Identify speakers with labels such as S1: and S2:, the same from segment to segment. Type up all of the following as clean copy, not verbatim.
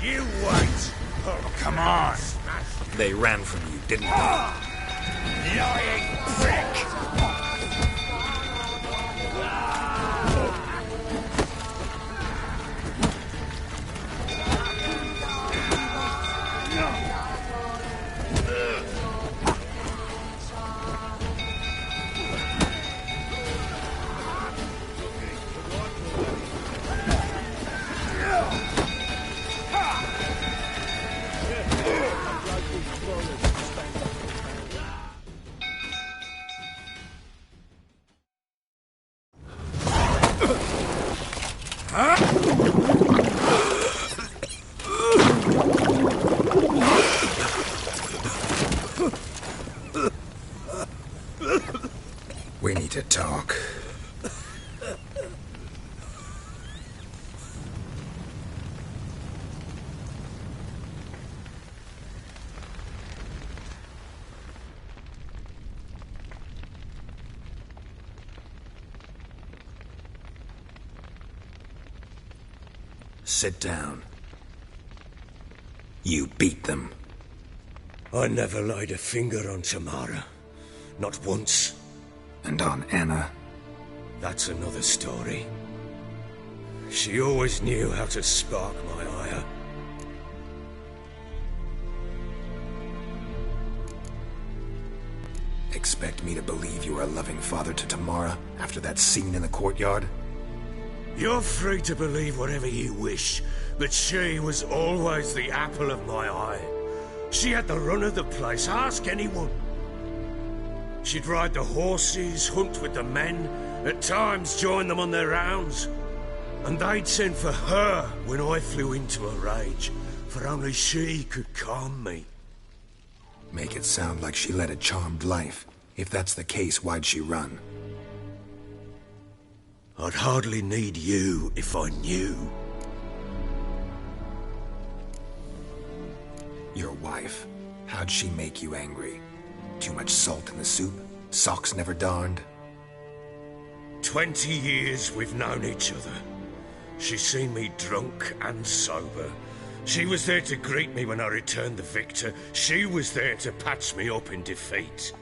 S1: You wait!
S2: Oh, come on! They ran from you, didn't they?
S1: Lying prick!
S2: We need to talk. Sit down. You beat them.
S1: I never laid a finger on Tamara. Not once.
S2: And on Anna?
S1: That's another story. She always knew how to spark my ire.
S2: Expect me to believe you were a loving father to Tamara after that scene in the courtyard?
S1: You're free to believe whatever you wish, but she was always the apple of my eye. She had the run of the place, ask anyone. She'd ride the horses, hunt with the men, at times join them on their rounds. And they'd send for her when I flew into a rage, for only she could calm me.
S2: Make it sound like she led a charmed life. If that's the case, why'd she run?
S1: I'd hardly need you if I knew.
S2: Your wife. How'd she make you angry? Too much salt in the soup? Socks never darned?
S1: 20 years we've known each other. She's seen me drunk and sober. She was there to greet me when I returned the victor. She was there to patch me up in defeat.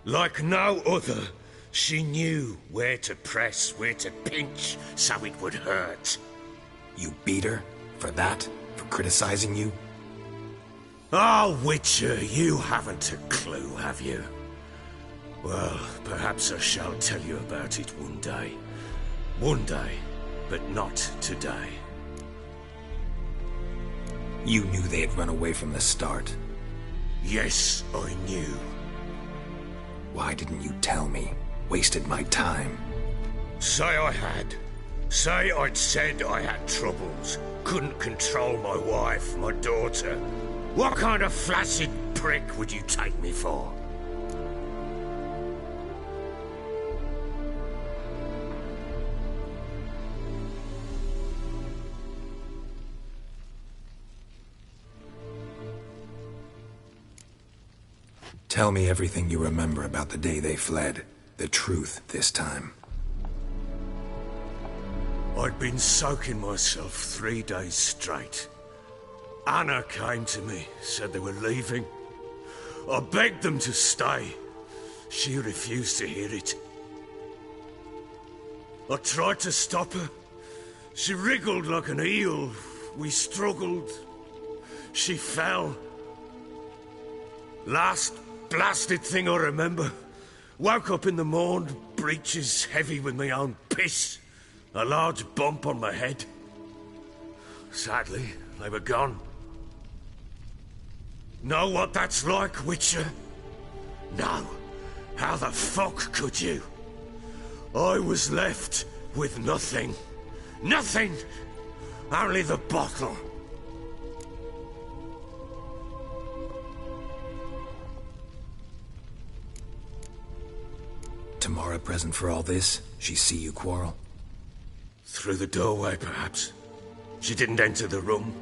S1: Like no other, she knew where to press, where to pinch, so it would hurt.
S2: You beat her? For that? For criticizing you?
S1: Oh, Witcher, you haven't a clue, have you? Well, perhaps I shall tell you about it one day. One day, but not today.
S2: You knew they had run away from the start.
S1: Yes, I knew.
S2: Why didn't you tell me? Wasted my time.
S1: Say I had. Say I'd said I had troubles. Couldn't control my wife, my daughter. What kind of flaccid prick would you take me for?
S2: Tell me everything you remember about the day they fled. The truth this time.
S1: I'd been soaking myself 3 days straight. Anna came to me, said they were leaving. I begged them to stay. She refused to hear it. I tried to stop her. She wriggled like an eel. We struggled. She fell. Last blasted thing I remember. Woke up in the morn, breeches heavy with my own piss. A large bump on my head. Sadly, they were gone. Know what that's like, Witcher? No. How the fuck could you? I was left with nothing. Nothing! Only the bottle.
S2: Tamara present for all this? She see you quarrel?
S1: Through the doorway, perhaps. She didn't enter the room.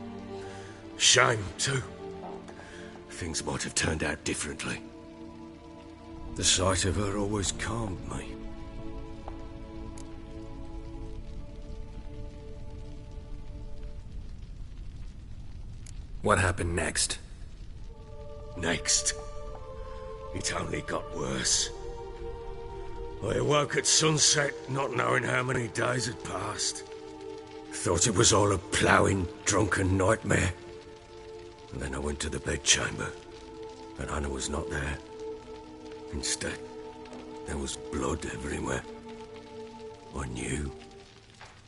S1: Shame, too. Things might have turned out differently. The sight of her always calmed me.
S2: What happened next?
S1: Next, it only got worse. I awoke at sunset, not knowing how many days had passed. Thought it was all a ploughing, drunken nightmare. And then I went to the bedchamber, and Anna was not there. Instead, there was blood everywhere. I knew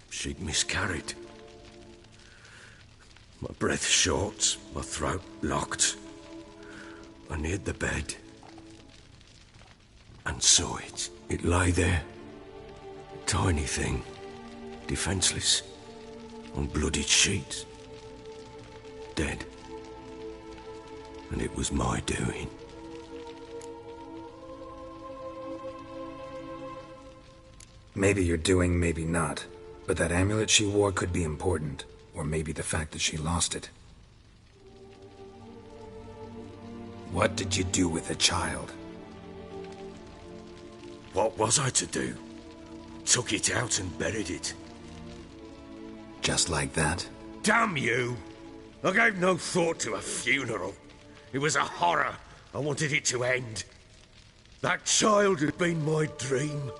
S1: she'd miscarried. My breath short, my throat locked. I neared the bed and saw it. It lay there, a tiny thing, defenseless, on bloodied sheets, dead. And it was my doing.
S2: Maybe you're doing, maybe not. But that amulet she wore could be important. Or maybe the fact that she lost it. What did you do with the child?
S1: What was I to do? Took it out and buried it.
S2: Just like that?
S1: Damn you! I gave no thought to a funeral. It was a horror. I wanted it to end. That child had been my dream.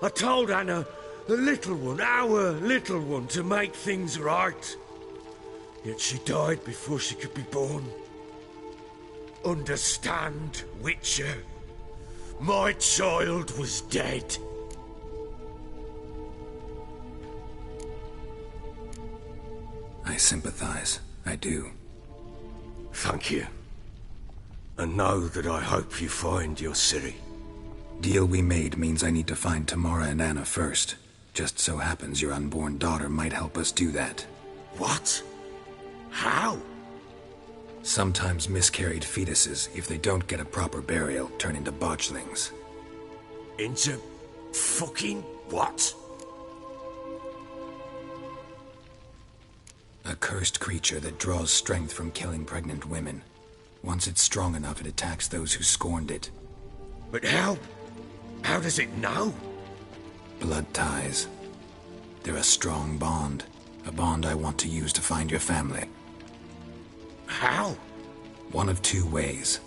S1: I told Anna, the little one, our little one, to make things right. Yet she died before she could be born. Understand, Witcher? My child was dead.
S2: I sympathize. I do.
S1: Thank you. And know that I hope you find your Ciri.
S2: Deal we made means I need to find Tamara and Anna first. Just so happens your unborn daughter might help us do that.
S1: What? How?
S2: Sometimes miscarried fetuses, if they don't get a proper burial, turn into botchlings.
S1: Into fucking what?
S2: A cursed creature that draws strength from killing pregnant women. Once it's strong enough, it attacks those who scorned it.
S1: But how? How does it know?
S2: Blood ties. They're a strong bond. A bond I want to use to find your family.
S1: How?
S2: One of two ways.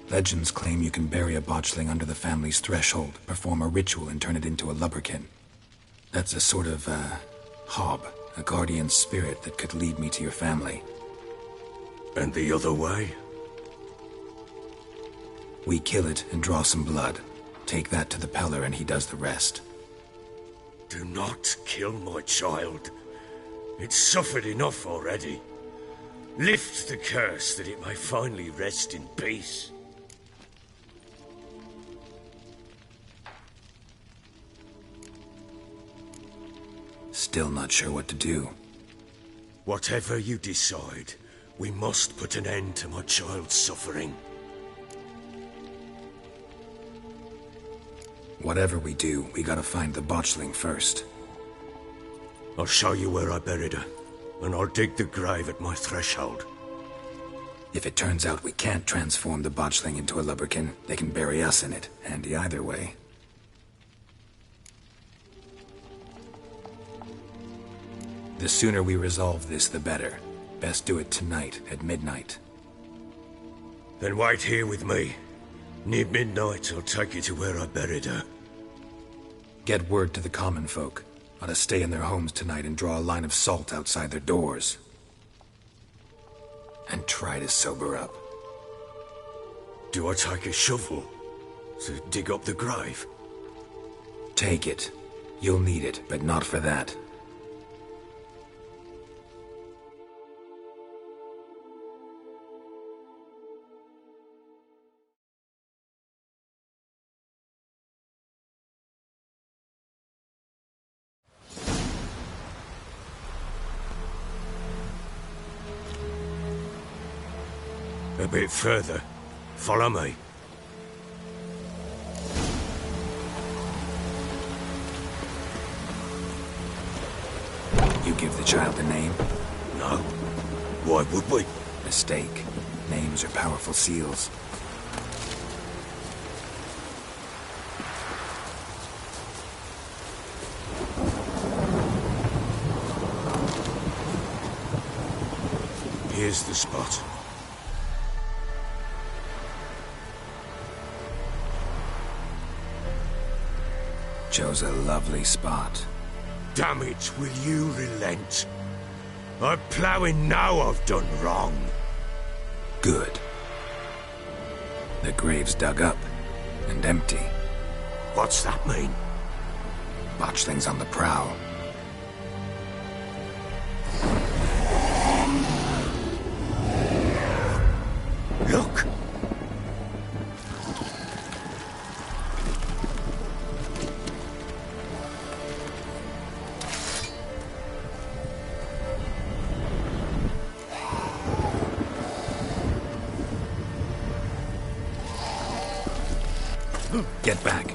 S2: Legends claim you can bury a botchling under the family's threshold, perform a ritual and turn it into a lubberkin. That's a sort of, hob, a guardian spirit that could lead me to your family.
S1: And the other way?
S2: We kill it and draw some blood. Take that to the Peller and he does the rest.
S1: Do not kill my child. It's suffered enough already. Lift the curse that it may finally rest in peace.
S2: Still not sure what to do.
S1: Whatever you decide, we must put an end to my child's suffering.
S2: Whatever we do, we gotta find the botchling first.
S1: I'll show you where I buried her, and I'll dig the grave at my threshold.
S2: If it turns out we can't transform the botchling into a lubberkin, they can bury us in it. Handy either way. The sooner we resolve this, the better. Best do it tonight, at midnight.
S1: Then wait here with me. Near midnight, I'll take you to where I buried her.
S2: Get word to the common folk. Ought to stay in their homes tonight and draw a line of salt outside their doors. And try to sober up.
S1: Do I take a shovel to dig up the grave?
S2: Take it. You'll need it, but not for that.
S1: A bit further. Follow me.
S2: You give the child a name?
S1: No. Why would we?
S2: Mistake. Names are powerful seals.
S1: Here's the spot.
S2: Chose a lovely spot.
S1: Damn it, will you relent? I'm ploughing now I've done wrong.
S2: Good. The grave's dug up and empty.
S1: What's that mean?
S2: Botchling's on the prowl.
S1: Look!
S2: Get back.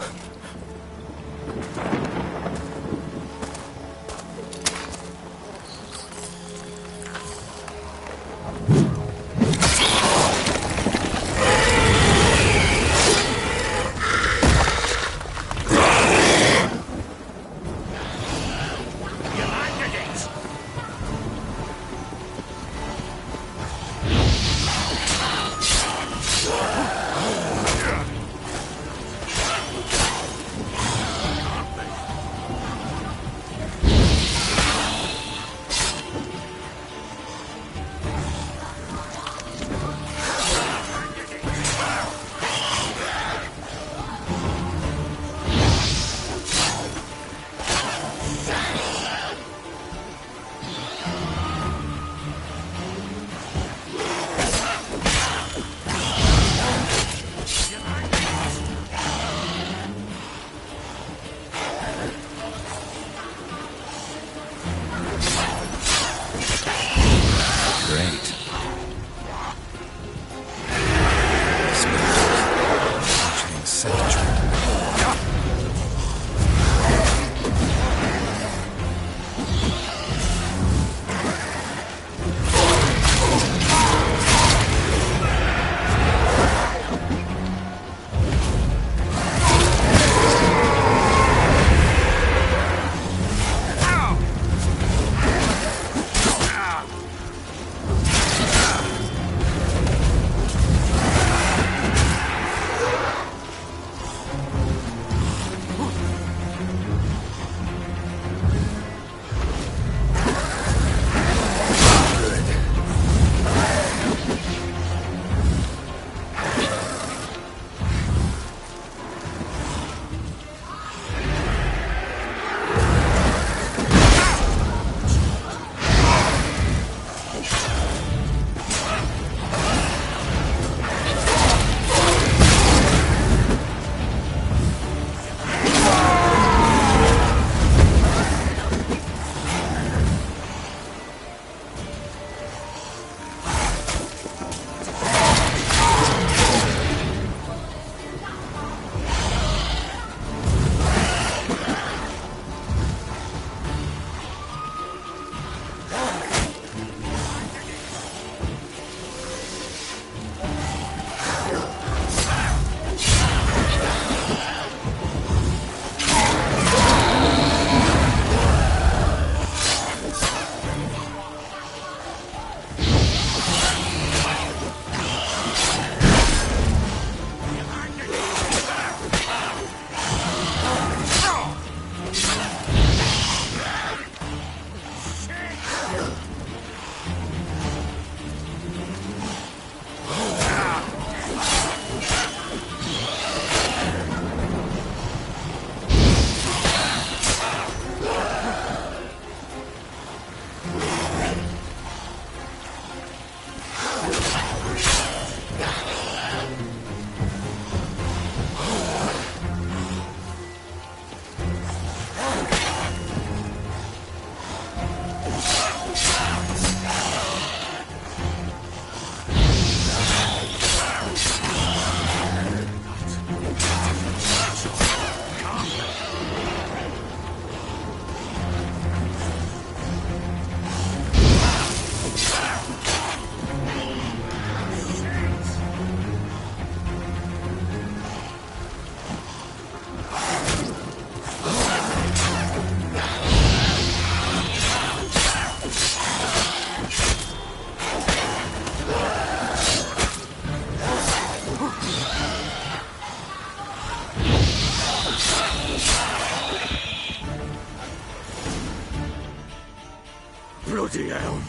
S1: Bloody hell!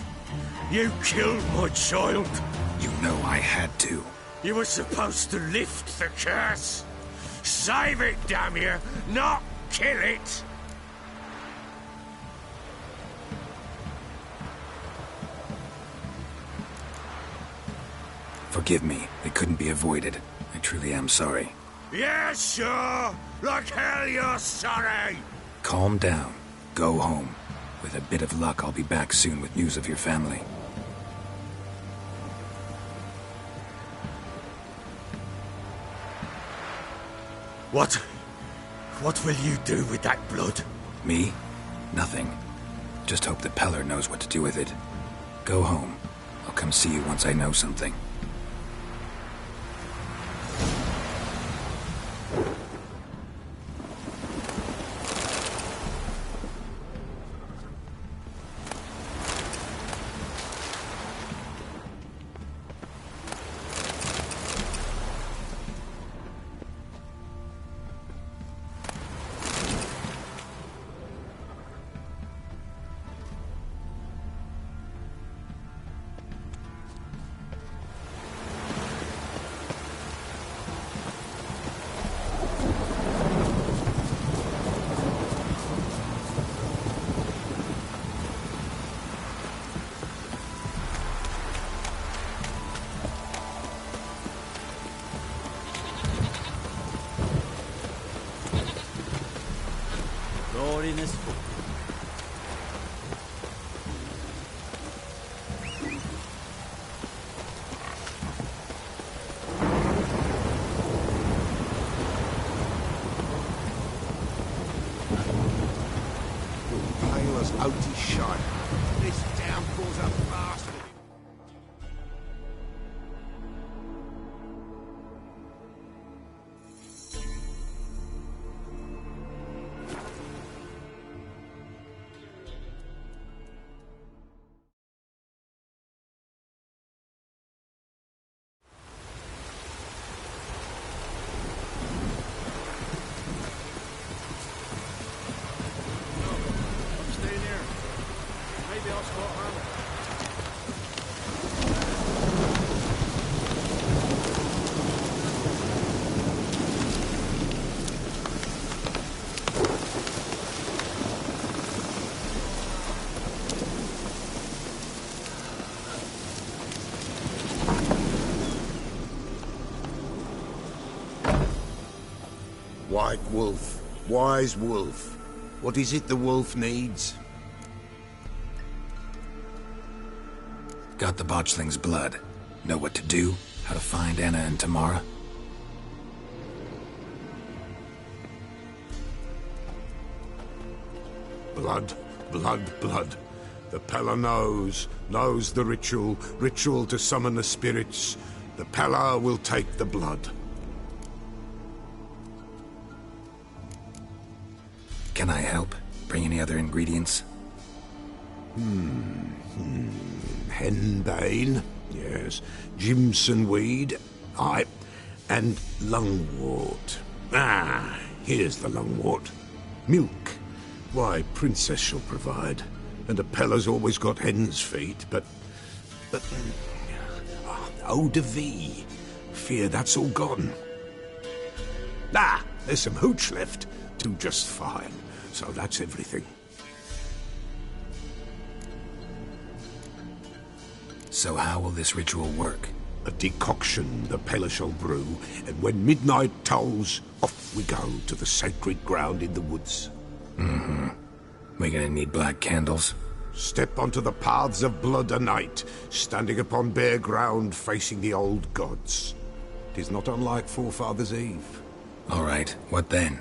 S1: You killed my child!
S2: You know I had to.
S1: You were supposed to lift the curse! Save it, damn you! Not kill it!
S2: Forgive me. It couldn't be avoided. I truly am sorry.
S1: Yeah, sure! Like hell you're sorry!
S2: Calm down. Go home. With a bit of luck, I'll be back soon with news of your family.
S1: What will you do with that blood?
S2: Me? Nothing. Just hope the Peller knows what to do with it. Go home. I'll come see you once I know something.
S3: Out his shot. This damn calls up bastard. White wolf, wise wolf. What is it the wolf needs?
S2: Got the botchling's blood. Know what to do? How to find Anna and Tamara?
S3: Blood, blood, blood. The Peller knows the ritual to summon the spirits. The Peller will take the blood.
S2: Can I help? Bring any other ingredients?
S3: Henbane, yes. Jimson weed, aye. And lungwort. Ah, here's the lungwort. Milk. Why, Princess shall provide. And a Peller's always got hen's feet, but... eau de vie. Fear that's all gone. Ah, there's some hooch left. Do just fine. So that's everything.
S2: So how will this ritual work?
S3: A decoction the Peller shall brew, and when midnight tolls, off we go to the sacred ground in the woods.
S2: We gonna need black candles?
S3: Step onto the paths of blood a night, standing upon bare ground facing the old gods. 'Tis not unlike Forefathers' Eve.
S2: All right, what then?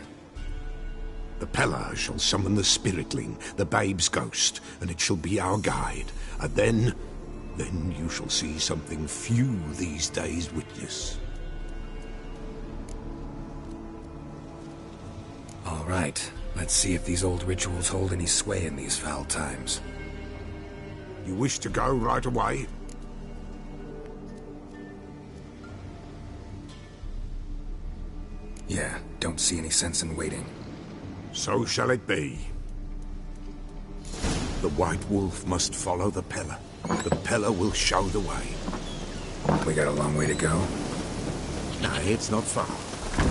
S3: The Peller shall summon the spiritling, the babe's ghost, and it shall be our guide. And then you shall see something few these days witness.
S2: All right, let's see if these old rituals hold any sway in these foul times.
S3: You wish to go right away?
S2: Yeah, don't see any sense in waiting.
S3: So shall it be. The White Wolf must follow the Pellar. The Pellar will show the way.
S2: We got a long way to go.
S3: No, it's not far.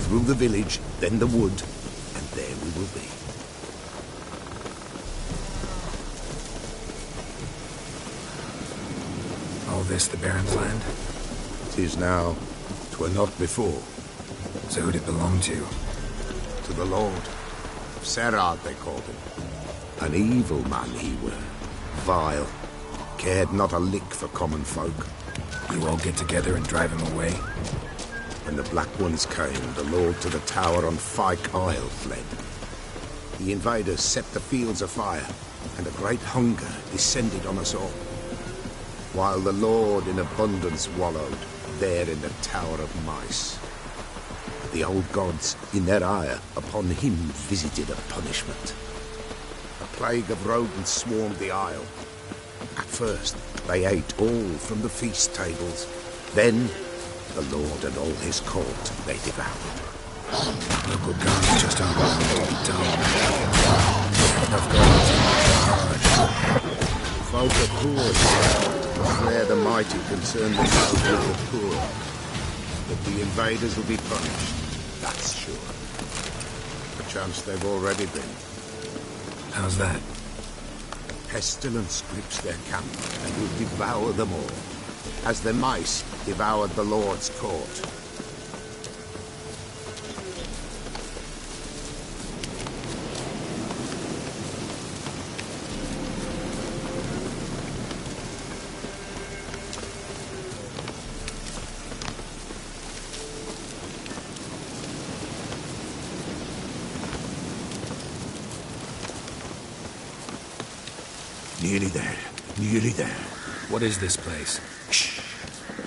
S3: Through the village, then the wood, and there we will be.
S2: All this the Baron's land?
S3: 'Tis now. 'Twere not before.
S2: So who'd it belong to?
S3: To the Lord. Serad, they called him. An evil man he were. Vile. Cared not a lick for common folk.
S2: You all get together and drive him away?
S3: When the Black Ones came, the Lord to the tower on Fyke Isle fled. The invaders set the fields afire, and a great hunger descended on us all. While the Lord in abundance wallowed, there in the Tower of Mice. The old gods, in their ire, upon him visited a punishment. A plague of rodents swarmed the isle. At first, they ate all from the feast tables. Then, the Lord and all his court they devoured.
S2: Local guns just aren't going to be done. Enough guns in
S3: Folk are poor, declare the mighty concern themselves with the poor. But the invaders will be punished, that's sure. Perchance they've already been.
S2: How's that?
S3: Pestilence grips their camp and will devour them all, as the mice devoured the Lord's court. Nearly there. Nearly there.
S2: What is this place?
S3: Shh.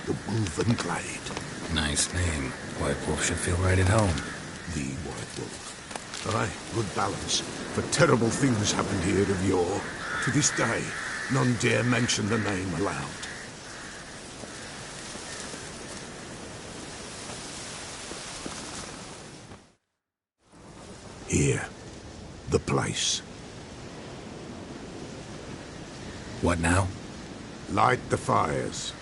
S3: The Wolven Glade.
S2: Nice name. White Wolf should feel right at home.
S3: The White Wolf. Aye, good balance. For terrible things happened here of yore. To this day, none dare mention the name aloud. Here. The place.
S2: What now?
S3: Light the fires.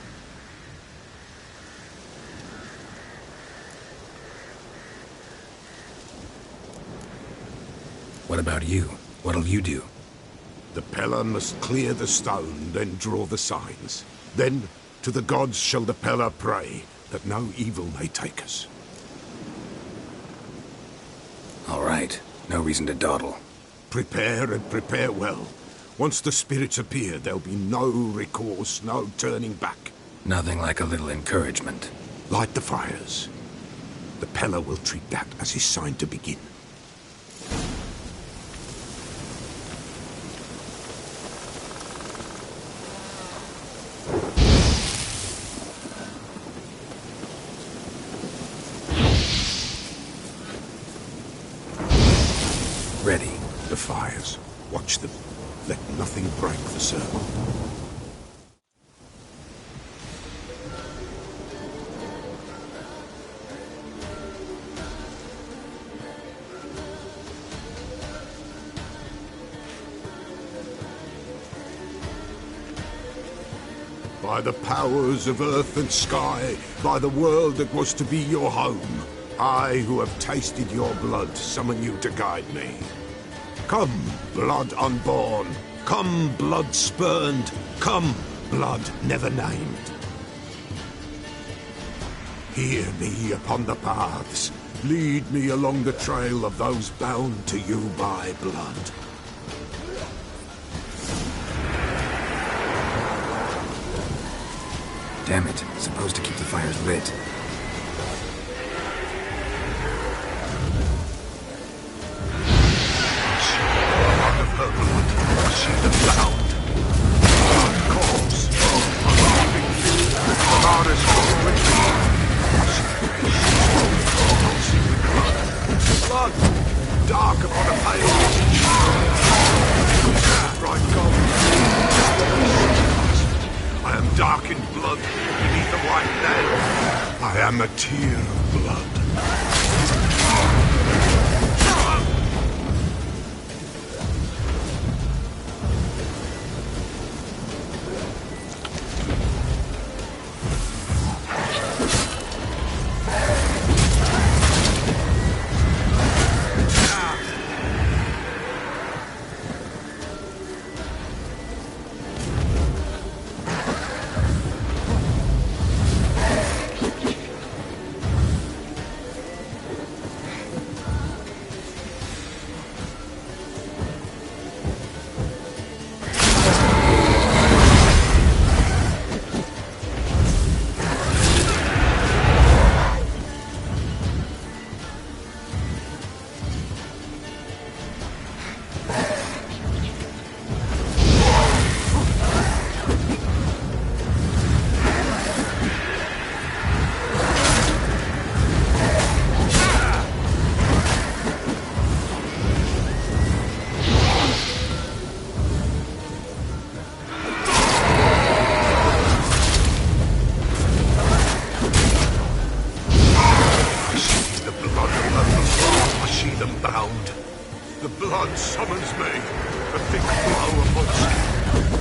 S2: What about you? What'll you do?
S3: The Pellar must clear the stone, then draw the signs. Then, to the gods shall the Pellar pray, that no evil may take us.
S2: All right. No reason to dawdle.
S3: Prepare and prepare well. Once the spirits appear, there'll be no recourse, no turning back.
S2: Nothing like a little encouragement.
S3: Light the fires. The Pellar will treat that as his sign to begin.
S2: Ready.
S3: The fires. Watch them. Let nothing break the circle. By the powers of earth and sky, by the world that was to be your home, I, who have tasted your blood, summon you to guide me. Come, blood unborn. Come, blood spurned. Come, blood never named. Hear me upon the paths. Lead me along the trail of those bound to you by blood.
S2: Damn it. Supposed to keep the fires lit.
S3: See the bound. Corpse. Marauders blood. Dark upon a pale visage. Bright gold. I am dark in blood beneath the white land. I am a tear of blood.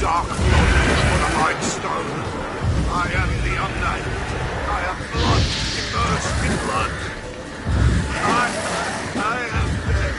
S3: dark waters for the Light Stone. I am the Unnamed. I am blood immersed in blood. I am dead.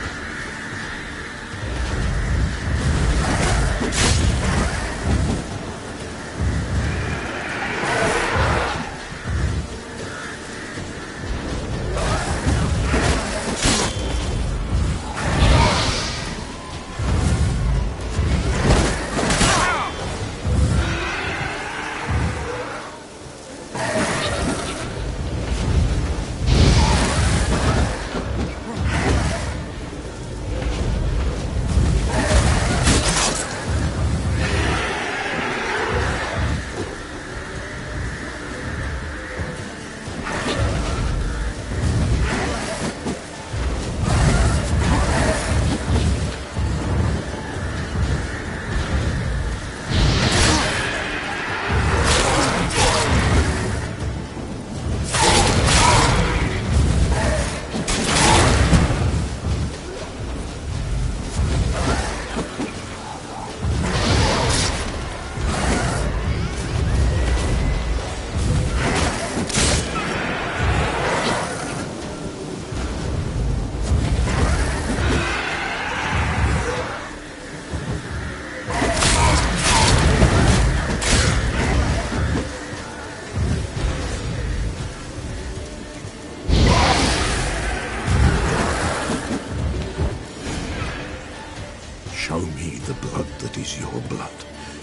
S3: Show me the blood that is your blood.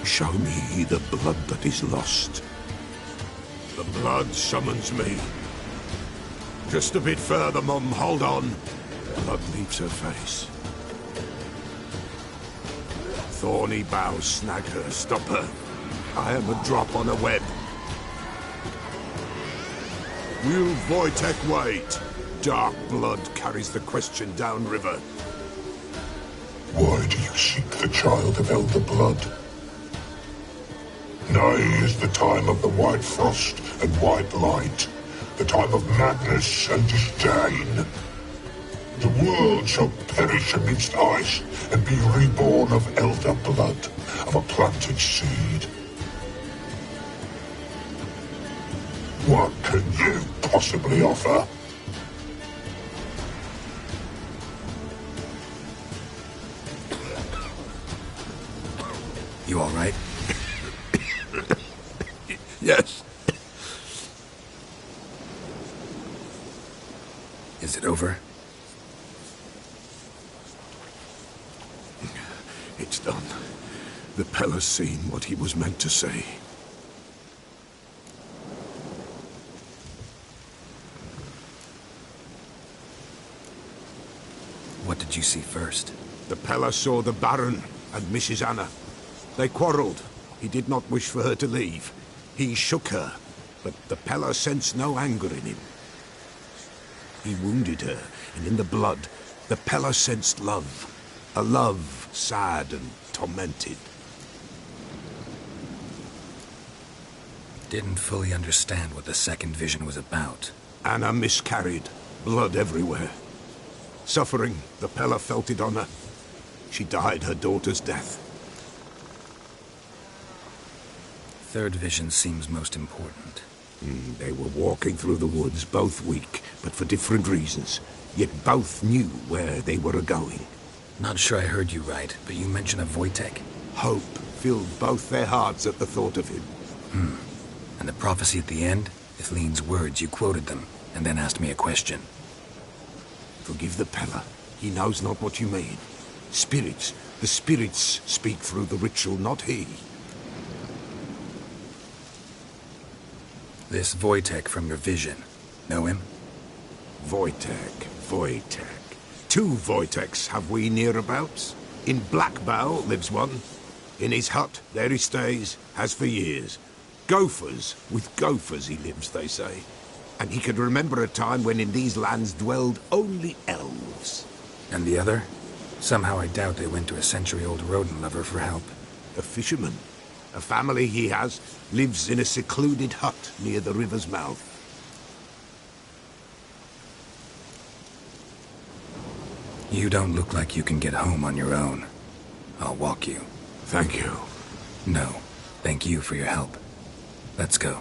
S3: Show me the blood that is lost. The blood summons me. Just a bit further, Mum. Hold on. Blood leaves her face. Thorny boughs snag her. Stop her. I am a drop on a web. Will Wojtek wait? Dark blood carries the question downriver.
S4: Why do you seek the child of Elder Blood? Nigh is the time of the white frost and white light, the time of madness and disdain. The world shall perish amidst ice and be reborn of Elder Blood, of a planted seed. What can you possibly offer?
S2: You all right?
S3: Yes.
S2: Is it over?
S3: It's done. The Pella's seen what he was meant to say.
S2: What did you see first?
S3: The Pella saw the Baron and Mrs. Anna. They quarreled. He did not wish for her to leave. He shook her, but the Pella sensed no anger in him. He wounded her, and in the blood, the Pella sensed love. A love sad and tormented.
S2: Didn't fully understand what the second vision was about.
S3: Anna miscarried, blood everywhere. Suffering, the Pella felt it on her. She died her daughter's death.
S2: Third vision seems most important.
S3: They were walking through the woods, both weak, but for different reasons. Yet both knew where they were going.
S2: Not sure I heard you right, but you mentioned a Wojtek.
S3: Hope filled both their hearts at the thought of him.
S2: And the prophecy at the end? Ithlinne's words, you quoted them, and then asked me a question.
S3: Forgive the Pella. He knows not what you mean. Spirits. The spirits speak through the ritual, not he.
S2: This Wojtek from your vision. Know him?
S3: Wojtek. Two Wojteks have we nearabouts. In Blackbow lives one. In his hut, there he stays, has for years. Gophers, with gophers he lives, they say. And he could remember a time when in these lands dwelled only elves.
S2: And the other? Somehow I doubt they went to a century-old rodent lover for help.
S3: A fisherman. A family he has lives in a secluded hut near the river's mouth.
S2: You don't look like you can get home on your own. I'll walk you.
S3: Thank you.
S2: No. Thank you for your help. Let's go.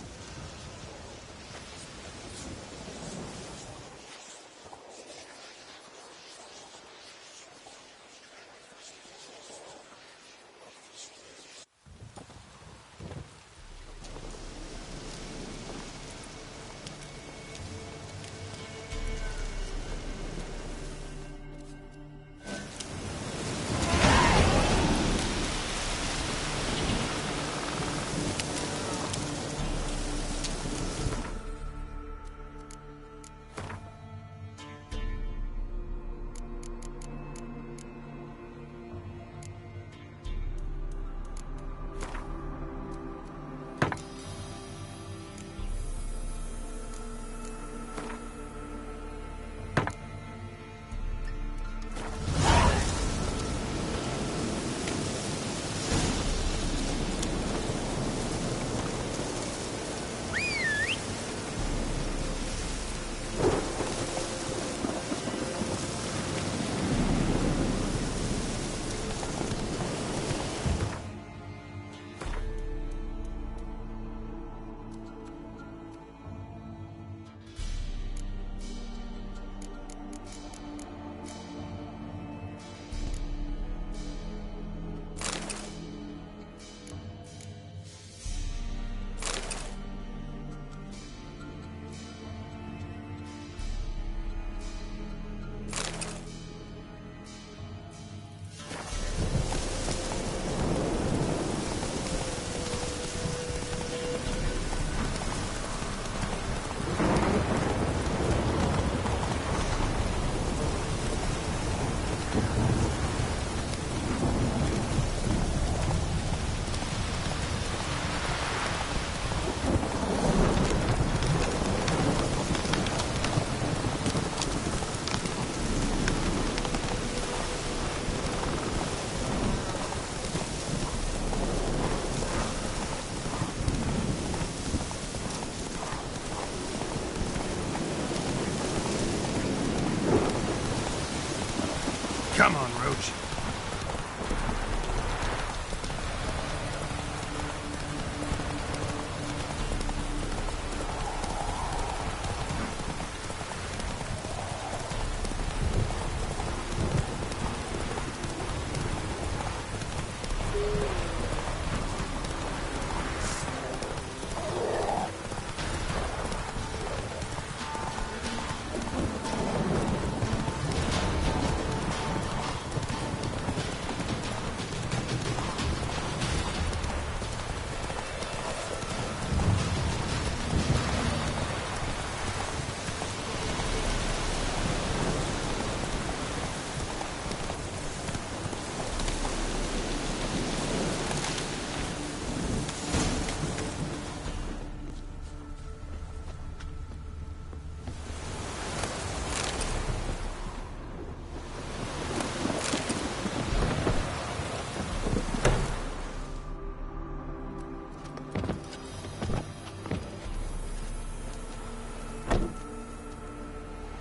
S1: Come on, Roach.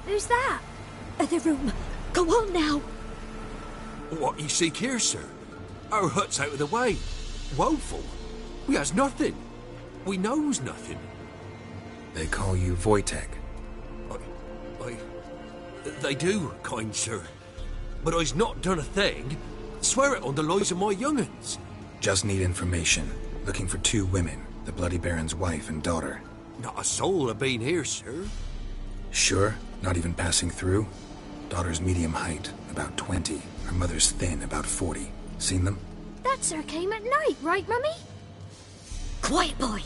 S5: Who's that? The room. Go on now.
S6: What you seek here, sir? Our hut's out of the way. Woeful. We has nothing. We knows nothing.
S2: They call you Wojtek.
S6: They do, kind sir. But I's not done a thing. Swear it on the lives of my young'uns.
S2: Just need information. Looking for 2 women, the Bloody Baron's wife and daughter.
S6: Not a soul have been here, sir.
S2: Sure? Not even passing through? Daughter's medium height, about 20. Her mother's thin, about 40. Seen them?
S5: That sir came at night, right, Mummy? Quiet, boy.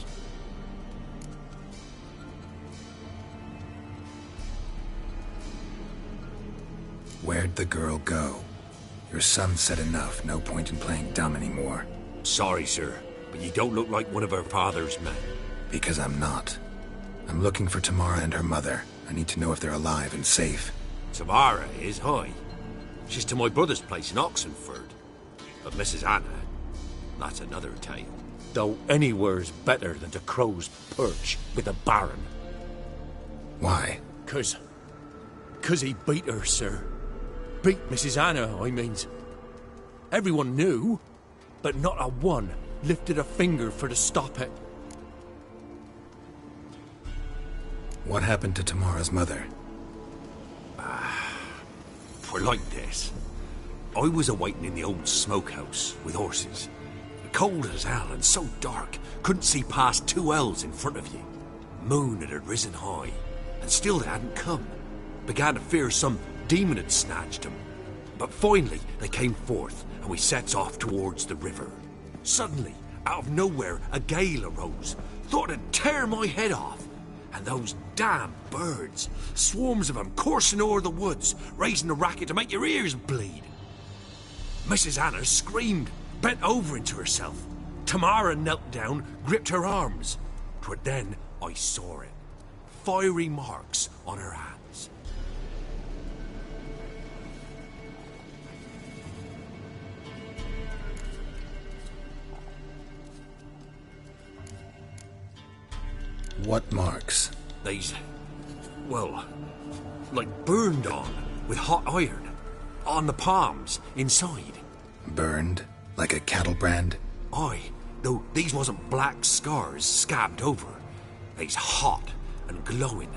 S2: Where'd the girl go? Your son said enough, no point in playing dumb anymore.
S6: Sorry, sir, but you don't look like one of her father's men.
S2: Because I'm not. I'm looking for Tamara and her mother. I need to know if they're alive and safe.
S6: Tamara is, hi. She's to my brother's place in Oxenford. But Mrs. Anna, that's another tale. Though anywhere's better than the Crow's Perch with the Baron.
S2: Why?
S6: 'Cause he beat her, sir. Beat Mrs. Anna, I means. Everyone knew, but not a one lifted a finger for to stop it.
S2: What happened to Tamara's mother?
S6: For like this. I was awaiting in the old smokehouse with horses. Cold as hell and so dark, couldn't see past 2 ells in front of you. Moon had risen high, and still they hadn't come. Began to fear some demon had snatched them. But finally they came forth, and we sets off towards the river. Suddenly, out of nowhere, a gale arose. Thought it'd tear my head off. And those damn birds, swarms of them coursing o'er the woods, raising a racket to make your ears bleed. Mrs. Anna screamed, bent over into herself. Tamara knelt down, gripped her arms. 'Twas then I saw it. Fiery marks on her hands.
S2: What marks?
S6: They's, well, like burned on with hot iron. On the palms, inside.
S2: Burned? Like a cattle brand?
S6: Aye, though these wasn't black scars scabbed over. They's hot and glowing,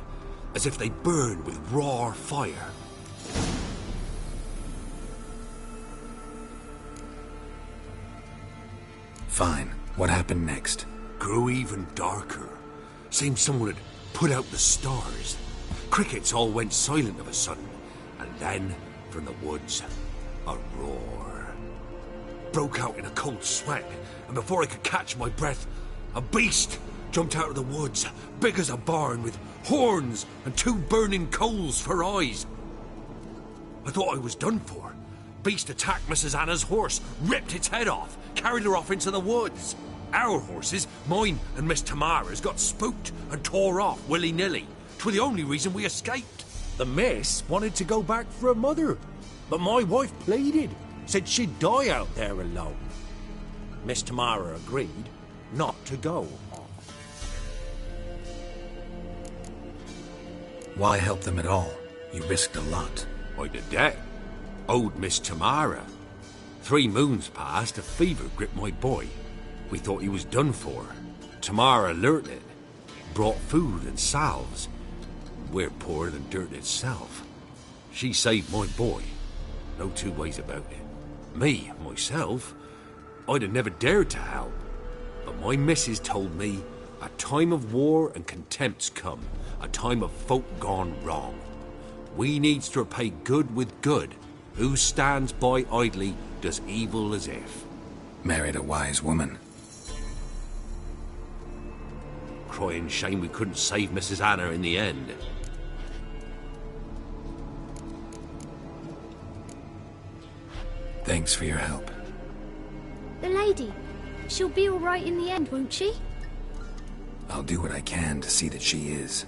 S6: as if they burned with raw fire.
S2: Fine. What happened next?
S6: Grew even darker. Seemed someone had put out the stars. Crickets all went silent of a sudden, and then, from the woods, a roar. Broke out in a cold sweat, and before I could catch my breath, a beast jumped out of the woods, big as a barn, with horns and 2 burning coals for eyes. I thought I was done for. Beast attacked Mrs. Anna's horse, ripped its head off, carried her off into the woods. Our horses, mine and Miss Tamara's, got spooked and tore off willy-nilly. 'Twas the only reason we escaped. The miss wanted to go back for her mother, but my wife pleaded, said she'd die out there alone. Miss Tamara agreed not to go.
S2: Why help them at all? You risked a lot.
S6: I'd a debt. Owed Miss Tamara. 3 moons passed, a fever gripped my boy. We thought he was done for. Tamara alerted, brought food and salves. We're poorer than dirt itself. She saved my boy. No 2 ways about it. Me, myself, I'd have never dared to help. But my missus told me a time of war and contempt's come, a time of folk gone wrong. We needs to repay good with good. Who stands by idly does evil as if.
S2: Married a wise woman.
S6: Crying shame we couldn't save Mrs. Anna in the end.
S2: Thanks for your help.
S5: The lady. She'll be all right in the end, won't she?
S2: I'll do what I can to see that she is.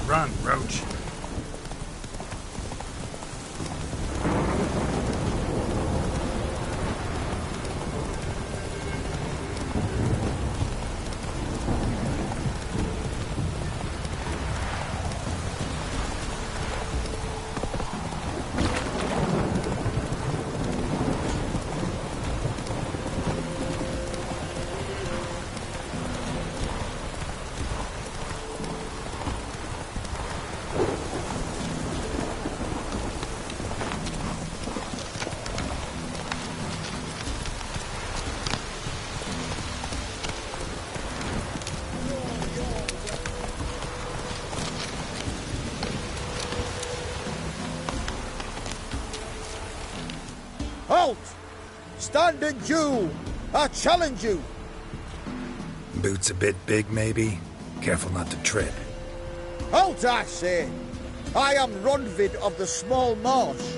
S3: Run, Roach.
S7: Halt! Stand and duel! I challenge you!
S2: Boots a bit big, maybe? Careful not to trip.
S7: Halt, I say! I am Ronvid of the Small Marsh,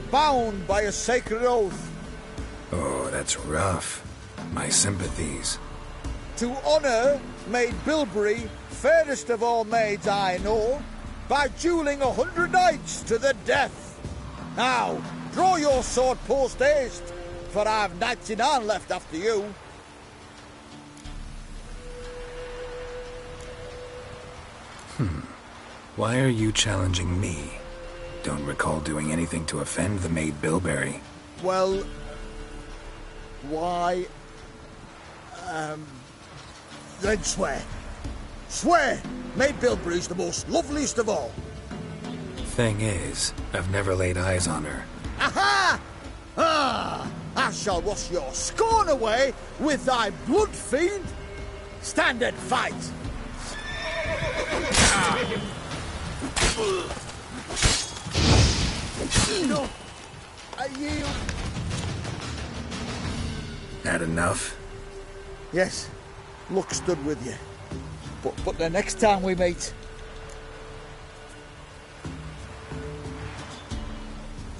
S7: bound by a sacred oath.
S2: Oh, that's rough. My sympathies.
S7: To honour Maid Bilberry, fairest of all maids I know, by duelling 100 knights to the death. Now, draw your sword post haste, for I've 99 left after you.
S2: Why are you challenging me? Don't recall doing anything to offend the Maid Bilberry.
S7: Well, why... then swear. Swear! Maid Bilberry's the most loveliest of all.
S2: Thing is, I've never laid eyes on her.
S7: Aha! Ah! I shall wash your scorn away with thy blood, fiend! Stand and fight! No! I yield!
S2: Had enough?
S7: Yes, luck stood with you. But the next time we meet...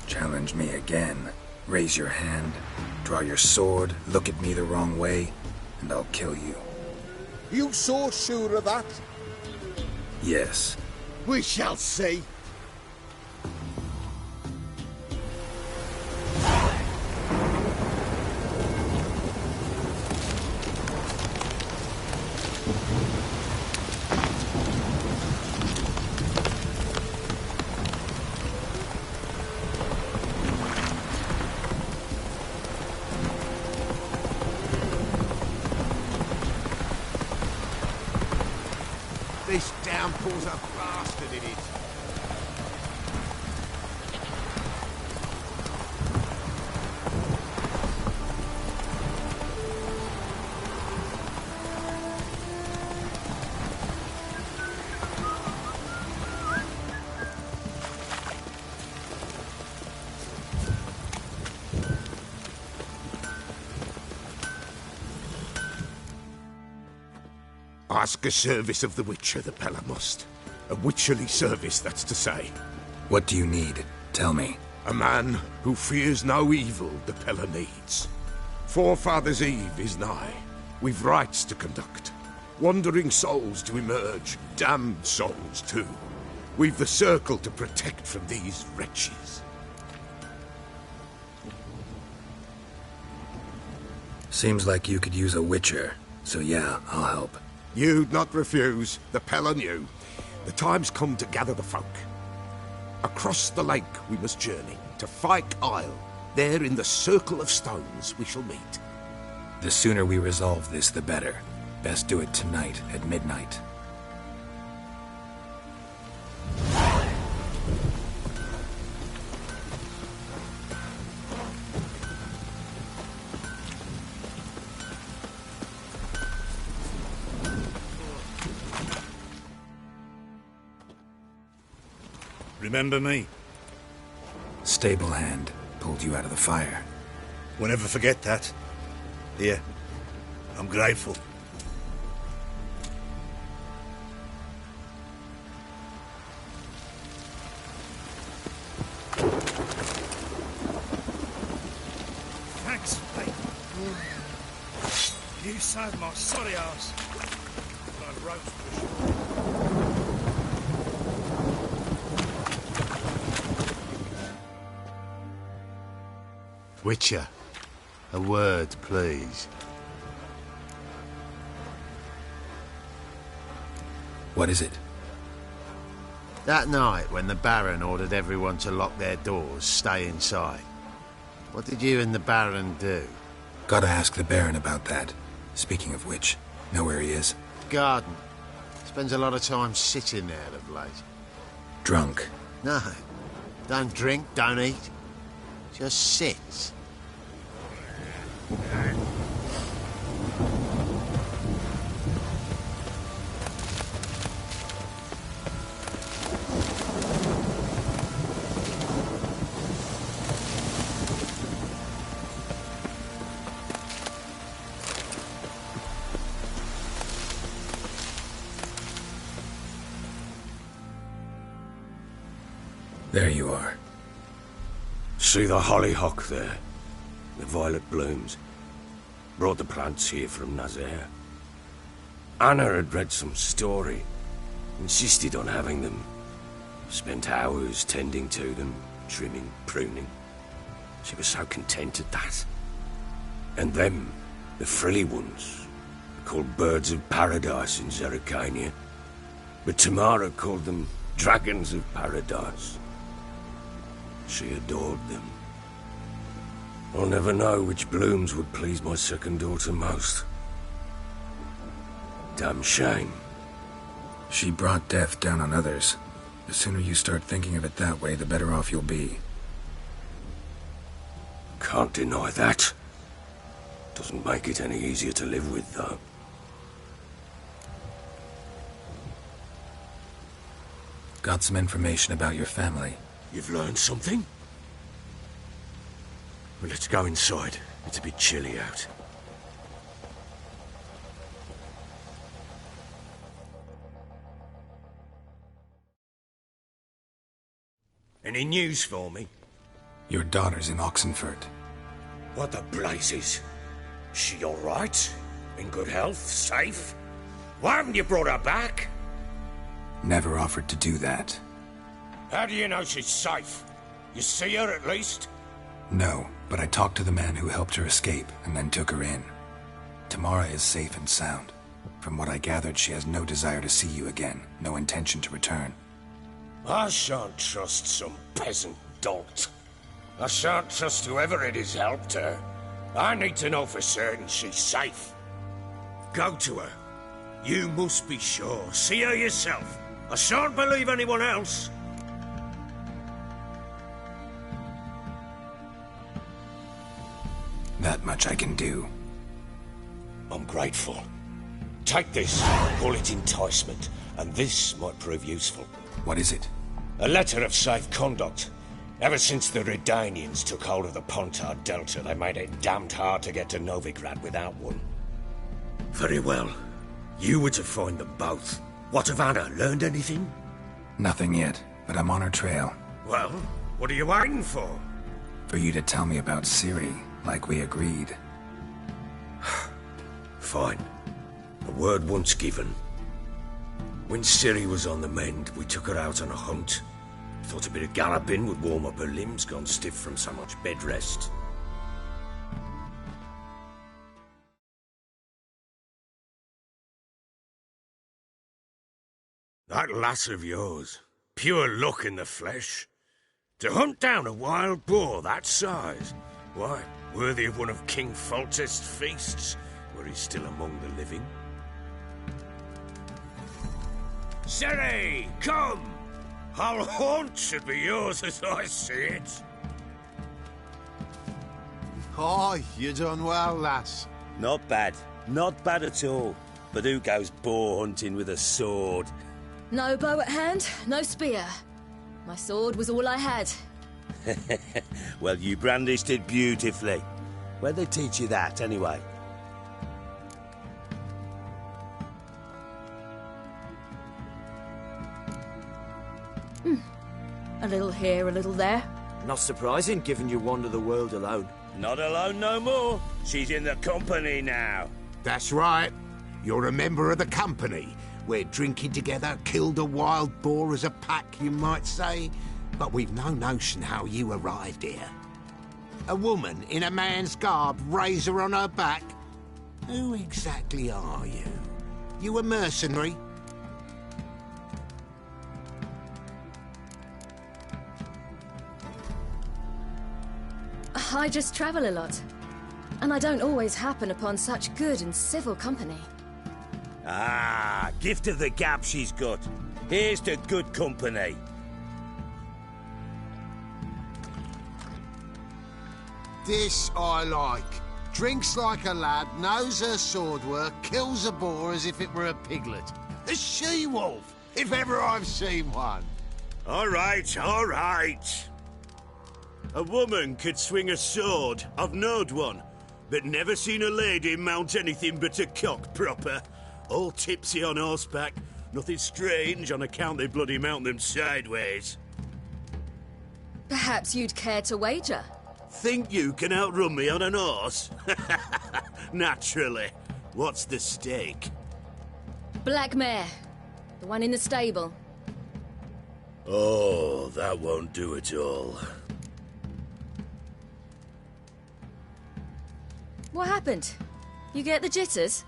S2: Challenge me again. Raise your hand, draw your sword, look at me the wrong way, and I'll kill you.
S7: You so sure of that?
S2: Yes.
S7: We shall see.
S3: This downpour's a bastard, it is. Ask a service of the Witcher, the Pella must. A witcherly service, that's to say.
S2: What do you need? Tell me.
S3: A man who fears no evil the Pella needs. Forefathers' Eve is nigh. We've rites to conduct. Wandering souls to emerge. Damned souls, too. We've the circle to protect from these wretches.
S2: Seems like you could use a witcher. So yeah, I'll help.
S3: You'd not refuse. The Pella knew. The time's come to gather the folk. Across the lake we must journey, to Fyke Isle. There in the circle of stones we shall meet.
S2: The sooner we resolve this, the better. Best do it tonight, at midnight.
S8: Remember me?
S2: Stable hand pulled you out of the fire.
S8: Won't ever forget that. Here, I'm grateful.
S9: Thanks, mate. You saved my sorry ass. I'd roast for sure.
S10: Witcher, a word, please.
S2: What is it?
S10: That night when the Baron ordered everyone to lock their doors, stay inside. What did you and the Baron do?
S2: Gotta ask the Baron about that. Speaking of which, know where he is?
S10: Garden. Spends a lot of time sitting there of late.
S2: Drunk.
S10: No. Don't drink, don't eat. Just sits.
S2: There you are.
S1: See the hollyhock there? The violet blooms. Brought the plants here from Nazaire. Anna had read some story. Insisted on having them. Spent hours tending to them, trimming, pruning. She was so content at that. And them, the frilly ones, called birds of paradise in Zerrikania. But Tamara called them dragons of paradise. She adored them. I'll never know which blooms would please my second daughter most. Damn shame.
S2: She brought death down on others. The sooner you start thinking of it that way, the better off you'll be.
S1: Can't deny that. Doesn't make it any easier to live with, though.
S2: Got some information about your family.
S1: You've learned something? Well, let's go inside. It's a bit chilly out. Any news for me?
S2: Your daughter's in Oxenford.
S1: What the blazes? She all right? In good health? Safe? Why haven't you brought her back?
S2: Never offered to do that.
S1: How do you know she's safe? You see her at least?
S2: No, but I talked to the man who helped her escape and then took her in. Tamara is safe and sound. From what I gathered, she has no desire to see you again, no intention to return.
S1: I shan't trust some peasant dolt. I shan't trust whoever it is helped her. I need to know for certain she's safe. Go to her. You must be sure. See her yourself. I shan't believe anyone else.
S2: That much I can do.
S1: I'm grateful. Take this, call it enticement, and this might prove useful.
S2: What is it?
S1: A letter of safe conduct. Ever since the Redanians took hold of the Pontard Delta, they made it damned hard to get to Novigrad without one. Very well. You were to find them both. What of Anna? Learned anything?
S2: Nothing yet, but I'm on her trail.
S1: Well, what are you waiting for?
S2: For you to tell me about Ciri, like we agreed.
S1: Fine. A word once given. When Ciri was on the mend, we took her out on a hunt. Thought a bit of galloping would warm up her limbs, gone stiff from so much bed rest. That lass of yours, pure luck in the flesh. To hunt down a wild boar that size, why, worthy of one of King Foltest's feasts, were he still among the living. Ciri, come! Whole haunt should be yours as I see it.
S10: Aye, you done well, lass.
S8: Not bad. Not bad at all. But who goes boar hunting with a sword?
S5: No bow at hand, no spear. My sword was all I had.
S8: Well, you brandished it beautifully. Where'd they teach you that, anyway?
S5: A little here, a little there.
S11: Not surprising, given you wander the world alone.
S8: Not alone no more. She's in the company now.
S3: That's right. You're a member of the company. We're drinking together, killed a wild boar as a pack, you might say. But we've no notion how you arrived here. A woman in a man's garb, razor on her back. Who exactly are you? You a mercenary?
S5: I just travel a lot. And I don't always happen upon such good and civil company.
S8: Ah, gift of the gab she's got. Here's to good company.
S10: This I like. Drinks like a lad, knows her sword work, kills a boar as if it were a piglet. A she-wolf, if ever I've seen one.
S8: All right, all right. A woman could swing a sword. I've knowed one. But never seen a lady mount anything but a cock proper. All tipsy on horseback. Nothing strange on account they bloody mount them sideways.
S12: Perhaps you'd care to wager?
S8: Think you can outrun me on an horse? Naturally. What's the stake?
S12: Black mare. The one in the stable.
S1: Oh, that won't do at all.
S12: What happened? You get the jitters?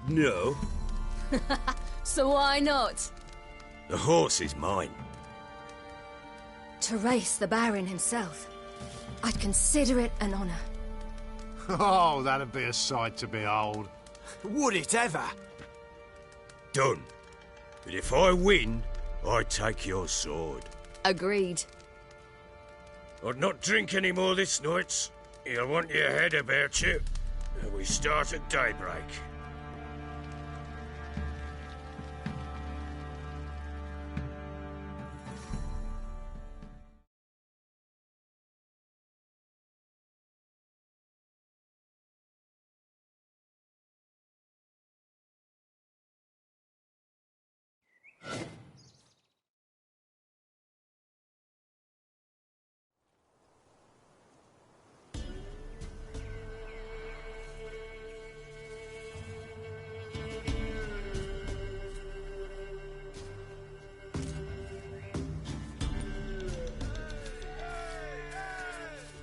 S8: No.
S12: So why not?
S1: The horse is mine.
S12: To race the Baron himself. I'd consider it an honour.
S10: Oh, that'd be a sight to behold.
S11: Would it ever?
S1: Done. But if I win, I take your sword.
S12: Agreed.
S1: I'd not drink any more this night. You'll want your head about you. We start at daybreak.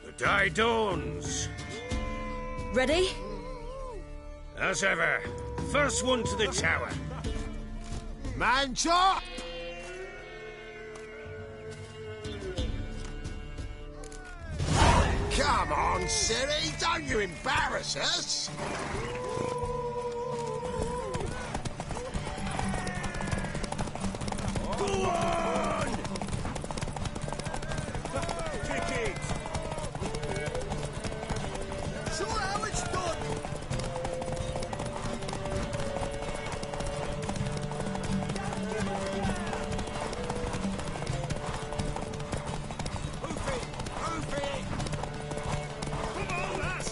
S1: The day dawns.
S12: Ready?
S1: As ever, first one to the tower.
S10: Man chop! Come on, Siri, don't you embarrass us!
S8: Go on! Kick it!
S7: Show how it's done!
S8: Hoof it! Hoof it! Come on, lass!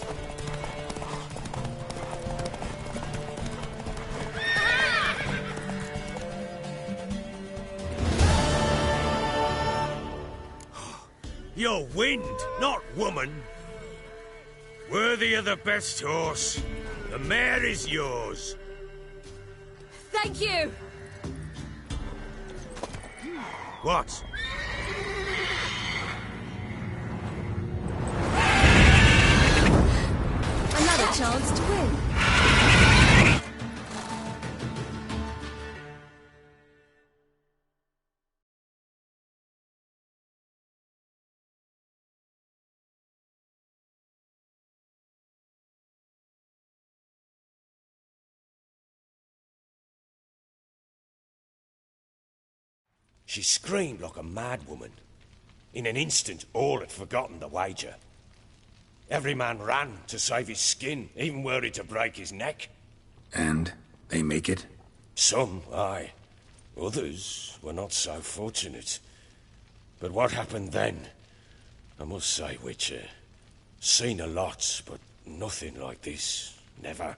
S1: You're wind, not woman. Worthy of the best horse. The mare is yours.
S12: Thank you!
S1: What?
S12: Another chance to win.
S1: She screamed like a mad woman. In an instant, all had forgotten the wager. Every man ran to save his skin, even were it to break his neck.
S2: And they make it?
S1: Some, aye. Others were not so fortunate. But what happened then? I must say, Witcher, seen a lot, but nothing like this. Never.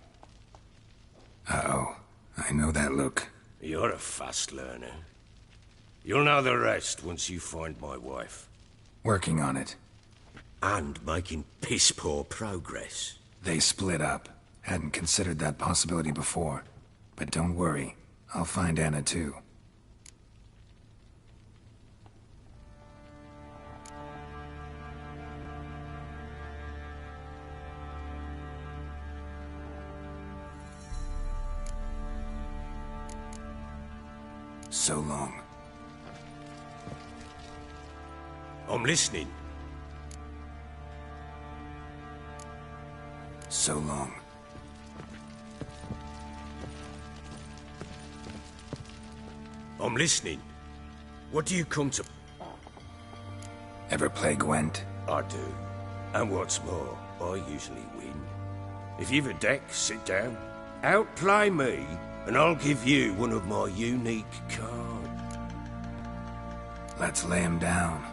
S2: Uh-oh. I know that look.
S1: You're a fast learner. You'll know the rest once you find my wife.
S2: Working on it.
S1: And making piss-poor progress.
S2: They split up. Hadn't considered that possibility before. But don't worry. I'll find Anna too. So long.
S1: I'm listening.
S2: So long.
S1: I'm listening. What do you come to?
S2: Ever play Gwent?
S1: I do. And what's more, I usually win. If you've a deck, sit down. Outplay me, and I'll give you one of my unique cards.
S2: Let's lay him down.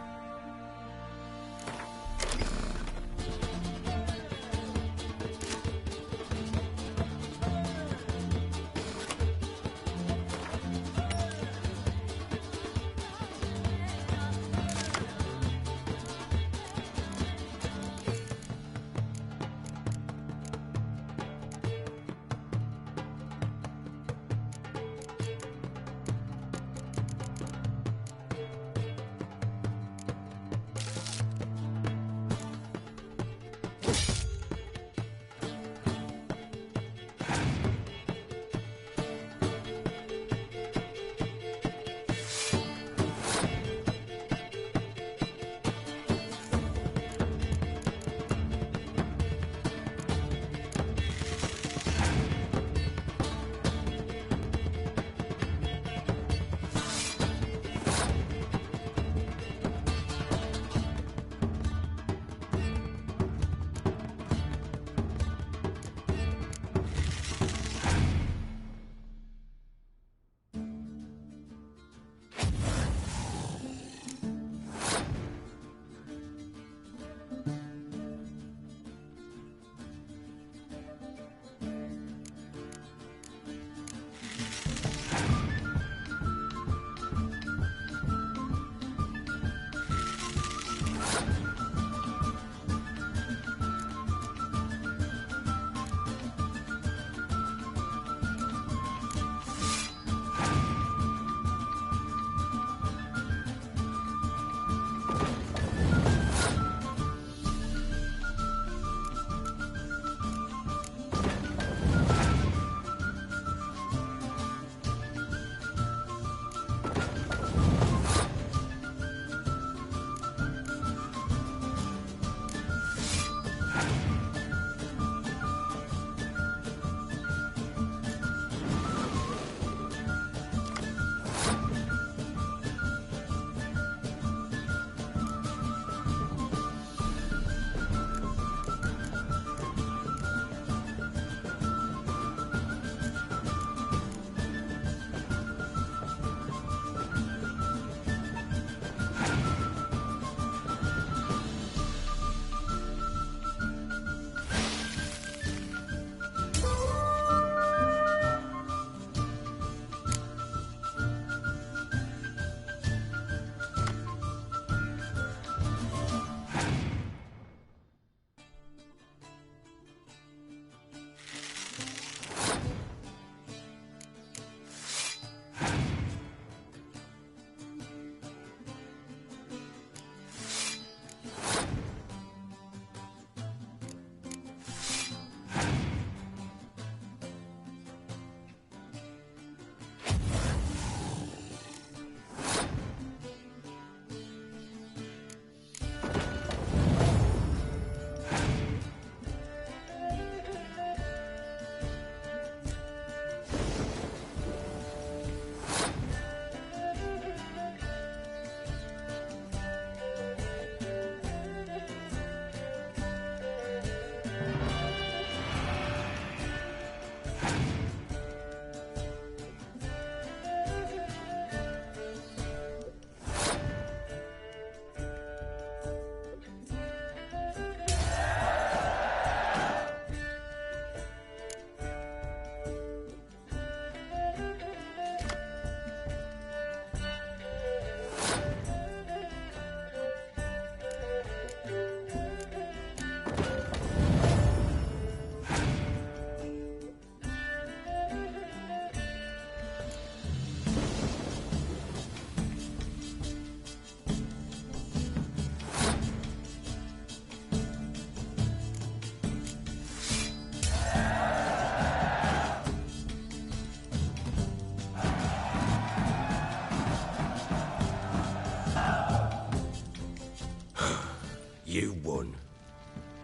S1: you won.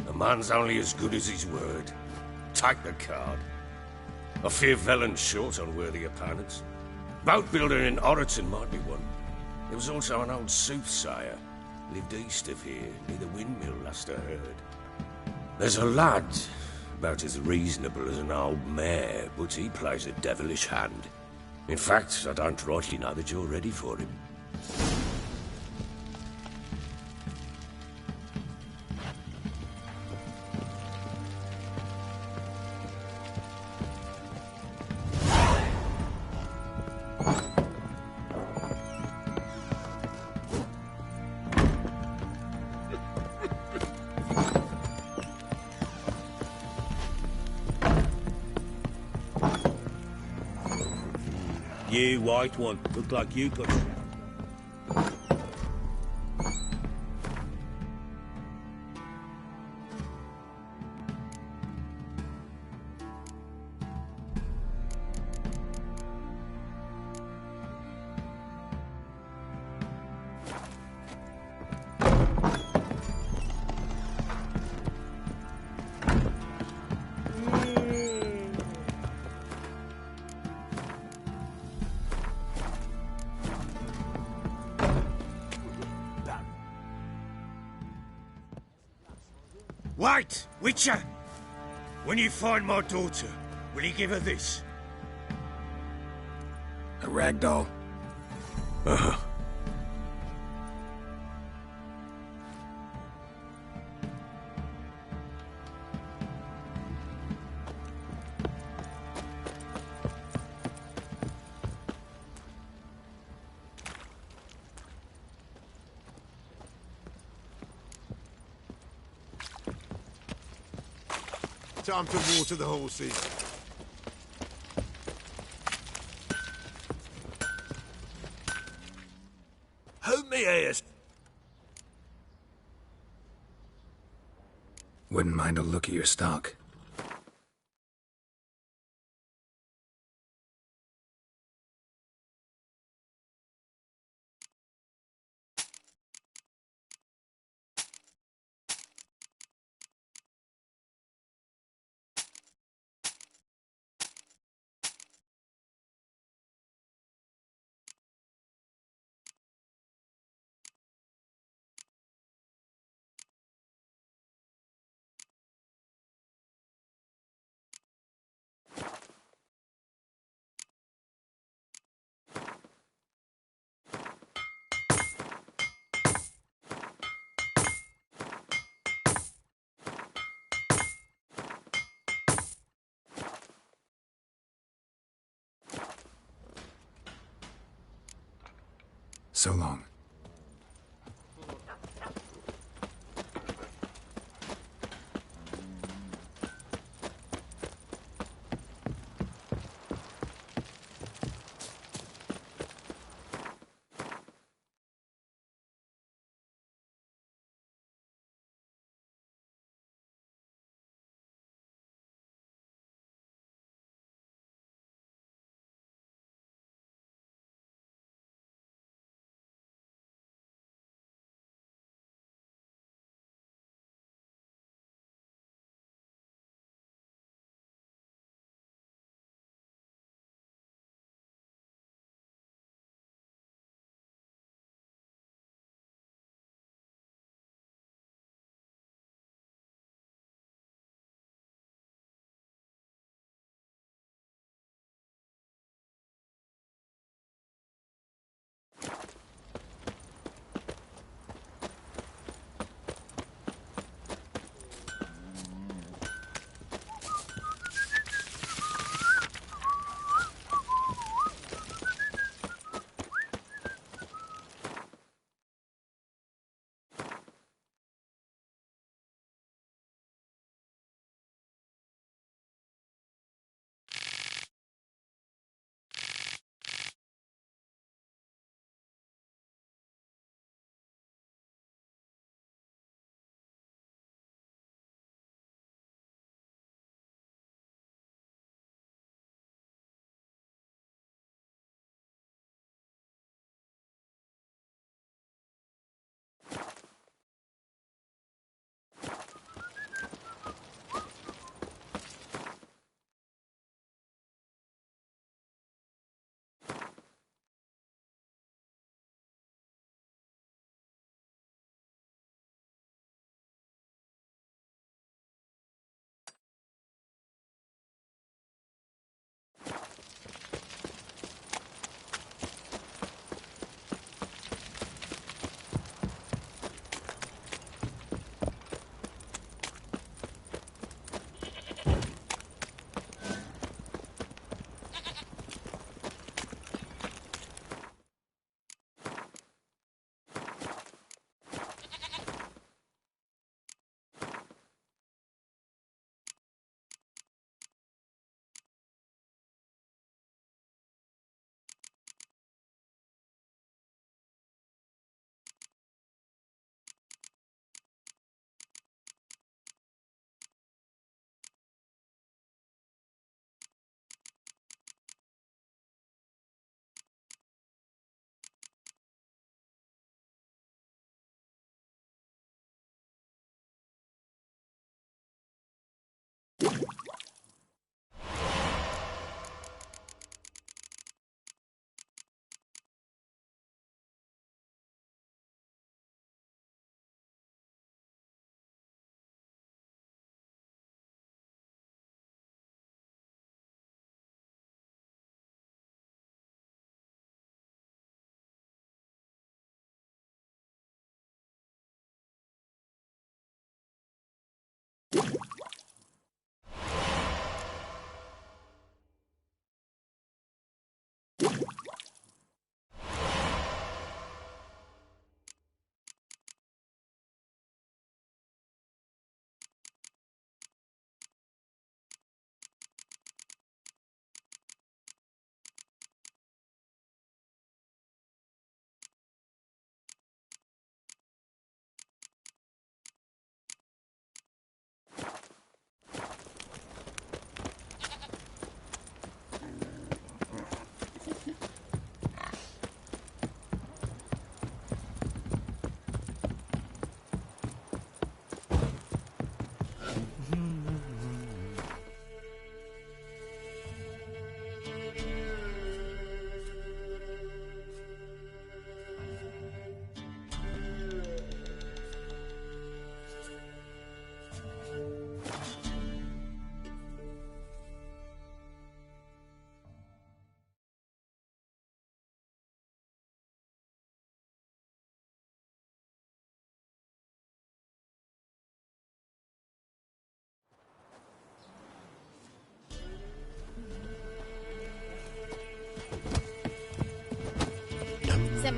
S1: A man's only as good as his word. Take the card. I fear Velen's short on worthy opponents. Boat builder in Oroton might be one. There was also an old soothsayer. Lived east of here, near the windmill, last I heard. There's a lad, about as reasonable as an old mare, but he plays a devilish hand. In fact, I don't rightly know that you're ready for him.
S8: You white one, look like you got...
S1: Wait! Witcher! When you find my daughter, will you give her this?
S2: A rag doll?
S1: Uh-huh.
S3: Time to water the horses.
S8: Who me ears?
S2: Wouldn't mind a look at your stock. So long.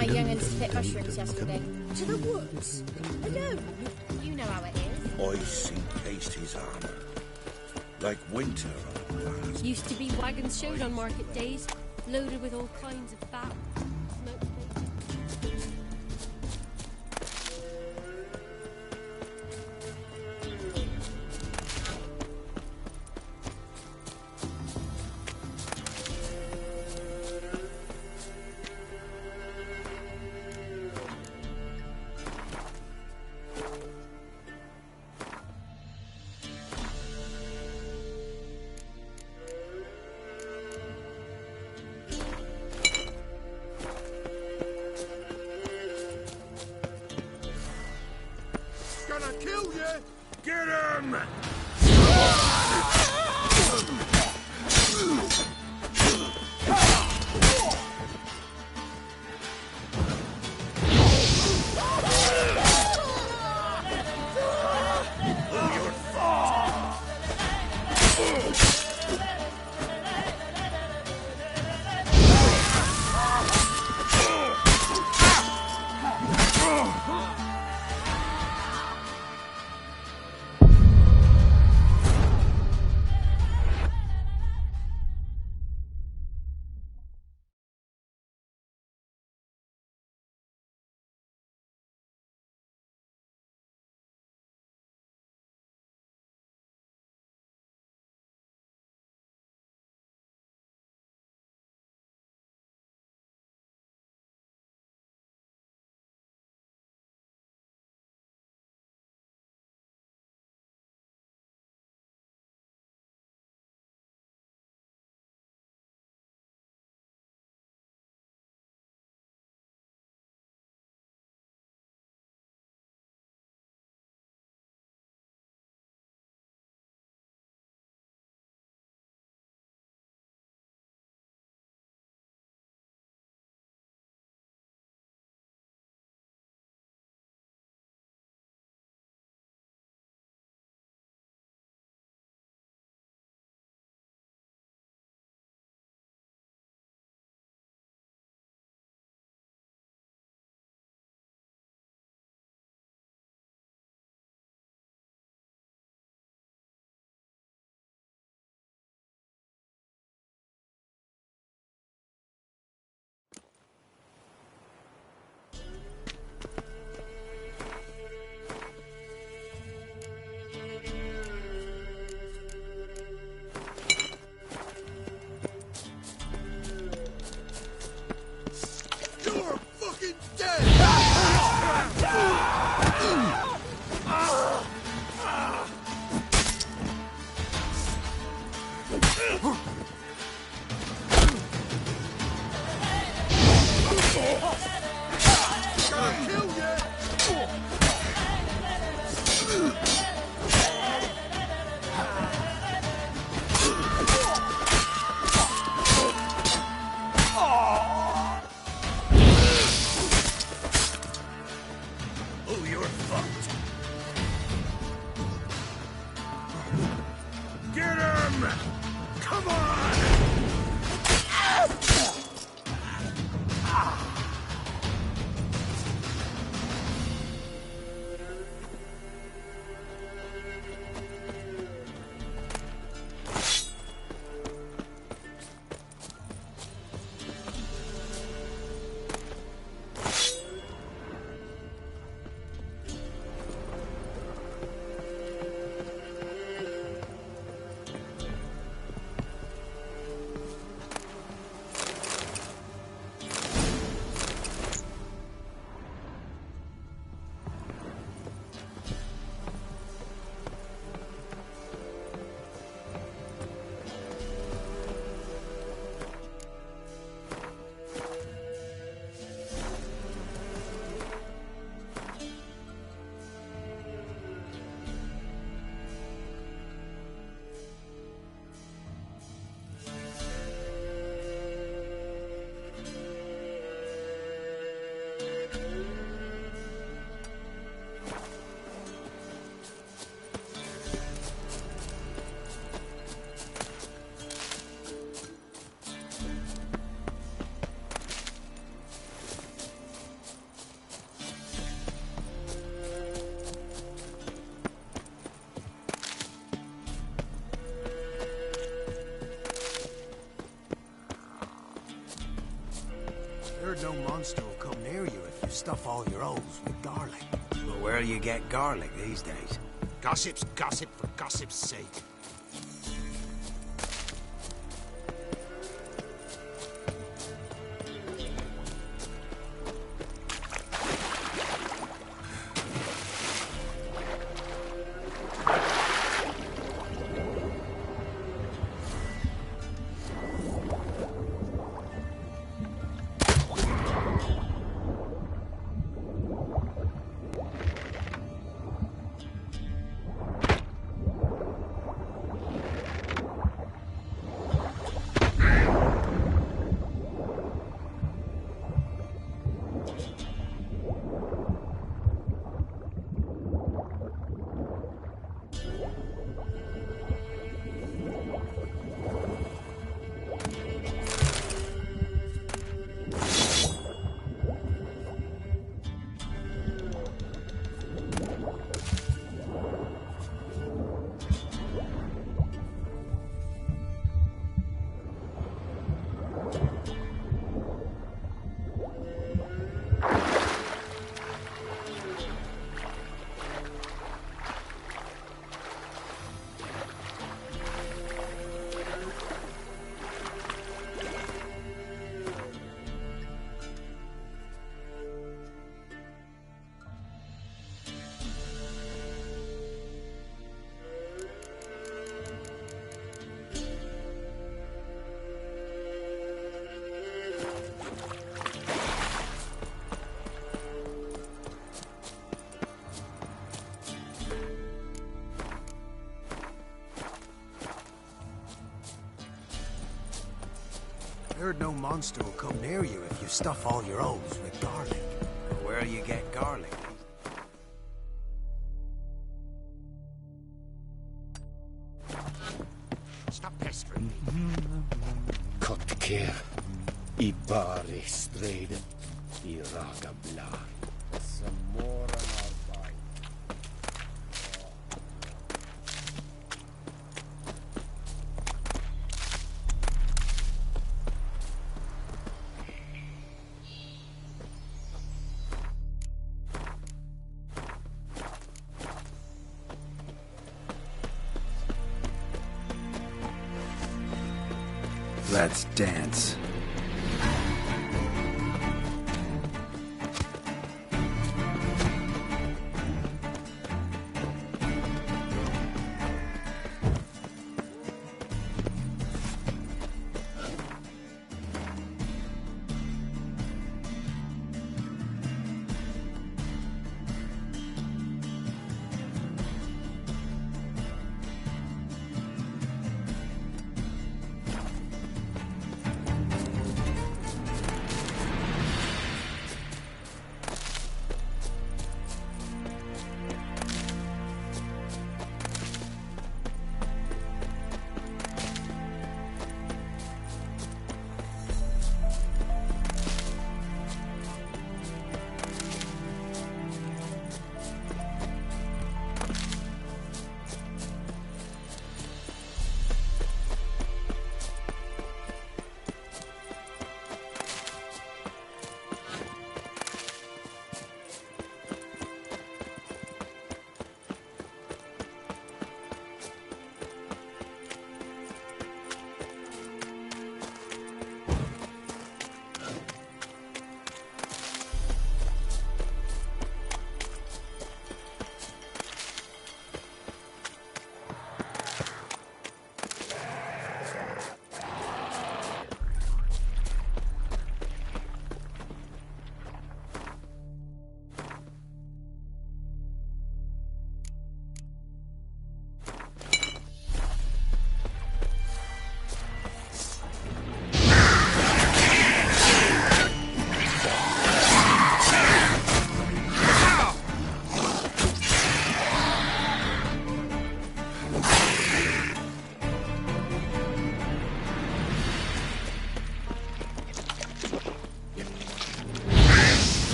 S5: my young'uns to pick mushrooms yesterday. To the woods. Alone. You know how it is.
S1: I see cased his armour. Like winter on the glass.
S13: Used to be wagons showed on market days, loaded with all kinds of fat. Smoked bacon.
S10: Gonna kill you!
S1: Get him!
S14: stuff all your holes with garlic.
S11: Well, where you get garlic these days?
S10: Gossip's gossip for gossip's sake.
S14: Heard no monster will come near you if you stuff all your holes with garlic.
S11: Where you get garlic?
S10: Stop pestering me.
S15: Kotker, I bari striden, I raga blar. Samora narbai.
S2: Let's dance.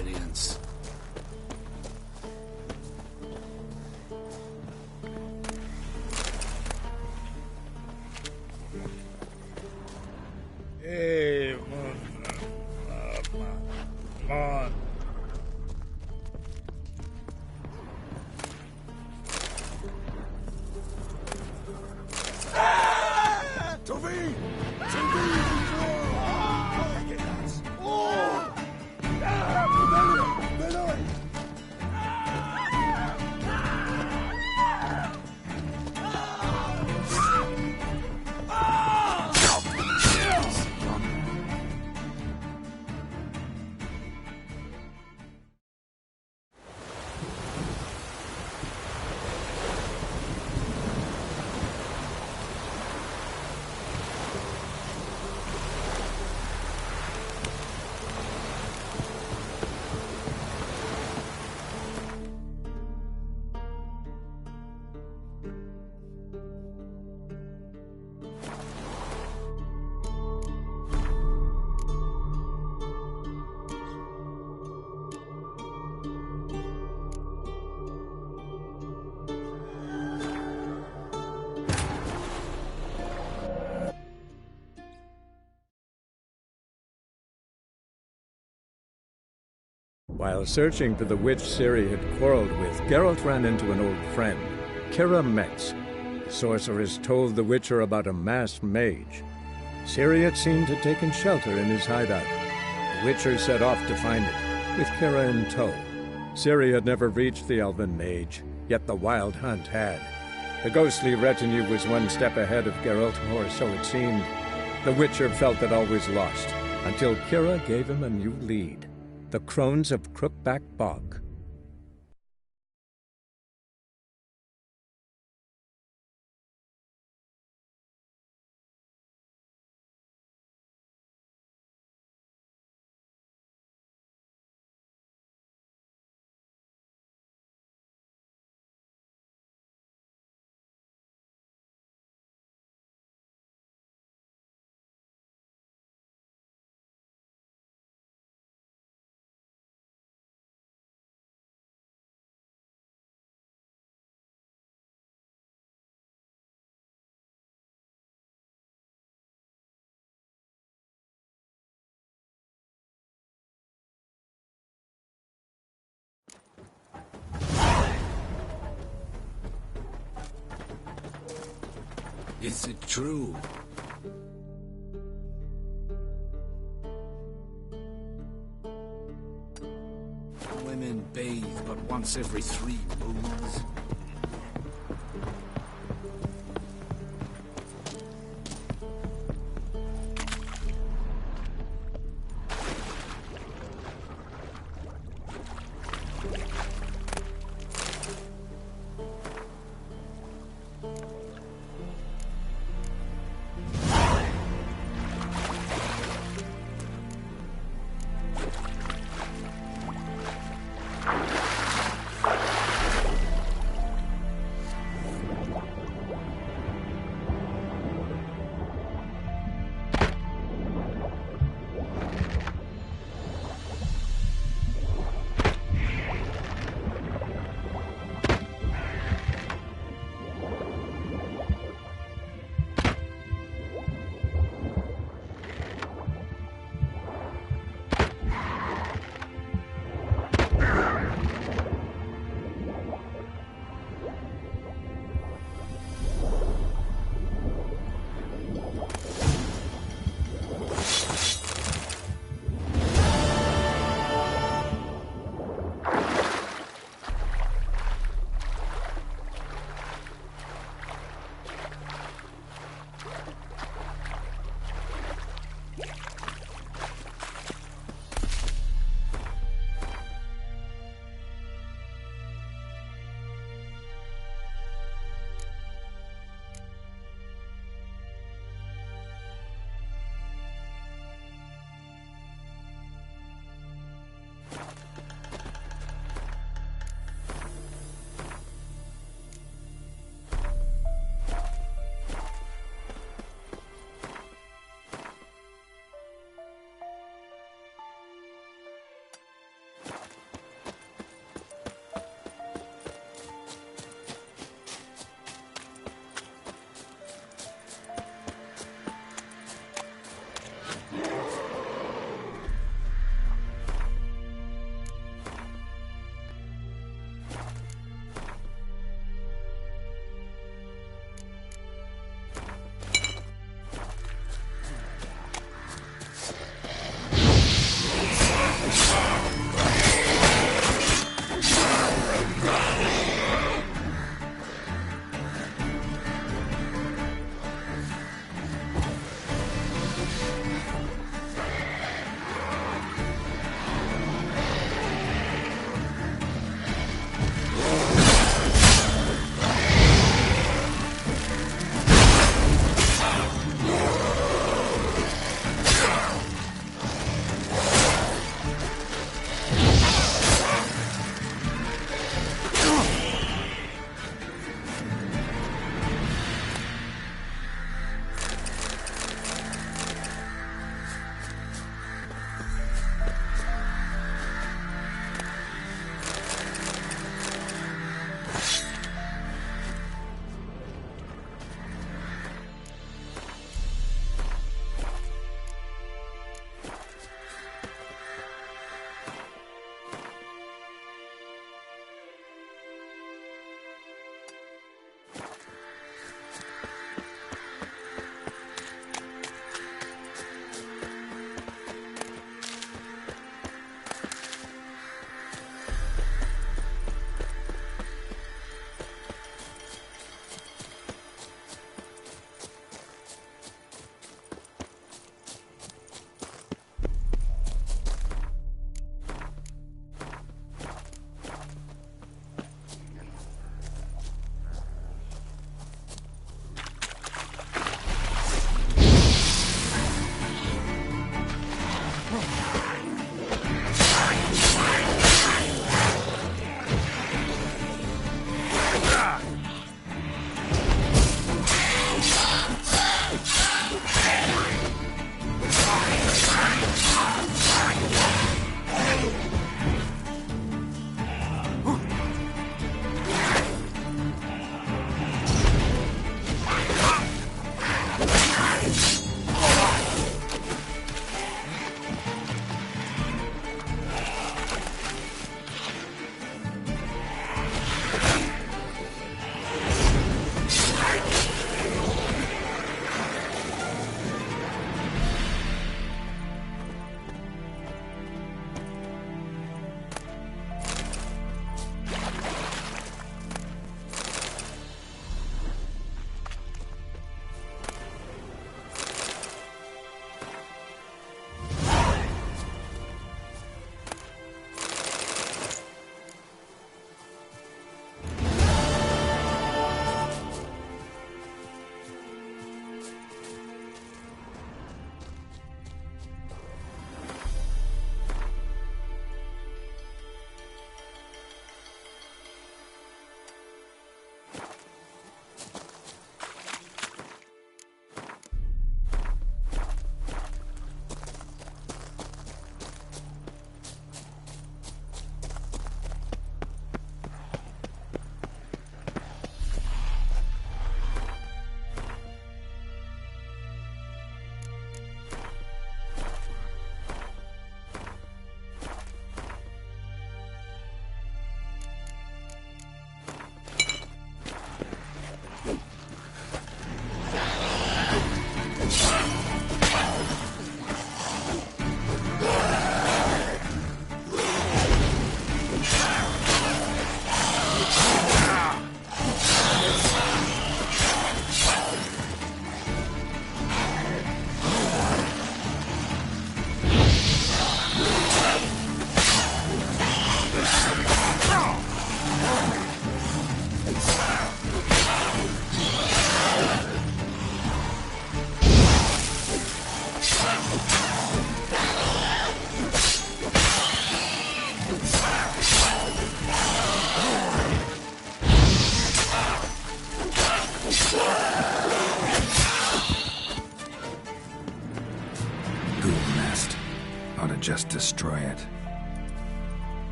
S2: experience.
S7: Hey, come on.
S9: Toby! Toby! Oh!
S16: While searching for the witch Ciri had quarreled with, Geralt ran into an old friend, Kira Metz. The sorceress told the Witcher about a masked mage. Ciri had seemed to have taken shelter in his hideout. The Witcher set off to find it, with Kira in tow. Ciri had never reached the elven mage, yet the wild hunt had. The ghostly retinue was one step ahead of Geralt, or so it seemed. The Witcher felt that all was lost, until Kira gave him a new lead. The Crones of Crookback Bog.
S2: Is it true? Women bathe but once every 3 moons.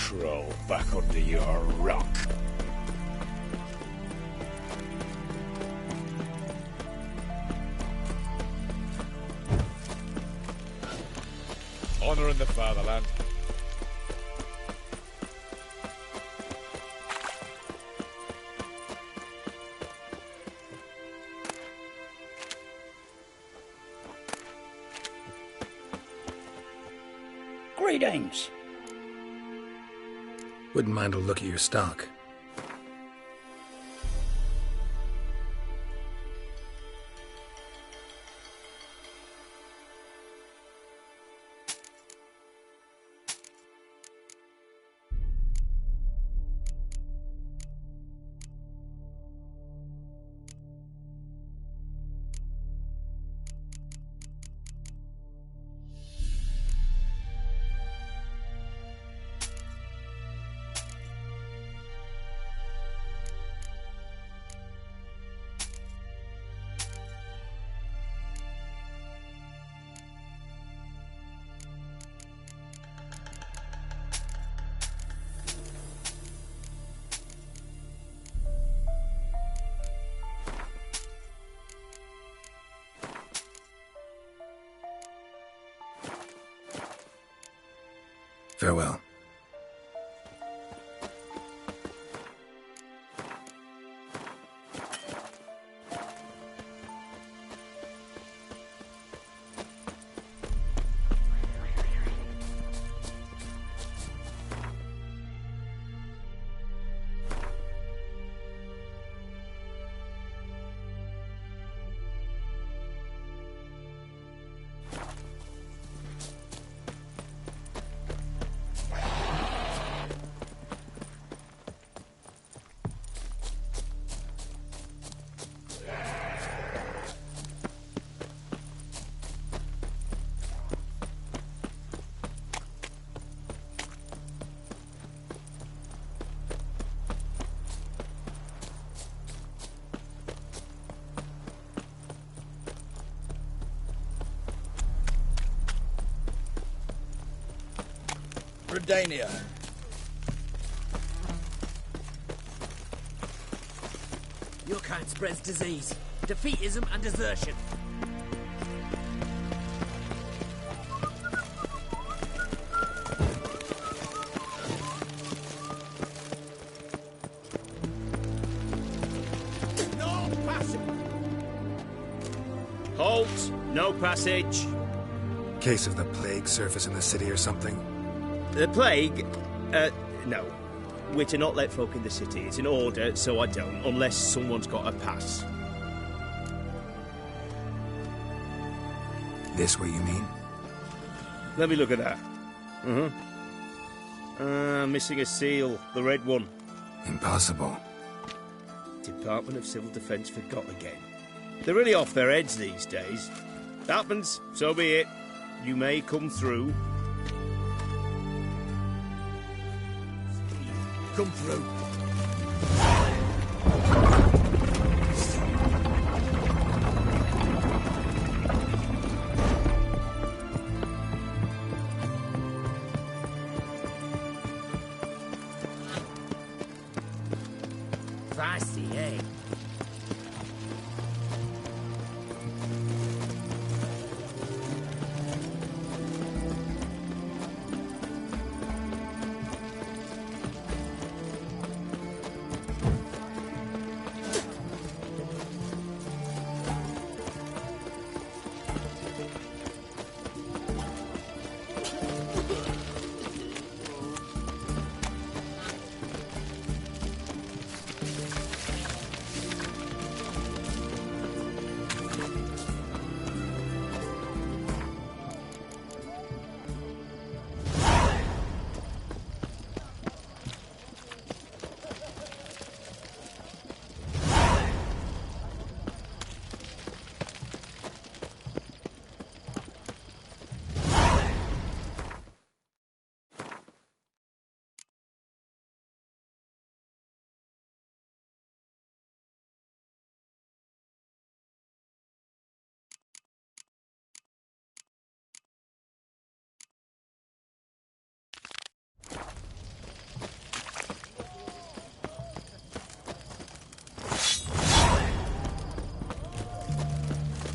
S15: Crawl back under your rock. Honouring the fatherland.
S17: Greetings.
S2: Wouldn't mind a look at your stock. Farewell.
S7: Redania.
S18: Your kind spreads disease, defeatism and desertion.
S7: No passage!
S18: Halt! No passage.
S2: Case of the plague surface in the city or something?
S18: The plague? No. We're to not let folk in the city. It's an order, so I don't, unless someone's got a pass.
S2: This what you mean?
S18: Let me look at that. Missing a seal, the red one.
S2: Impossible.
S18: Department of Civil Defence forgot again. They're really off their heads these days. Happens, so be it. You may come through.
S7: Come through.
S18: Feisty, eh?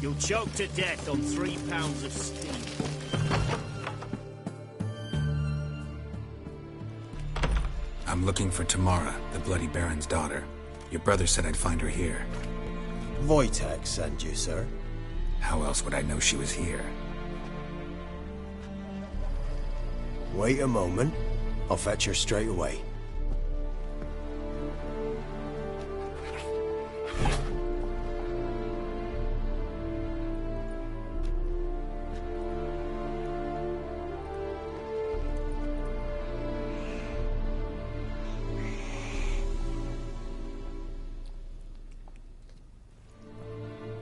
S18: You'll choke to death on 3 pounds of steam.
S2: I'm looking for Tamara, the Bloody Baron's daughter. Your brother said I'd find her here.
S14: Wojtek sent you, sir.
S2: How else would I know she was here?
S14: Wait a moment. I'll fetch her straight away.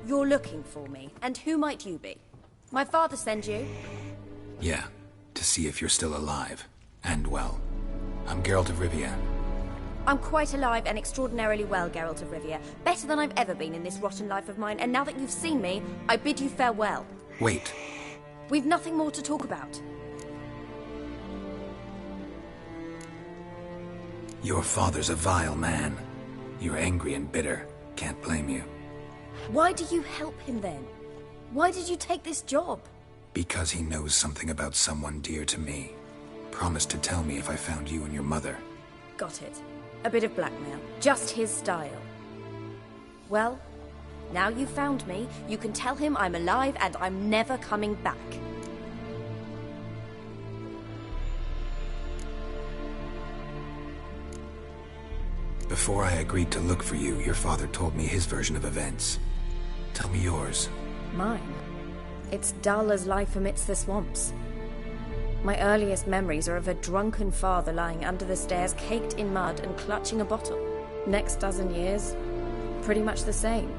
S19: You're looking for me, and who might you be? My father sent you?
S2: Yeah, to see if you're still alive. And well. I'm Geralt of Rivia.
S19: I'm quite alive and extraordinarily well, Geralt of Rivia. Better than I've ever been in this rotten life of mine, and now that you've seen me, I bid you farewell.
S2: Wait.
S19: We've nothing more to talk about.
S2: Your father's a vile man. You're angry and bitter. Can't blame you.
S19: Why do you help him then? Why did you take this job?
S2: Because he knows something about someone dear to me. Promised to tell me if I found you and your mother.
S19: Got it. A bit of blackmail. Just his style. Well, now you've found me, you can tell him I'm alive and I'm never coming back.
S2: Before I agreed to look for you, your father told me his version of events. Tell me yours.
S19: Mine? It's dull as life amidst the swamps. My earliest memories are of a drunken father lying under the stairs, caked in mud and clutching a bottle. Next dozen years, pretty much the same.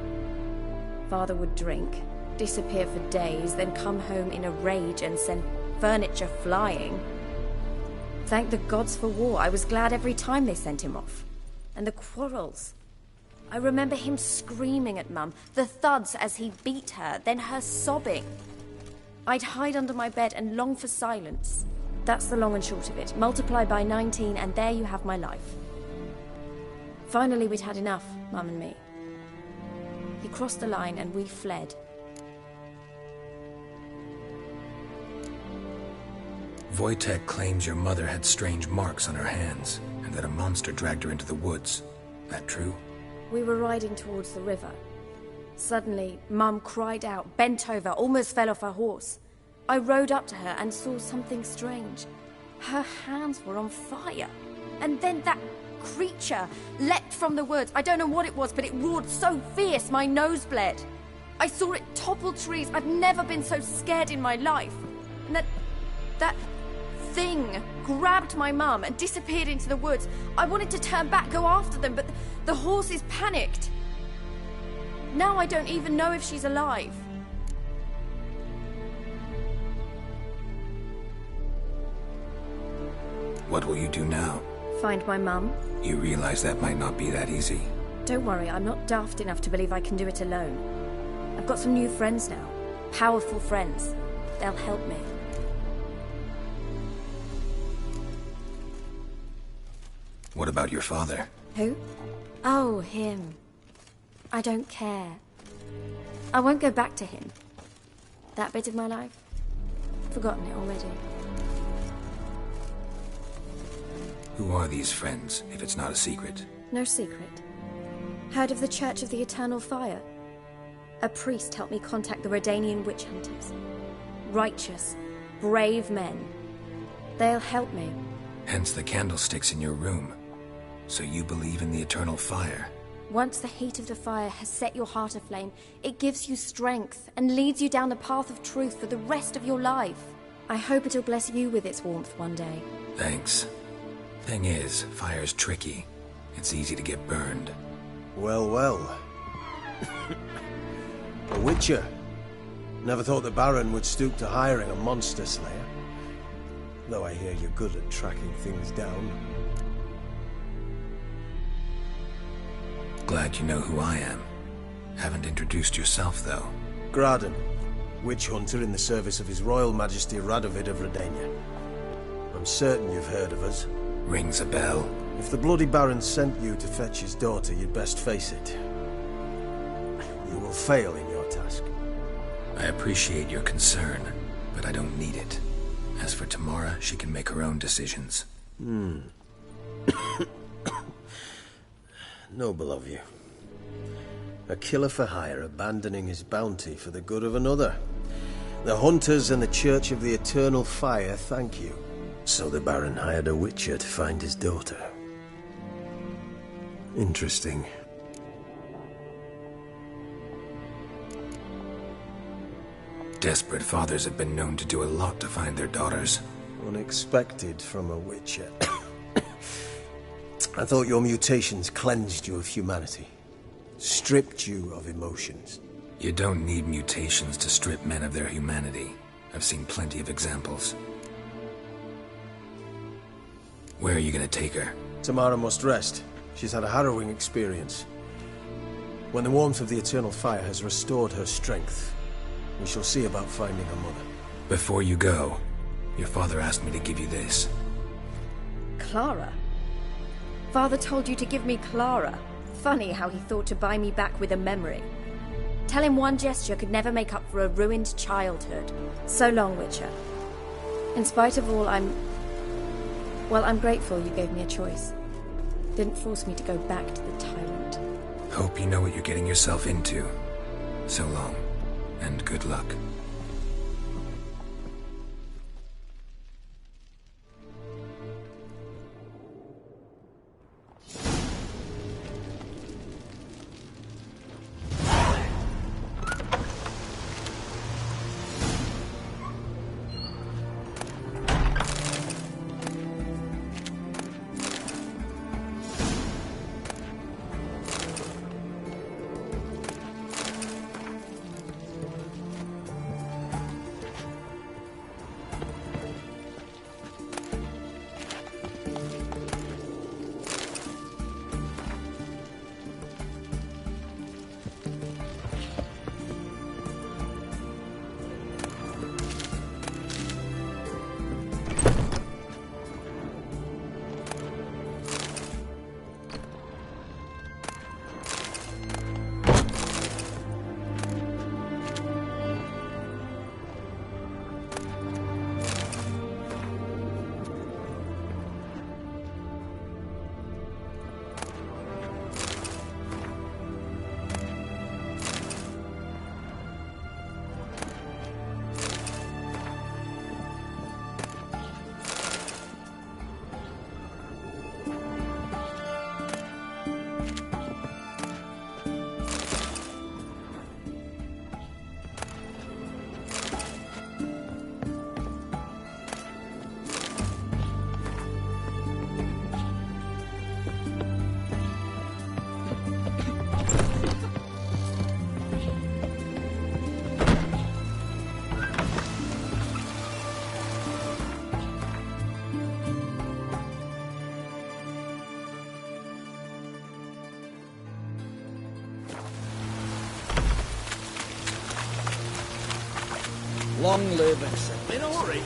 S19: Father would drink, disappear for days, then come home in a rage and send furniture flying. Thank the gods for war. I was glad every time they sent him off. And the quarrels. I remember him screaming at Mum, the thuds as he beat her, then her sobbing. I'd hide under my bed and long for silence. That's the long and short of it. Multiply by 19 and there you have my life. Finally we'd had enough, Mum and me. He crossed the line and we fled.
S2: Wojtek claims your mother had strange marks on her hands, and that a monster dragged her into the woods. That true?
S19: We were riding towards the river. Suddenly, Mum cried out, bent over, almost fell off her horse. I rode up to her and saw something strange. Her hands were on fire. And then that creature leapt from the woods. I don't know what it was, but it roared so fierce my nose bled. I saw it topple trees. I've never been so scared in my life. And that thing grabbed my mum and disappeared into the woods. I wanted to turn back, go after them, but the horses panicked. Now I don't even know if she's alive.
S2: What will you do now?
S19: Find my mum.
S2: You realize that might not be that easy.
S19: Don't worry, I'm not daft enough to believe I can do it alone. I've got some new friends now. Powerful friends. They'll help me.
S2: What about your father?
S19: Who? Oh, him. I don't care. I won't go back to him. That bit of my life? Forgotten it already.
S2: Who are these friends, if it's not a secret?
S19: No secret. Heard of the Church of the Eternal Fire? A priest helped me contact the Redanian witch hunters. Righteous, brave men. They'll help me.
S2: Hence the candlesticks in your room. So you believe in the eternal fire?
S19: Once the heat of the fire has set your heart aflame, it gives you strength and leads you down the path of truth for the rest of your life. I hope it'll bless you with its warmth one day.
S2: Thanks. Thing is, fire's tricky. It's easy to get burned.
S14: Well, well. A witcher. Never thought the Baron would stoop to hiring a monster slayer. Though I hear you're good at tracking things down.
S2: Glad you know who I am. Haven't introduced yourself, though.
S14: Graden, witch hunter in the service of His Royal Majesty Radovid of Redania. I'm certain you've heard of us.
S2: Rings a bell.
S14: If the Bloody Baron sent you to fetch his daughter, you'd best face it. You will fail in your task.
S2: I appreciate your concern, but I don't need it. As for Tamara, she can make her own decisions.
S14: Noble of you. A killer for hire abandoning his bounty for the good of another. The hunters and the Church of the Eternal Fire thank you. So the Baron hired a witcher to find his daughter. Interesting.
S2: Desperate fathers have been known to do a lot to find their daughters.
S14: Unexpected from a witcher. I thought your mutations cleansed you of humanity. Stripped you of emotions.
S2: You don't need mutations to strip men of their humanity. I've seen plenty of examples. Where are you gonna take her?
S14: Tamara must rest. She's had a harrowing experience. When the warmth of the Eternal Fire has restored her strength, we shall see about finding her mother.
S2: Before you go, your father asked me to give you this.
S19: Clara? Father told you to give me Clara. Funny how he thought to buy me back with a memory. Tell him one gesture could never make up for a ruined childhood. So long, Witcher. In spite of all, I'm grateful you gave me a choice. Didn't force me to go back to the tyrant.
S2: Hope you know what you're getting yourself into. So long, and good luck.
S7: Long live and
S9: In a hurry.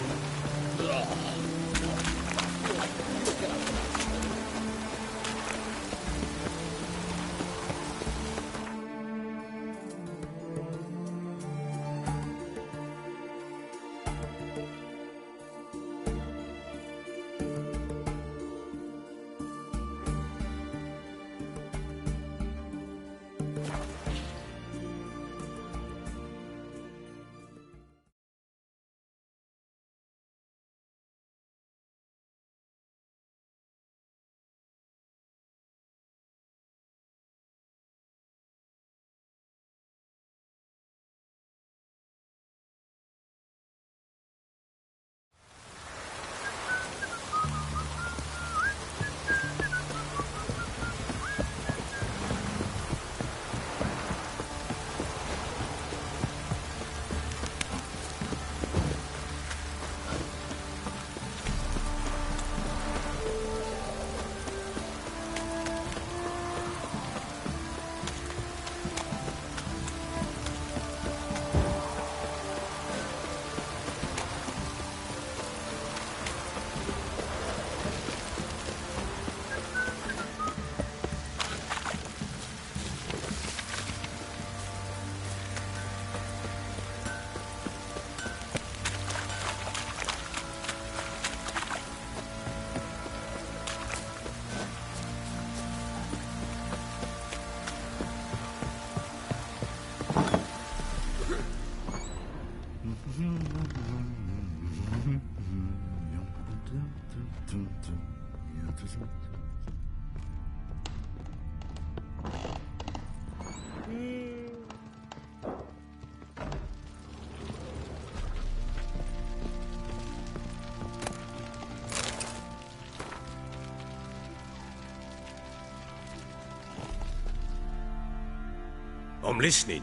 S1: I'm listening.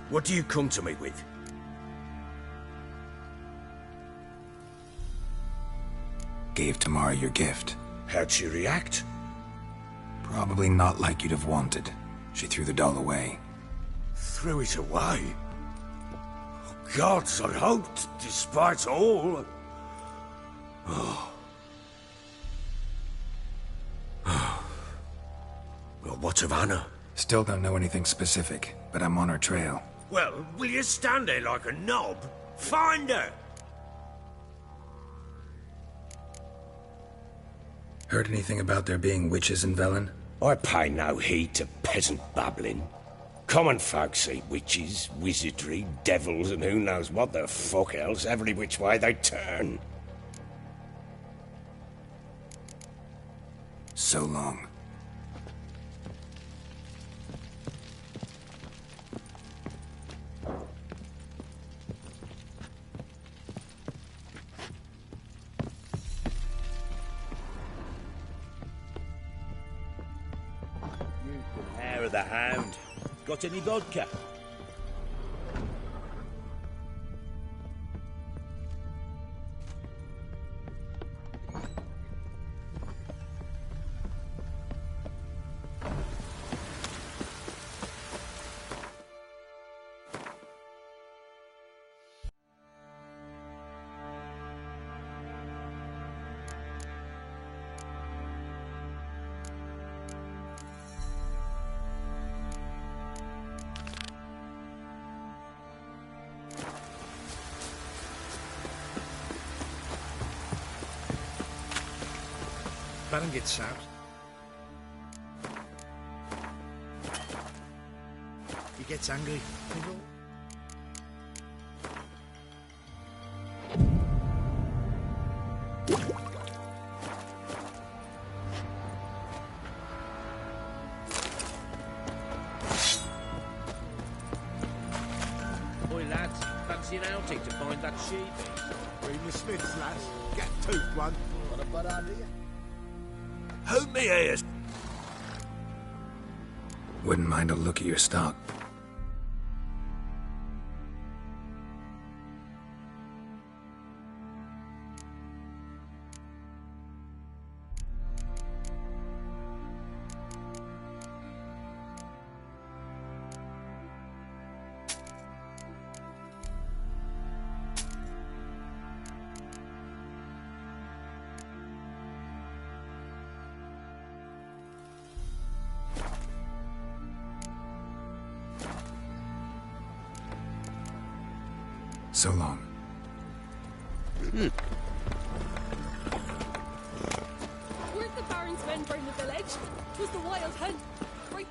S1: What do you come to me with?
S2: Gave Tamara your gift.
S1: How'd she react?
S2: Probably not like you'd have wanted. She threw the doll away.
S1: Threw it away? Oh, gods, I hoped, despite all... Oh. Well, what of Anna?
S2: Still don't know anything specific, but I'm on her trail.
S1: Well, will you stand there like a knob? Find her!
S2: Heard anything about there being witches in Velen?
S20: I pay no heed to peasant babbling. Common folk see witches, wizardry, devils, and who knows what the fuck else every which way they turn.
S2: So long.
S18: Hair of the hound. Got any vodka?
S9: Baron gets out. He gets angry.
S18: Boy, lads, fancy an outing to find that sheep.
S10: Bring the Smiths, lads. Get toothed one. What a bad idea.
S1: Hold me ears.
S2: Wouldn't mind a look at your stock. So long.
S13: Weren't the Baron's men burn the village? 'Twas the wild hunt. Right.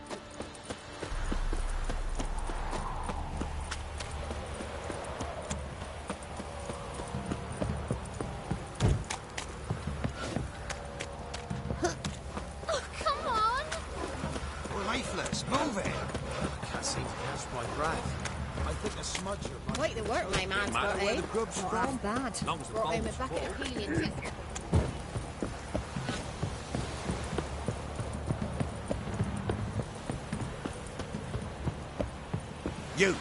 S5: Oh, come on!
S10: Leaflets, move it! I can't seem to catch my breath. I think a smudge of
S5: Quite the work my man's got,
S10: where
S5: eh?
S10: the grub's
S5: Not
S10: from.
S5: bad. Brought home a bucket of healing too.
S10: You!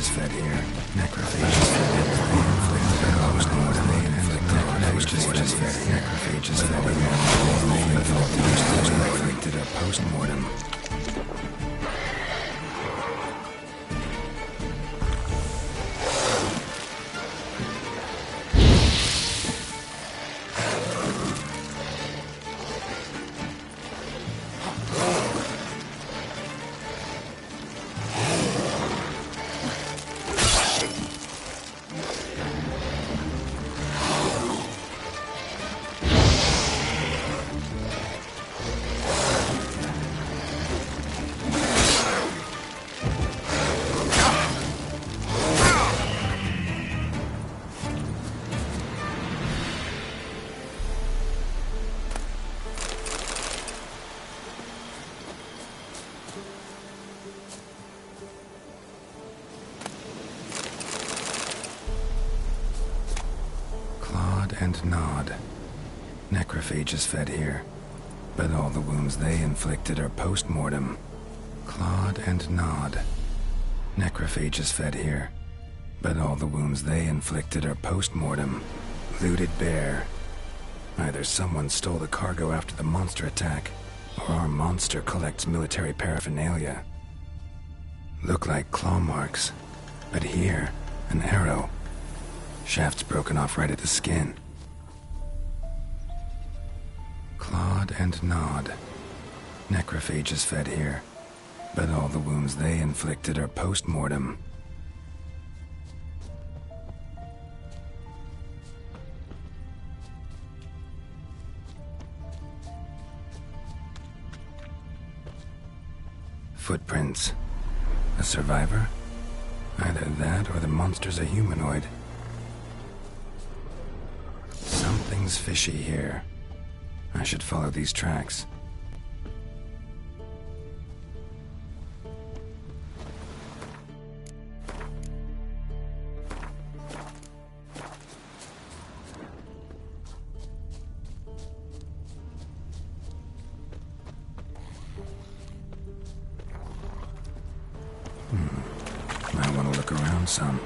S2: fed here. Necrophages fed here. Post-mortem. Necrophages fed here. Necrophages fed here. Inflicted a post-mortem. And nod. Necrophages fed here, but all the wounds they inflicted are post-mortem. Clawed and nod. Necrophages fed here, but all the wounds they inflicted are post-mortem. Looted bear. Either someone stole the cargo after the monster attack, or our monster collects military paraphernalia. Look like claw marks, but here, an arrow. Shaft's broken off right at the skin. Clawed and nod. Necrophages fed here, but all the wounds they inflicted are post-mortem. Footprints. A survivor? Either that or the monster's a humanoid. Something's fishy here. I should follow these tracks. Might want to look around some.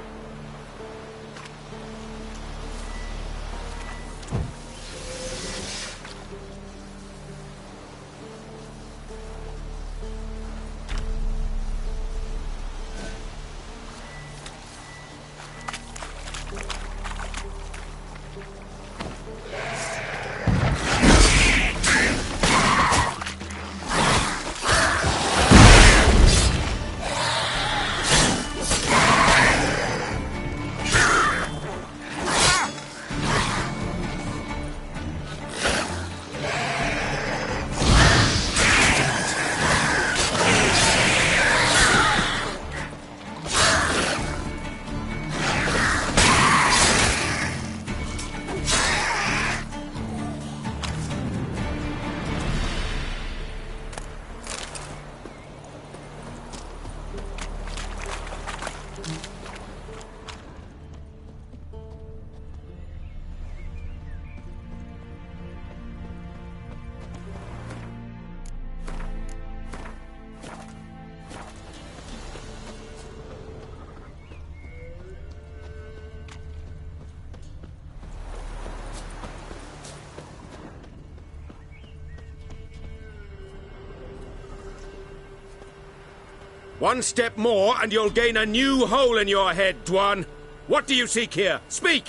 S18: One step more and you'll gain a new hole in your head, Dwan. What do you seek here? Speak!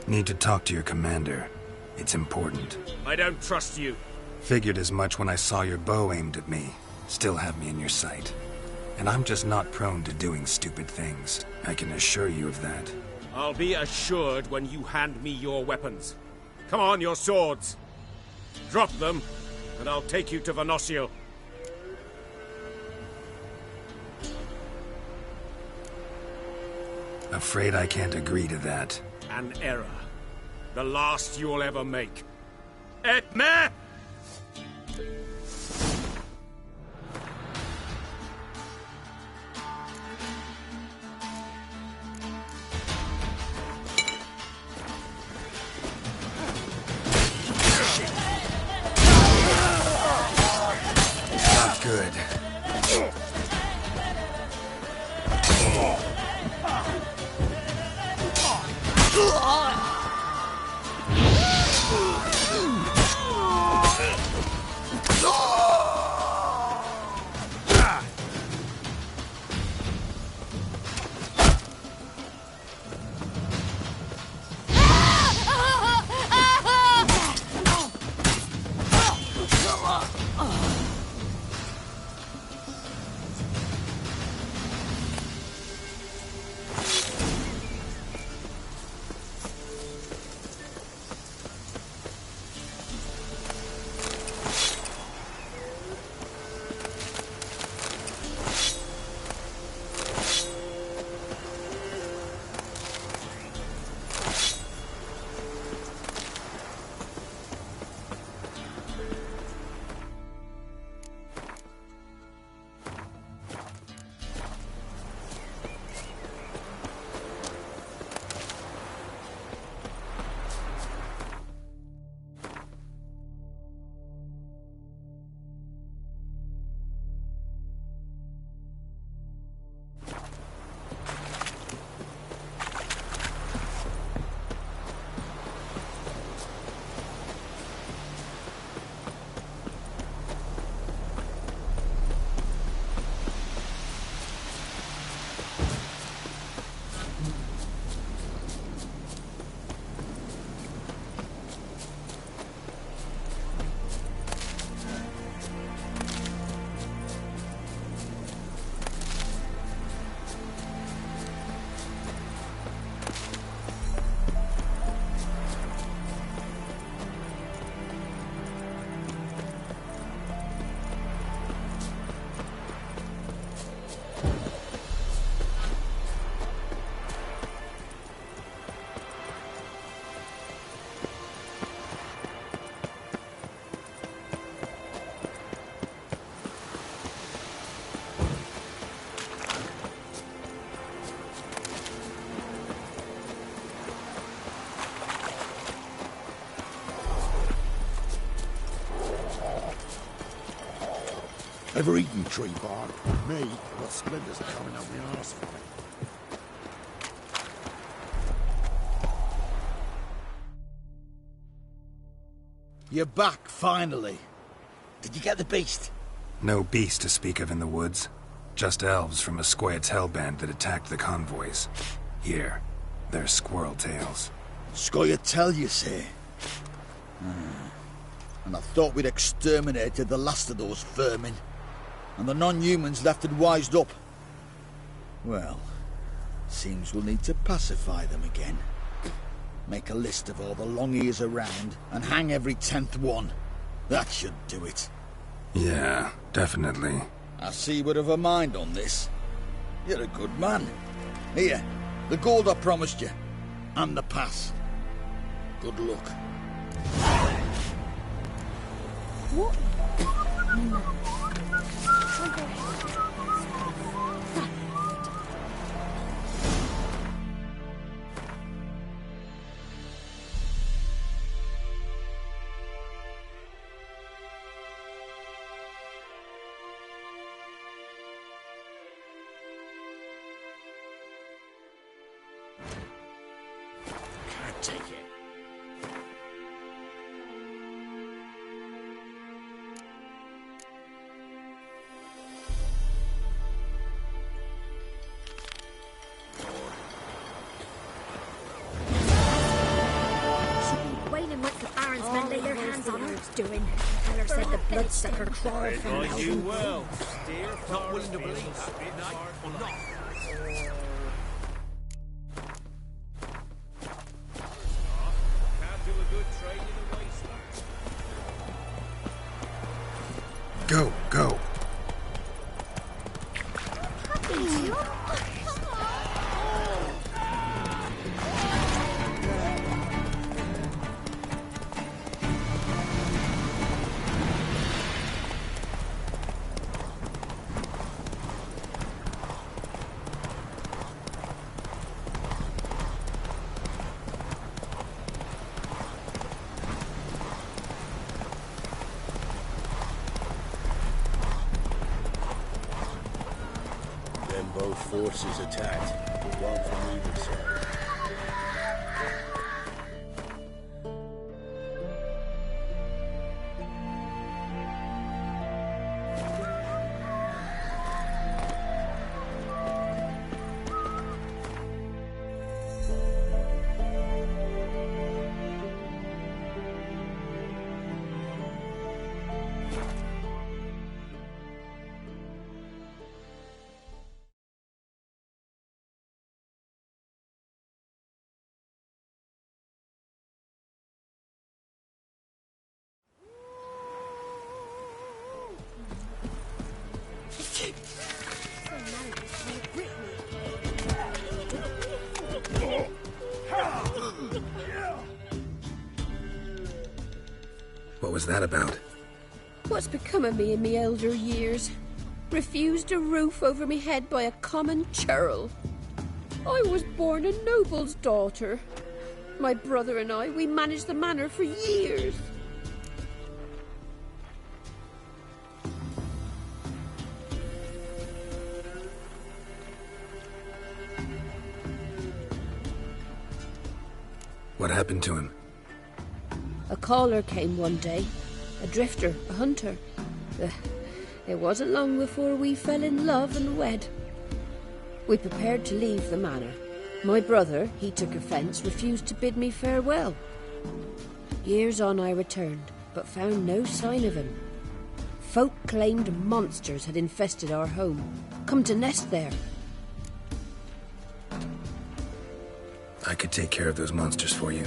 S2: Need to talk to your commander. It's important.
S18: I don't trust you.
S2: Figured as much when I saw your bow aimed at me. Still have me in your sight. And I'm just not prone to doing stupid things. I can assure you of that.
S18: I'll be assured when you hand me your weapons. Come on, your swords. Drop them, and I'll take you to Venosio.
S2: Afraid I can't agree to that.
S18: An error. The last you'll ever make. Et me!
S2: good.
S4: Ever eaten tree bark? Me, I've got splinters coming up my arse from it.
S7: You're back, finally. Did you get the beast?
S2: No beast to speak of in the woods. Just elves from a Scoia'tael band that attacked the convoys. Here, they're squirrel tails.
S7: Scoia'tael, you say? And I thought we'd exterminated the last of those vermin. And the non-humans left and wised up. Well, seems we'll need to pacify them again. Make a list of all the long ears around and hang every 10th one. That should do it.
S2: Yeah, definitely.
S7: I see you would have a mind on this. You're a good man. Here, the gold I promised you. And the pass. Good luck.
S5: What?
S17: Can't take it.
S12: Wailing once the Baron's men lay their hands on her. Doing. Keller said the bloodsucker crawled from
S18: I do
S12: the
S18: well. Steer not willing to believe that, midnight or not. Can't do a good trade in the wasteland.
S2: Go, go.
S18: Both forces attacked, one from either side.
S2: What was that about?
S13: What's become of me in me elder years? Refused a roof over me head by a common churl. I was born a noble's daughter. My brother and I, we managed the manor for years.
S2: What happened to him?
S13: A caller came one day. A drifter, a hunter. It wasn't long before we fell in love and wed. We prepared to leave the manor. My brother, he took offence, refused to bid me farewell. Years on I returned, but found no sign of him. Folk claimed monsters had infested our home, come to nest there.
S2: I could take care of those monsters for you.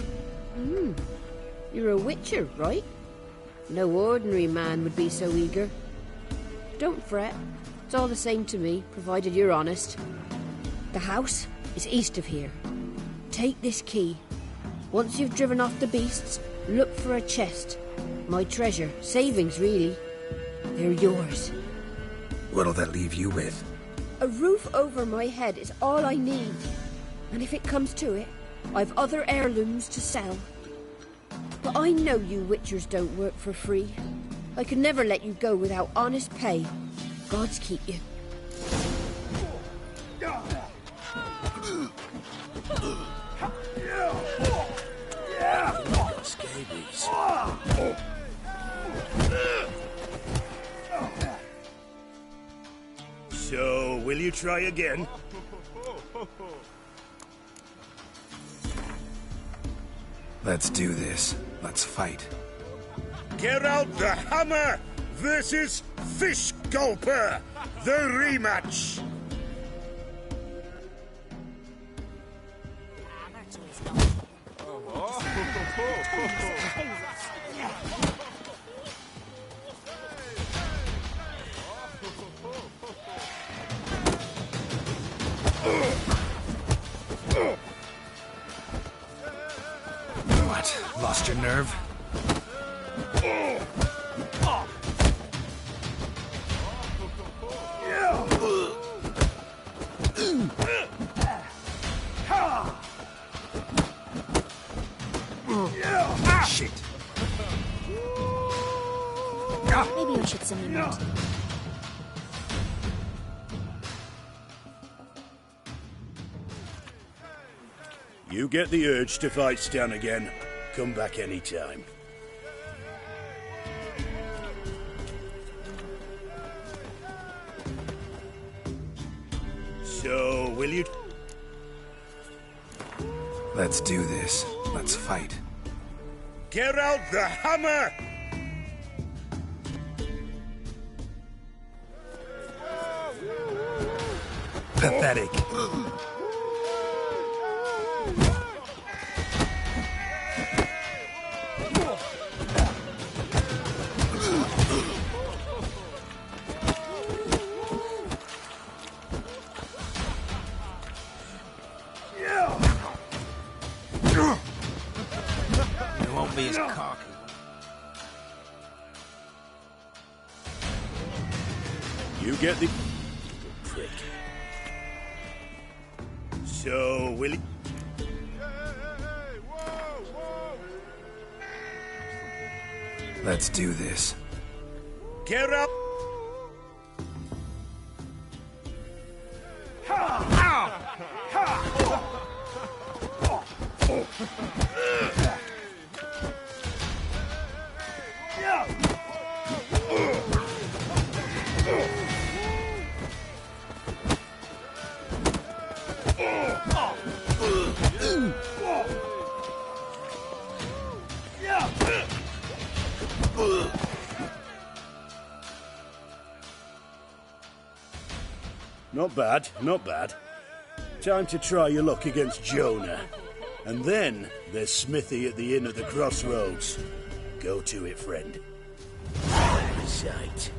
S13: You're a witcher, right? No ordinary man would be so eager. Don't fret. It's all the same to me, provided you're honest. The house is east of here. Take this key. Once you've driven off the beasts, look for a chest. My treasure, savings really. They're yours.
S2: What'll that leave you with?
S13: A roof over my head is all I need. And if it comes to it, I've other heirlooms to sell. But I know you witchers don't work for free. I could never let you go without honest pay. Gods keep you.
S18: Scabies.
S8: So, will you try again?
S2: Let's do this. Let's fight.
S8: Geralt the Hammer versus Fish Gulper, the rematch.
S2: What? Lost your nerve? Shit.
S5: Maybe I should send him out.
S8: You get the urge to fight Stan again. Come back anytime. So, will you...
S2: Let's do this. Let's fight.
S8: Geralt the Hammer!
S2: Pathetic.
S11: You won't be as cocky.
S8: You get the... prick. So, will you...
S2: Let's do this.
S8: Geralt... Not bad, not bad. Time to try your luck against Jonah. And then there's Smithy at the inn at the crossroads. Go to it, friend.
S11: Sight.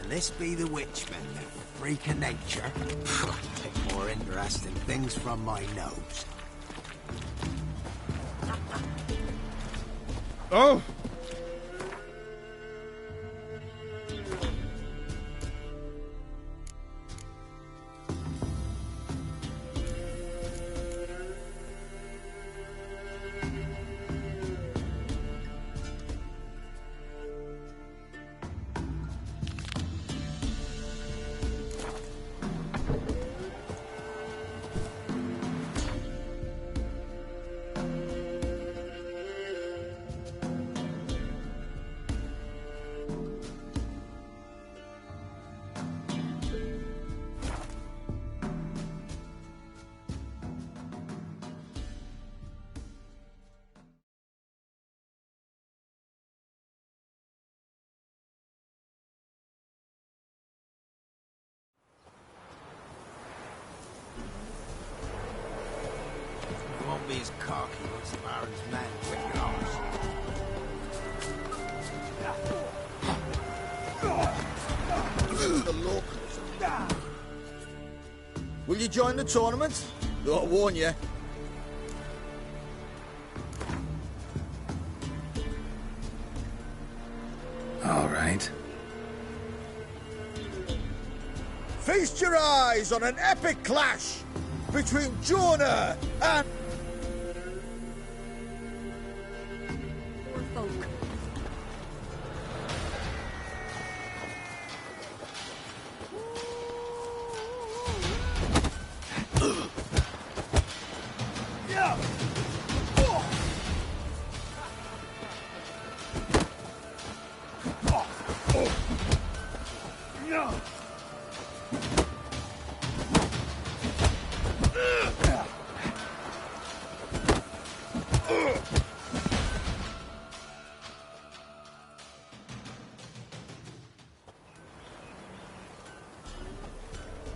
S11: And this be the witchman, the freak of nature. Take more interesting things from my nose.
S18: Oh!
S11: Be as cocky once the Baron's men whip your arse.
S7: The locals. Will you join the tournament? Though I warn you.
S2: All right.
S7: Feast your eyes on an epic clash between Jonah and...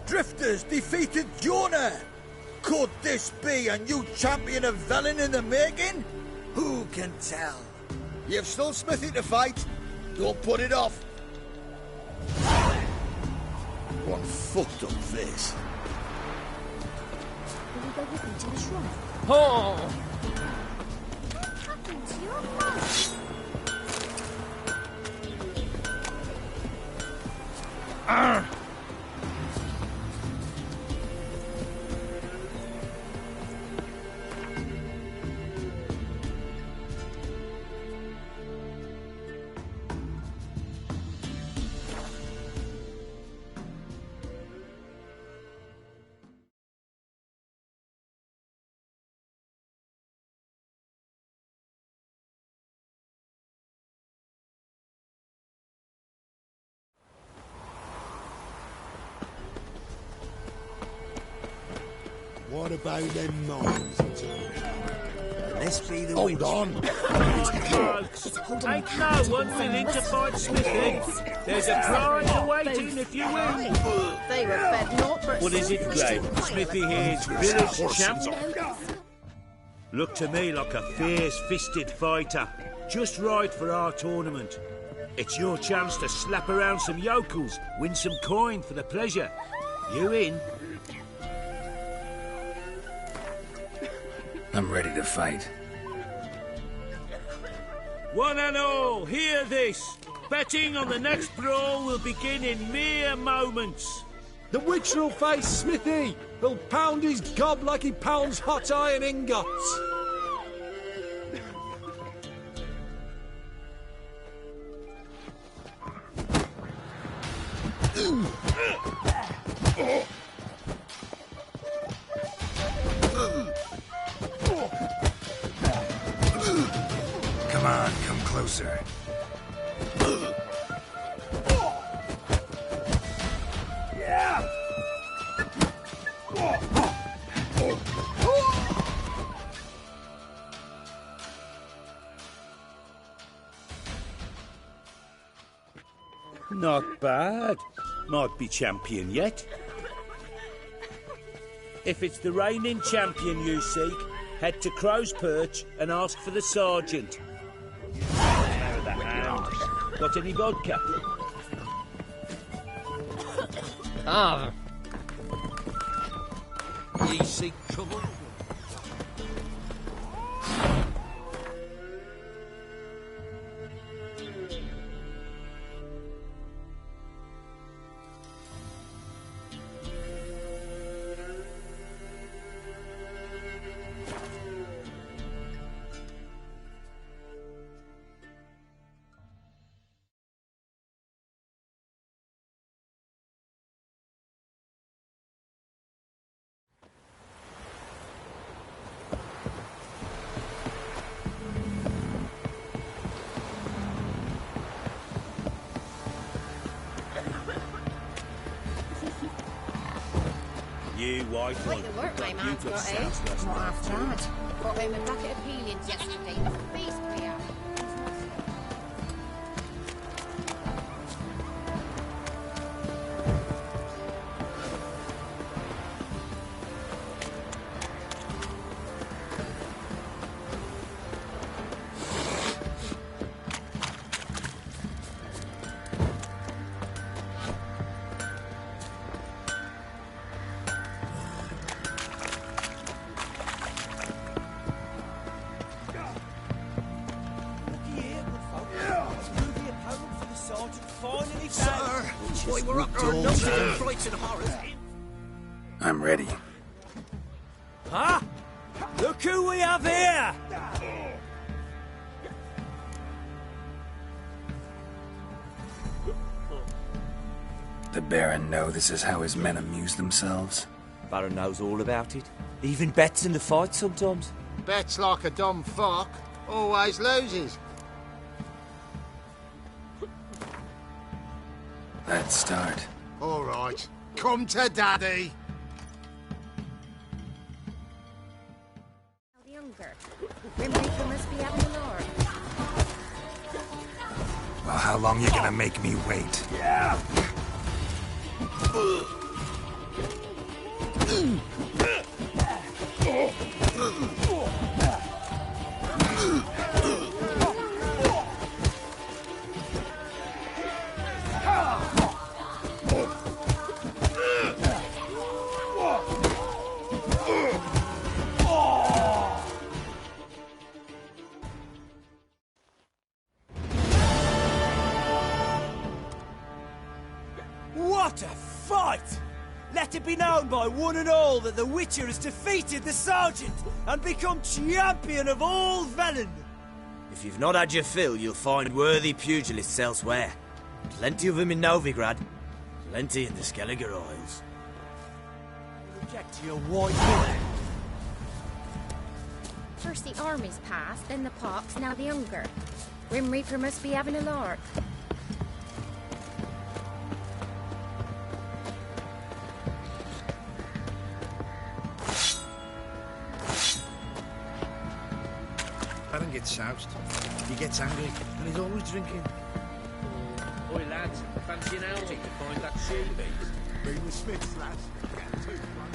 S7: Drifters defeated Jonah! Could this be a new champion of Velen in the making? Who can tell? You've still Smithy to fight. Don't put it off. One fucked up face.
S5: Will we go with them to the shrine?
S18: Oh!
S5: What happened to your mouth?
S10: What about them mines?
S11: This be the
S10: Hold on.
S18: Ain't no one willing to fight Smithy. There's a prize awaiting if you win.
S13: They were fed naught but...
S18: What is it, Graham? Smithy here's village champ? Look to me like a fierce-fisted fighter. Just right for our tournament. It's your chance to slap around some yokels, win some coin for the pleasure. You in?
S2: I'm ready to fight.
S18: One and all, hear this. Betting on the next brawl will begin in mere moments.
S21: The Witcher will face Smithy. He'll pound his gob like he pounds hot iron ingots.
S2: Come on, come closer.
S18: Not bad. Might be champion yet. If it's the reigning champion you seek, head to Crow's Perch and ask for the sergeant. Smell of the hand. Got any vodka?
S6: Ah.
S10: Ye seek trouble?
S18: You white
S5: Quite
S18: one.
S5: the work my
S18: You
S5: man's
S18: got
S5: got, eh?
S18: sounds last
S5: Not
S18: night,
S5: half
S18: too.
S5: bad. Brought home a bucket of peelings yesterday. What a beast we are.
S10: Sir, we were up our noses in frights and horrors.
S2: I'm ready.
S18: Huh? Look who we have here!
S2: The Baron know this is how his men amuse themselves?
S6: Baron knows all about it. Even bets in the fight sometimes.
S10: Bets like a dumb fuck, always loses.
S2: Let's start.
S10: All right, come to daddy.
S5: The younger. Grim Reaper must be having a lord.
S2: Well, how long you gonna make me wait?
S18: Yeah.
S6: What a fight! Let it be known by one and all that the Witcher has defeated the Sergeant and become champion of all Velen. If you've not had your fill, you'll find worthy pugilists elsewhere. Plenty of them in Novigrad, plenty in the Skelliger Isles. Get to your white woman.
S5: First the army's passed, then the pox, now the younger. Grim Reaper must be having a lark.
S11: Baron gets soused. He gets angry, and he's always drinking.
S18: Oi, lads, fancy an outing to find that shoe beast?
S10: Bring the Smiths, lads. Get two, one.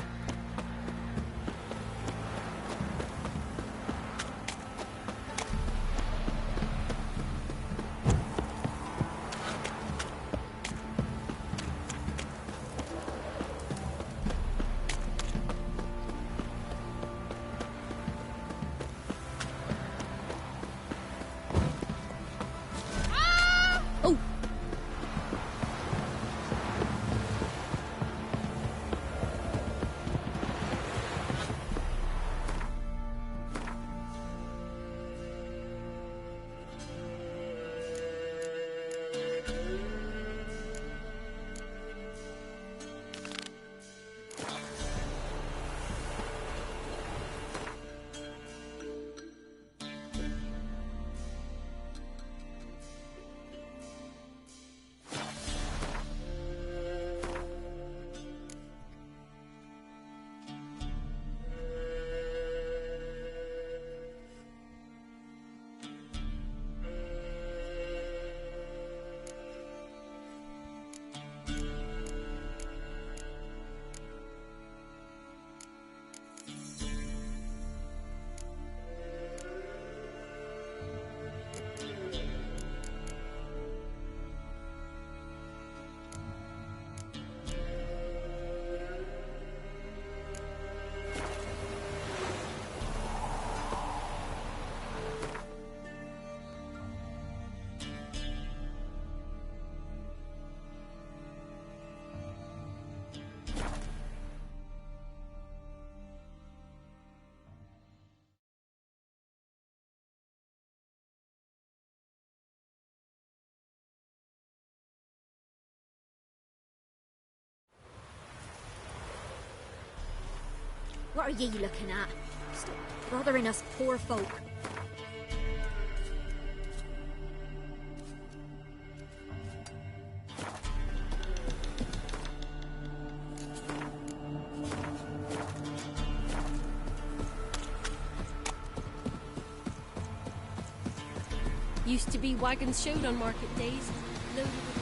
S12: What are ye looking at? Stop bothering us poor folk.
S3: Used to be wagons showed on market days. Loaded with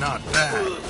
S10: Not bad.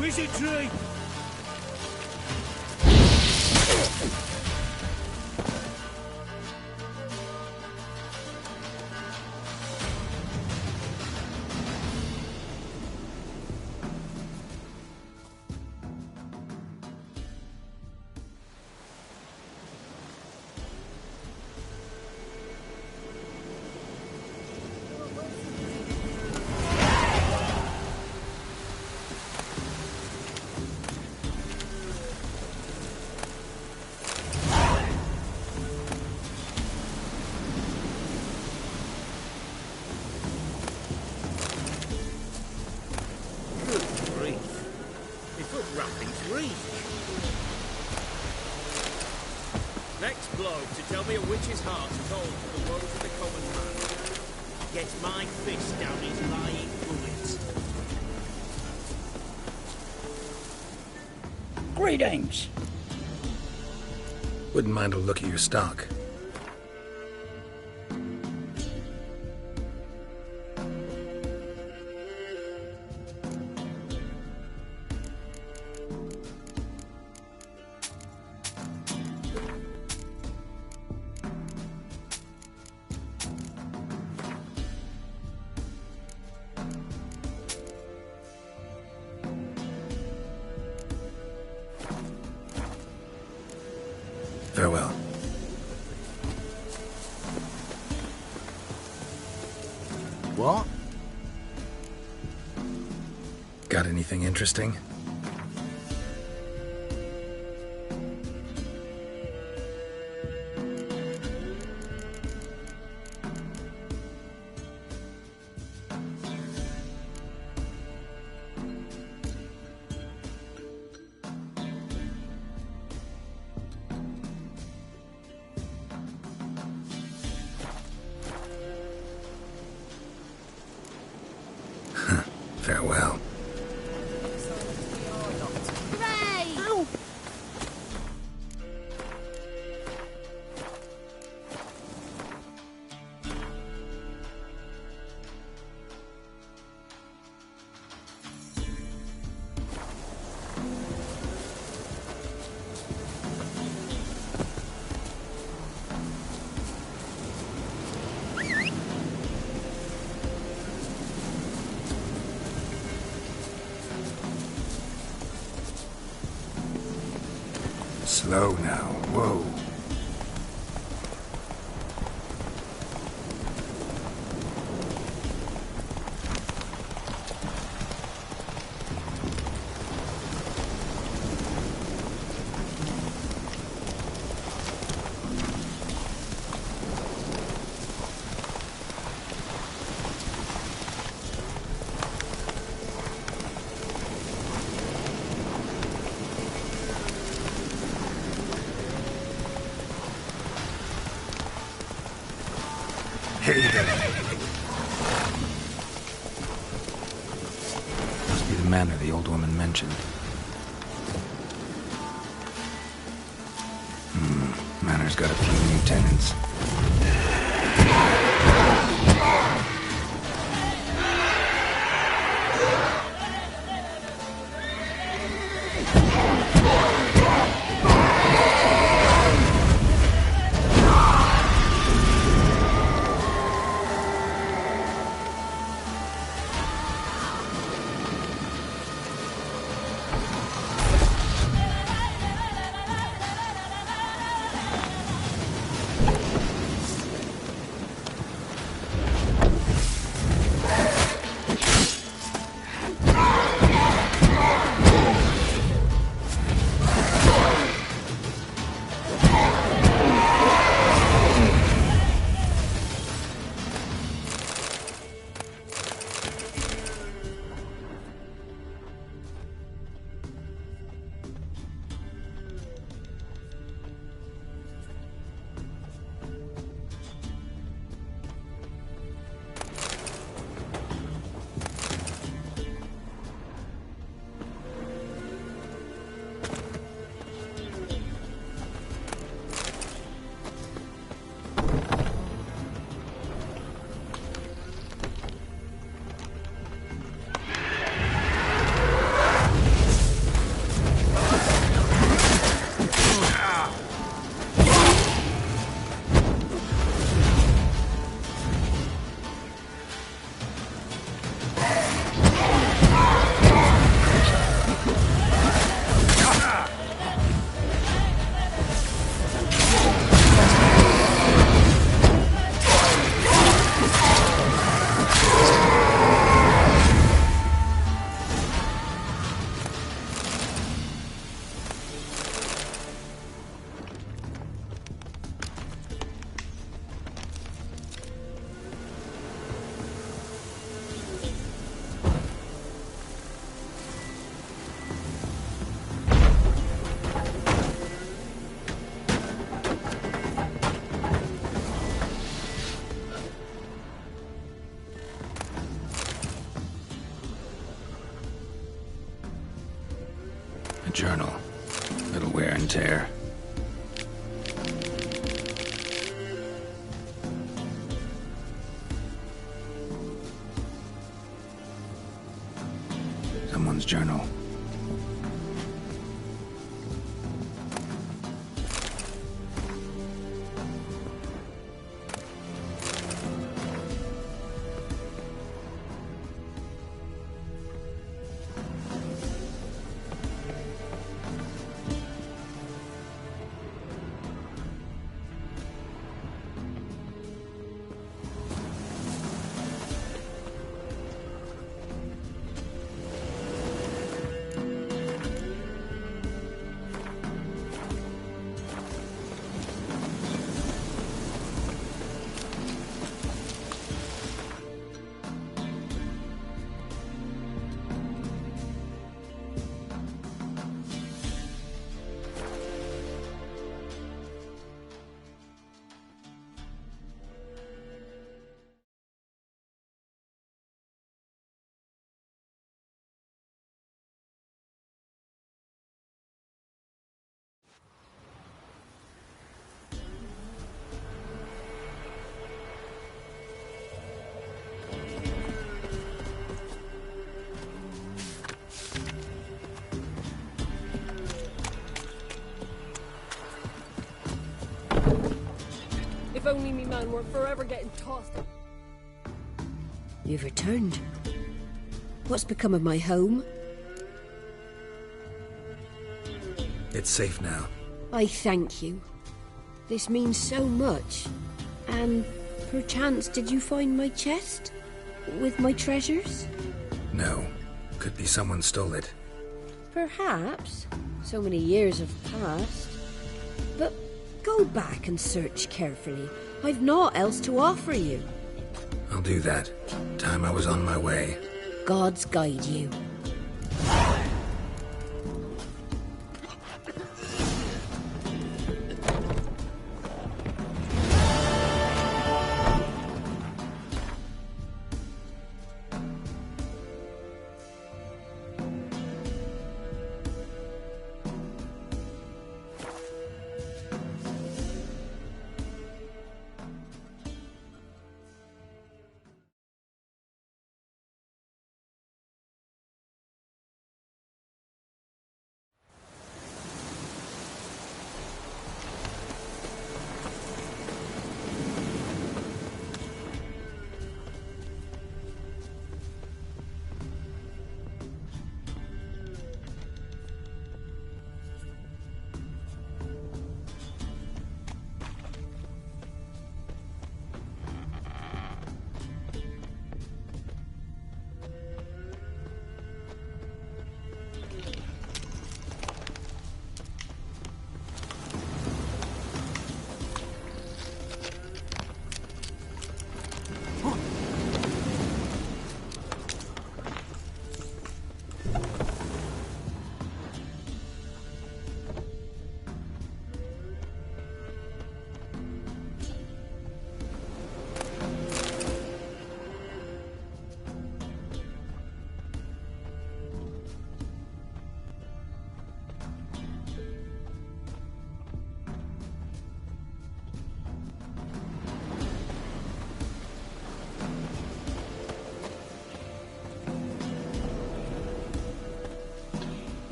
S18: Wizardry!
S16: Next bloke to tell me a witch's heart is cold for the woes of the common man. Gets my fist down his lying bullets.
S17: Greetings.
S2: Wouldn't mind a look at your stock. Farewell.
S10: What?
S2: Got anything interesting? Farewell.
S5: Hooray!
S12: Ow!
S2: Slow now. Whoa. Hey there. Must be the manor the old woman mentioned. Manor's got a few new tenants. journal. Little wear and tear. Someone's journal.
S3: If only me man weren't forever getting tossed.
S13: You've returned. What's become of my home?
S2: It's safe now.
S13: I thank you. This means so much. And perchance did you find my chest? With my treasures?
S2: No. Could be someone stole it.
S13: Perhaps. So many years have passed. But go back and search carefully. I've naught else to offer you.
S2: I'll do that. Time I was on my way.
S13: Gods guide you.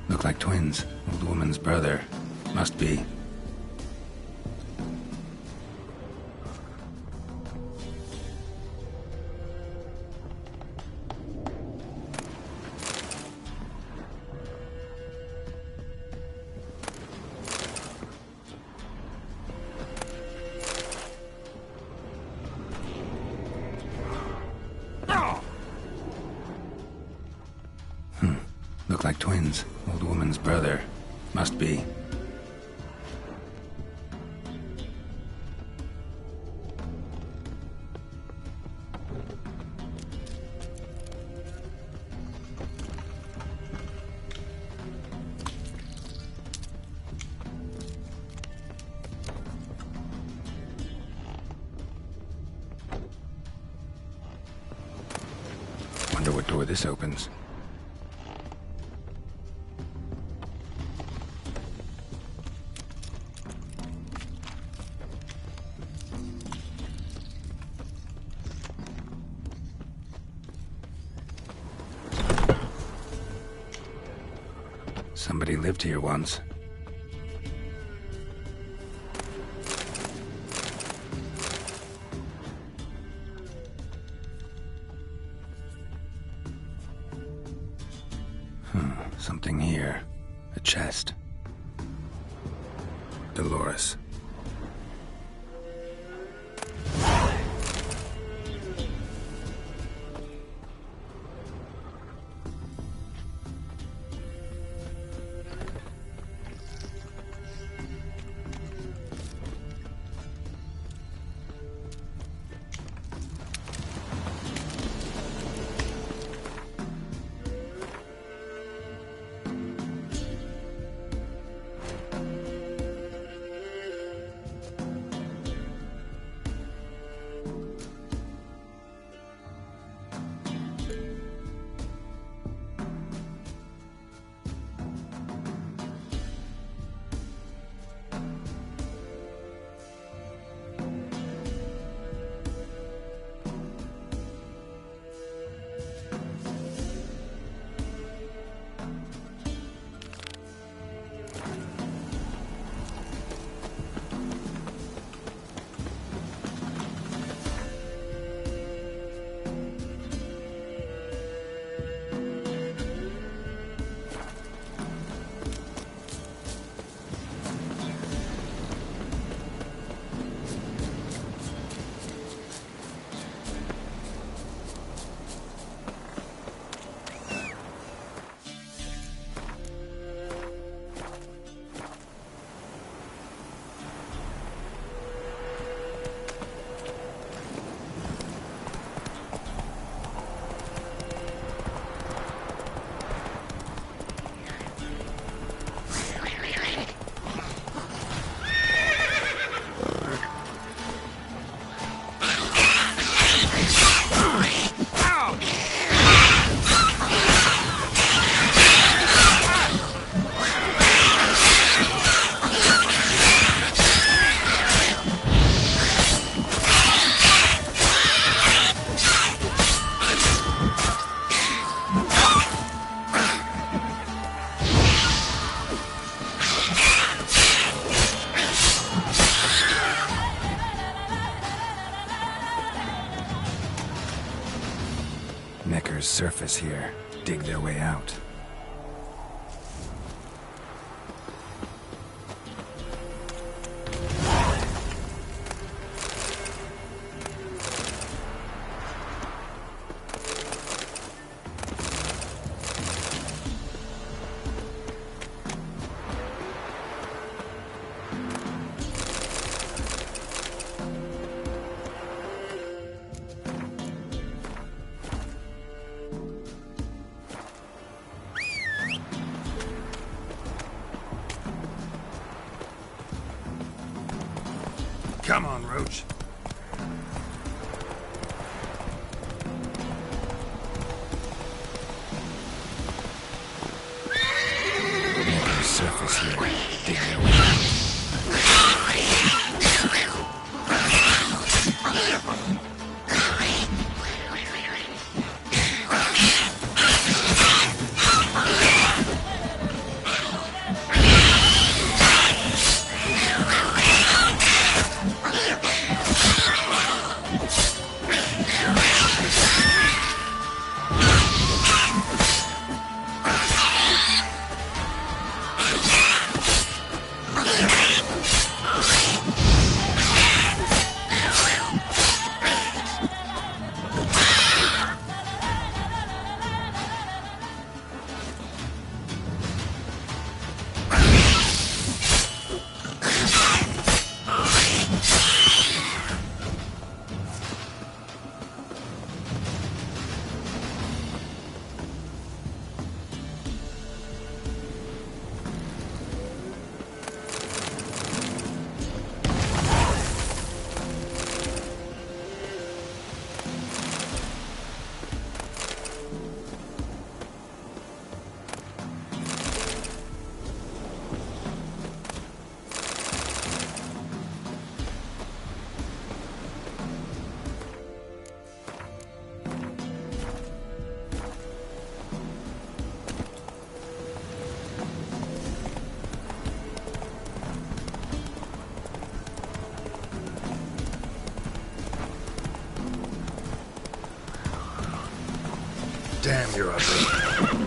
S2: Look like twins. Old woman's brother. Must be. Look like twins. Old woman's brother. Must be. door this opens. Somebody lived here once. Something here. A chest. Dolores. Necker's surface here. Dig their way out.
S21: Come on, Roach.
S2: Necker's surface here. Dig their way out. Damn, you're ugly.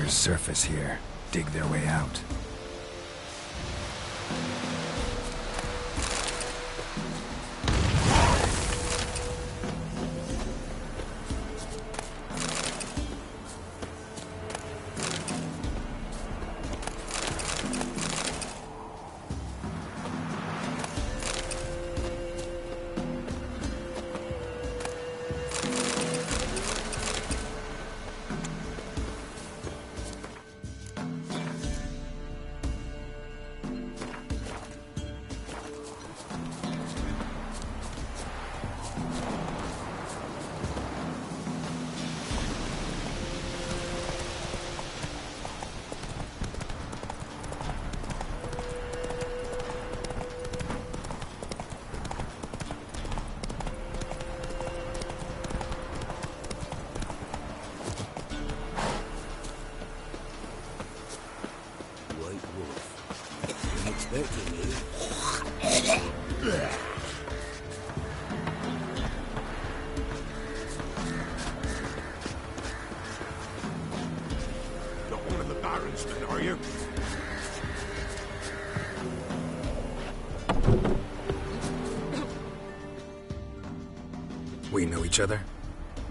S2: Surface here. Dig their way out.
S4: Not one of the Baron's men, are you?
S2: We know each other?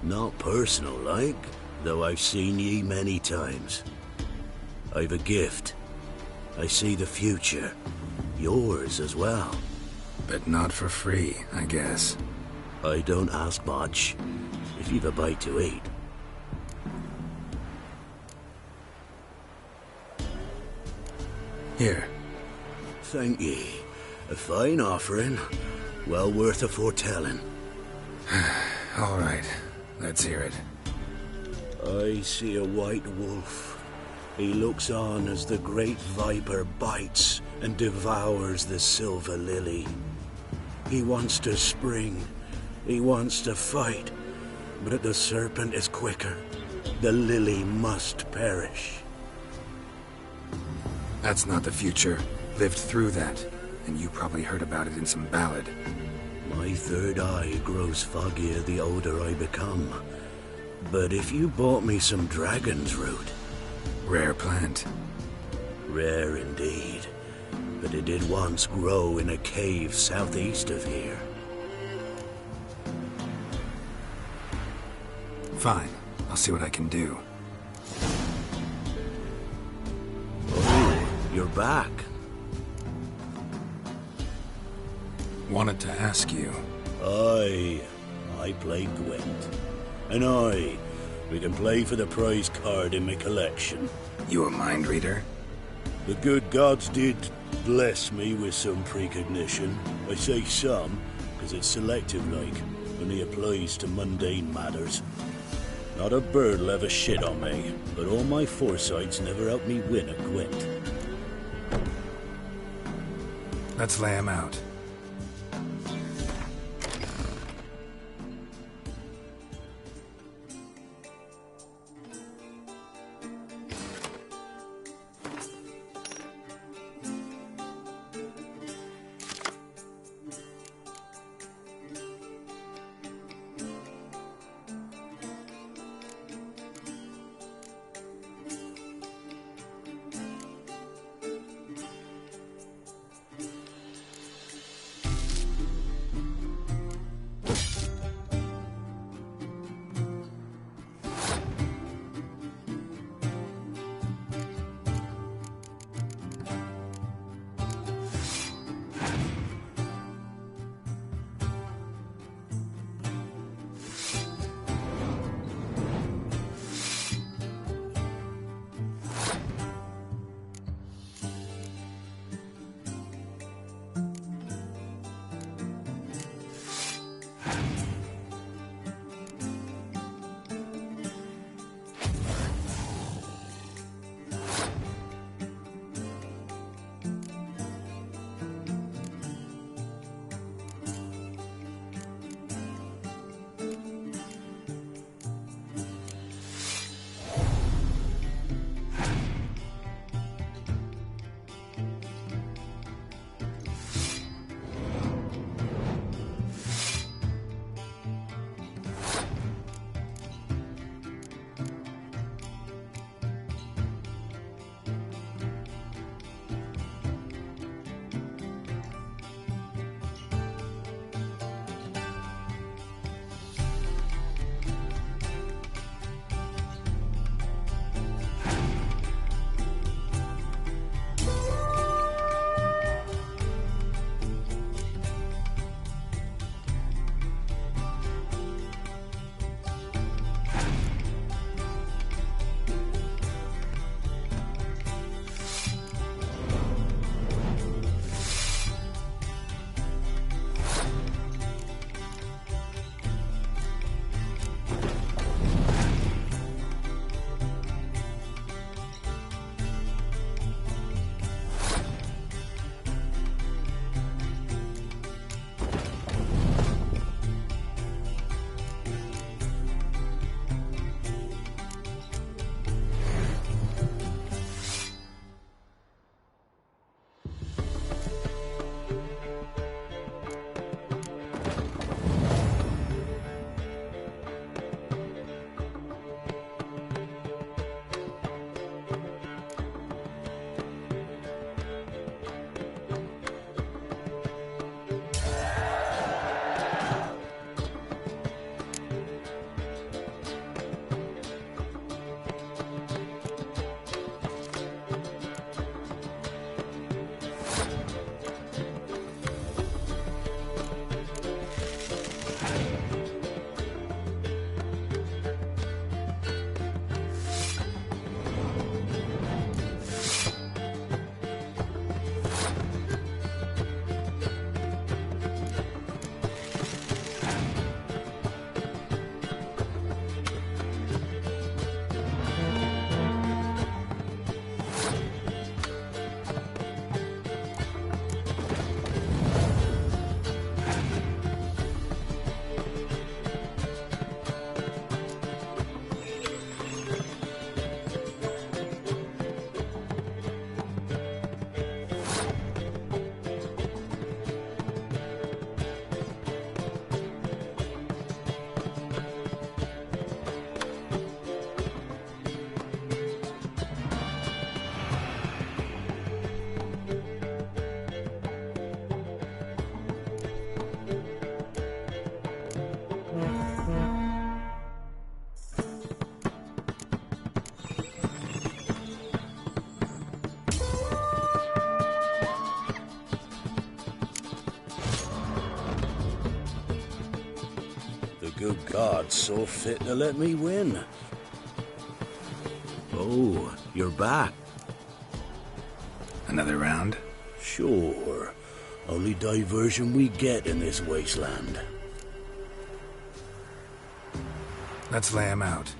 S20: Not personal, like, though I've seen ye many times. I've a gift. I see the future. Yours as well.
S2: But not for free, I guess.
S20: I don't ask much, if you've a bite to eat.
S2: Here.
S20: Thank ye. A fine offering. Well worth a foretelling.
S2: All right. Let's hear it.
S20: I see a white wolf. He looks on as the great viper bites and devours the silver lily. He wants to spring. He wants to fight. But the serpent is quicker. The lily must perish.
S2: That's not the future. Lived through that. And you probably heard about it in some ballad.
S20: My third eye grows foggier the older I become. But if you bought me some dragon's root...
S2: Rare plant.
S20: Rare indeed. But it did once grow in a cave southeast of here.
S2: Fine. I'll see what I can do.
S20: Oh, you're back.
S2: Wanted to ask you.
S20: I play Gwent. And we can play for the prize card in my collection.
S2: You a mind reader?
S20: The good gods did bless me with some precognition. I say some, because it's selective like, only applies to mundane matters. Not a bird will ever shit on me, but all my foresights never helped me win a Gwent.
S2: Let's lay him out.
S20: good God so fit to let me win? Oh, you're back.
S2: Another round?
S20: Sure. Only diversion we get in this wasteland.
S2: Let's lay him out.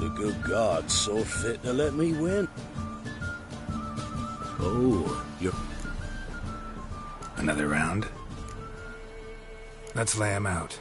S20: The good gods saw fit to let me win. Oh, you're...
S2: Another round? Let's lay him out.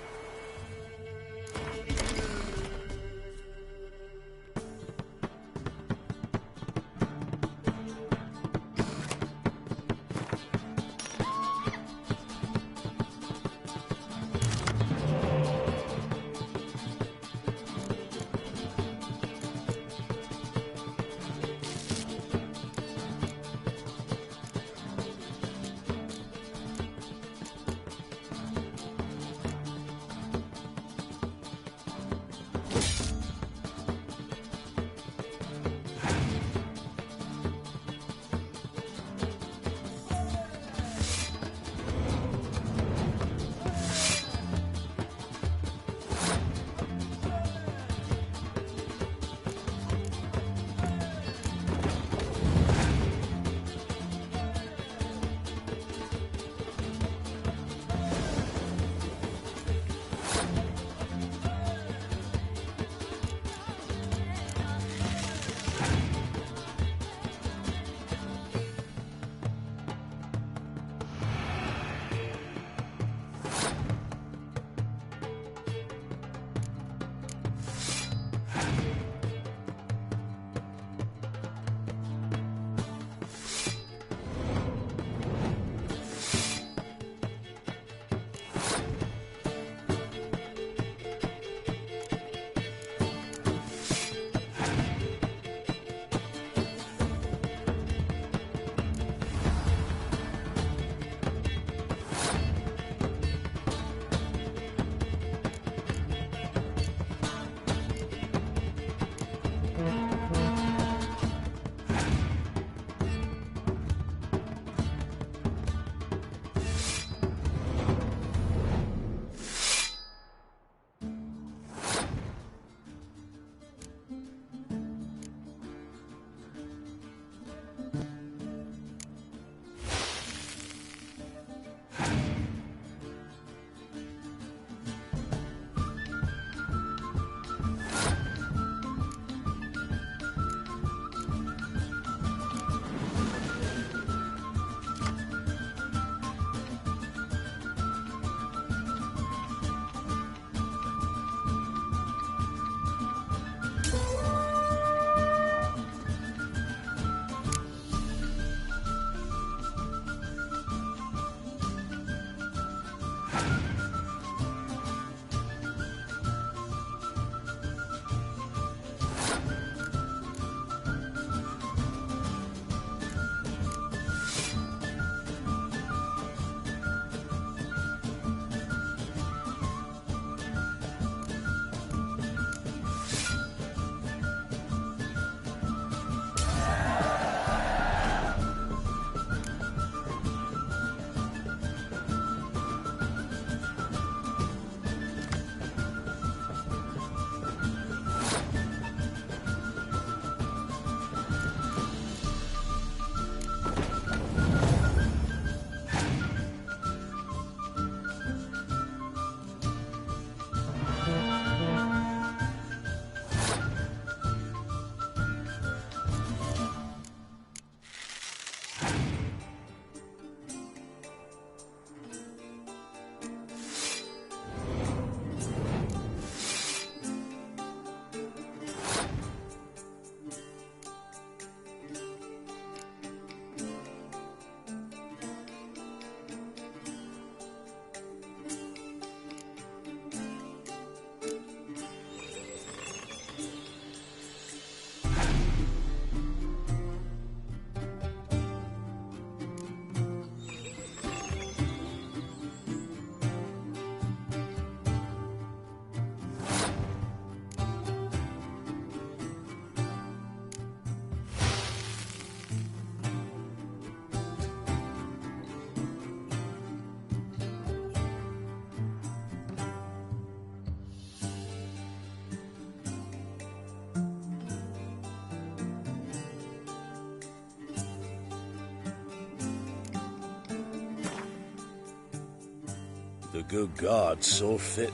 S20: The good gods saw fit.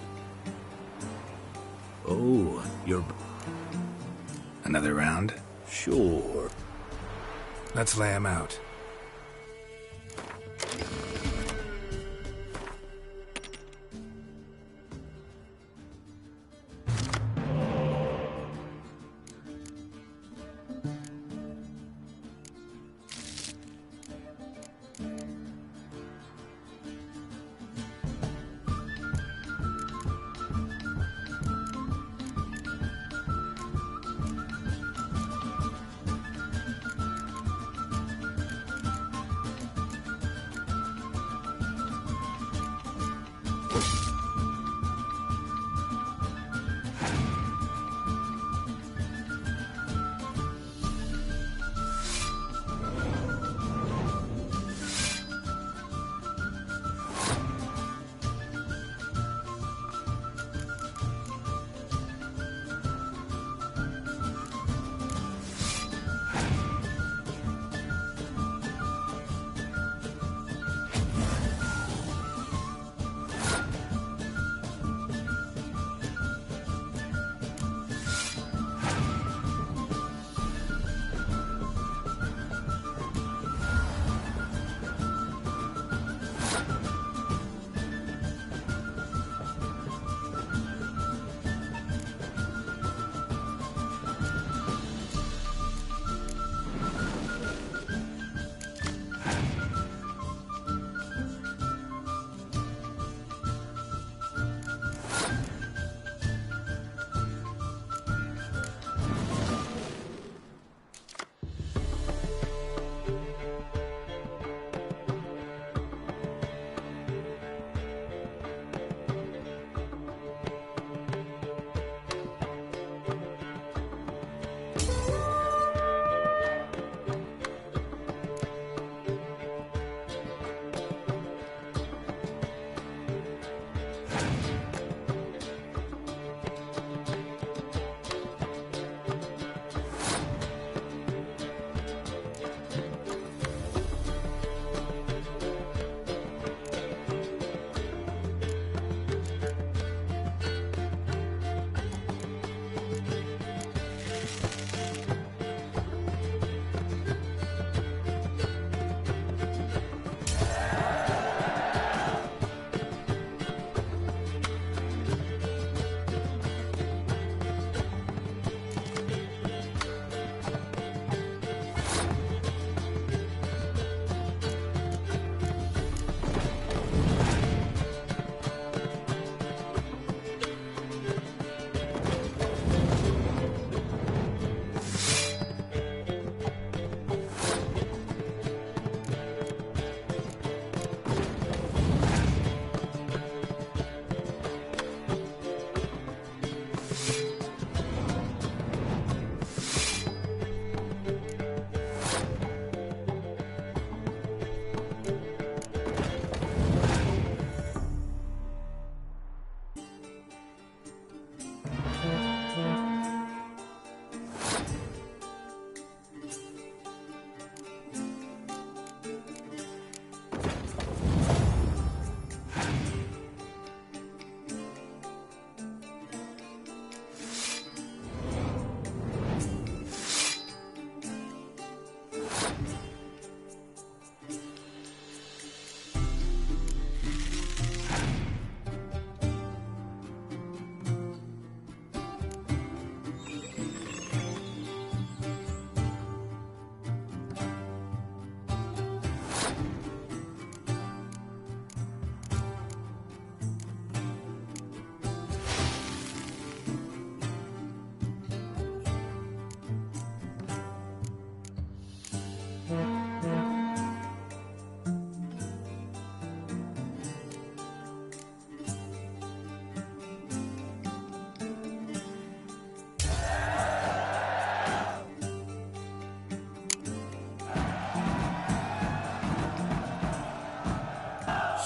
S20: Oh, you're...
S2: Another round?
S20: Sure.
S2: Let's lay him out.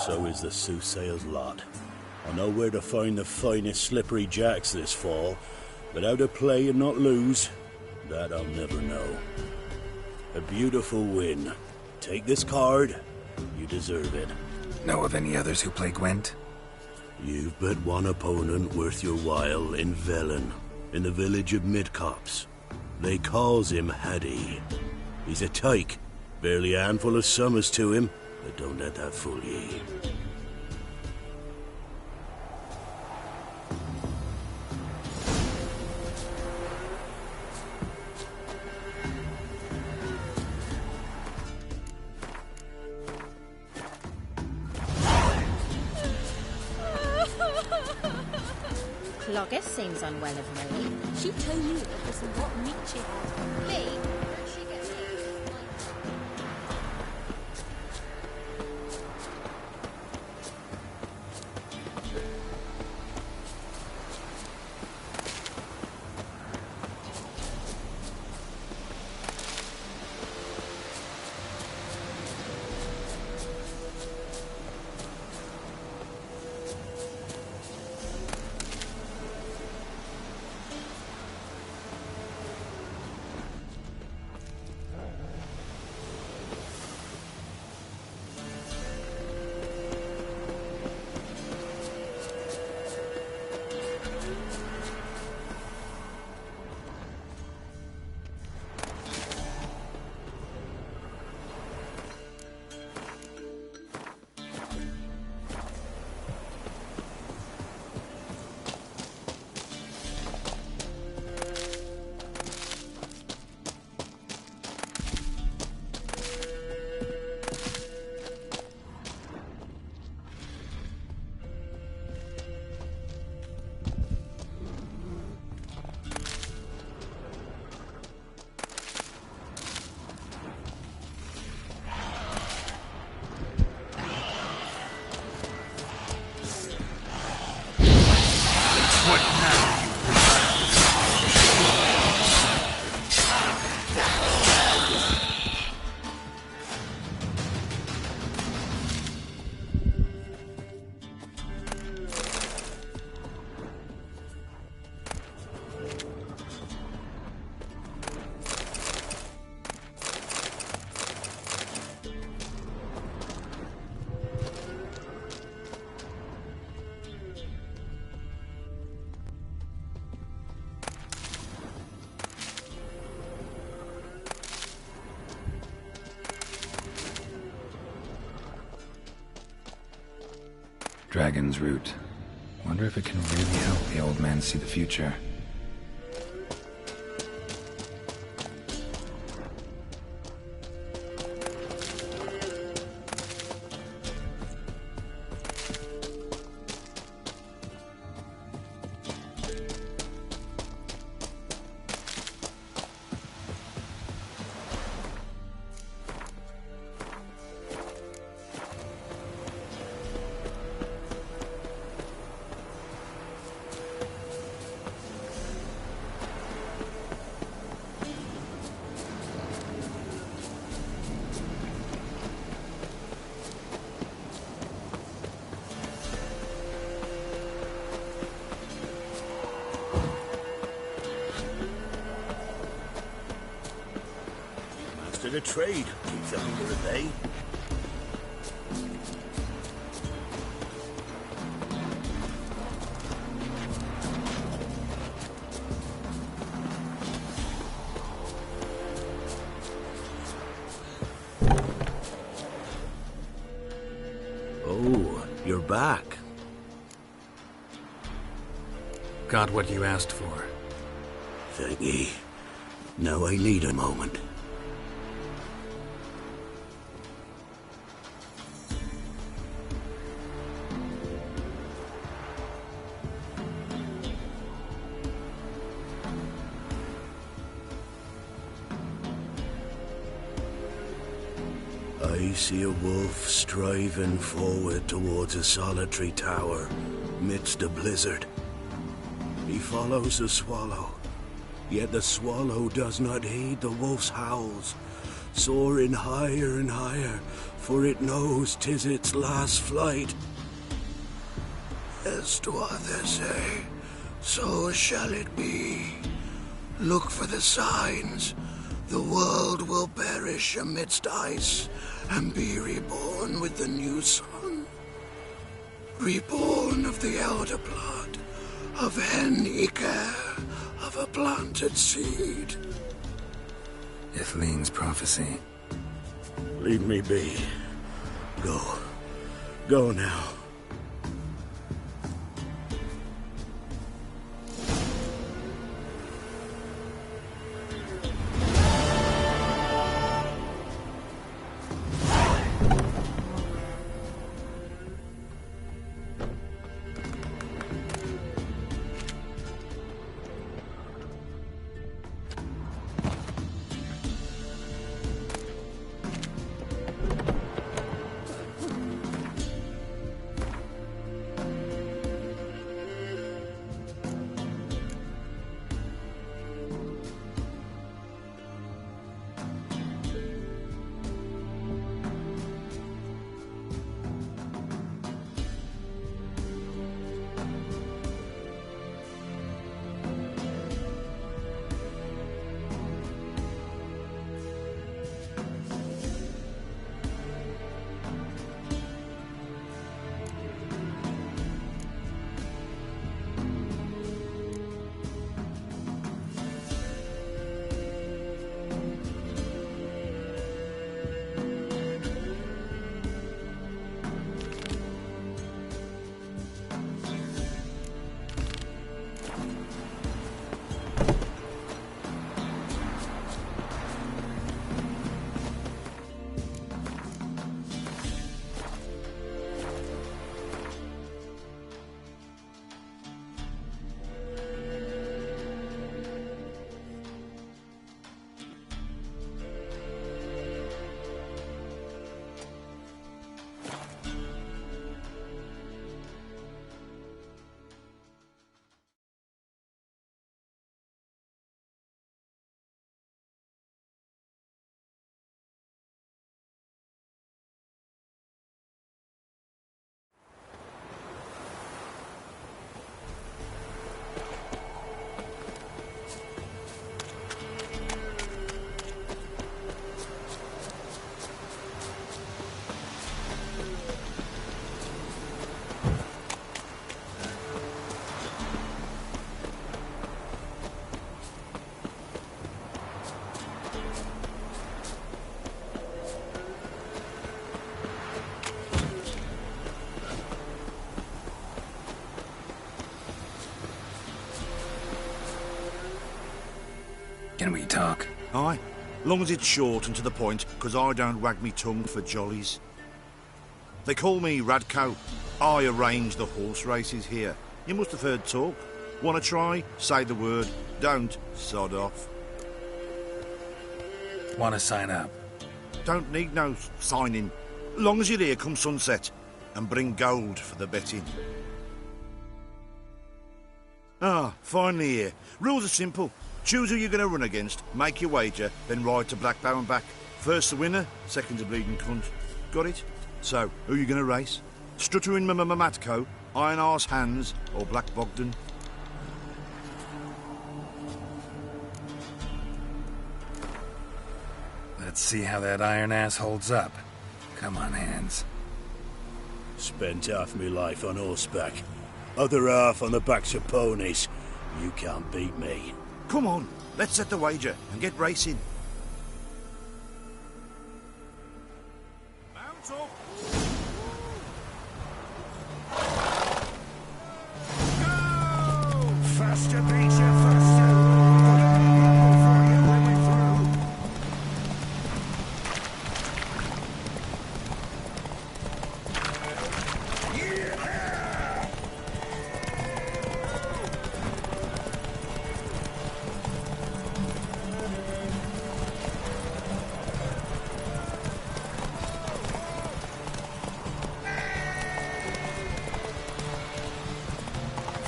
S20: So is the soothsayer's lot. I know where to find the finest slippery jacks this fall, but how to play and not lose, that I'll never know. A beautiful win. Take this card. You deserve it.
S2: Know of any others who play Gwent?
S20: You've but one opponent worth your while in Velen, in the village of Midcopse. They calls him Haddy. He's a tyke. Barely a handful of summers to him, but don't let that fool ye.
S5: Clogger seems unwell of me. She told you it was what meat she had. Me? Where'd she get me?
S2: Dragon's root. Wonder if it can really help the old man see the future.
S20: The trade keeps the hunger at bay. Oh, you're back.
S2: Got what you asked for.
S20: Thank ye. Now I need a moment. I see a wolf striving forward towards a solitary tower midst a blizzard. He follows the swallow, yet the swallow does not heed the wolf's howls, soaring higher and higher, for it knows 'tis its last flight. As to others say, so shall it be. Look for the signs. The world will perish amidst ice and be reborn with the new sun. Reborn of the elder blood, of hen Iker, of a planted seed.
S2: Ithleen's prophecy.
S20: Leave me be. Go. Go now.
S2: Can we talk?
S9: Aye. Long as it's short and to the point, 'cause I don't wag me tongue for jollies. They call me Radko. I arrange the horse races here. You must have heard talk. Want to try? Say the word. Don't, sod off.
S2: Want to sign up?
S9: Don't need no signing. Long as you're here come sunset. And bring gold for the betting. Ah, finally here. Rules are simple. Choose who you're going to run against, make your wager, then ride to Blackbow and back. First the winner, second the bleeding cunt. Got it? So, who are you going to race? Stuttering Matko, Iron Arse Hands, or Black Bogdan?
S2: Let's see how that iron ass holds up. Come on, Hands.
S20: Spent half my life on horseback. Other half on the backs of ponies. You can't beat me.
S9: Come on, let's set the wager and get racing. Mount up! Go! Faster, Peter, faster! For you when we're through.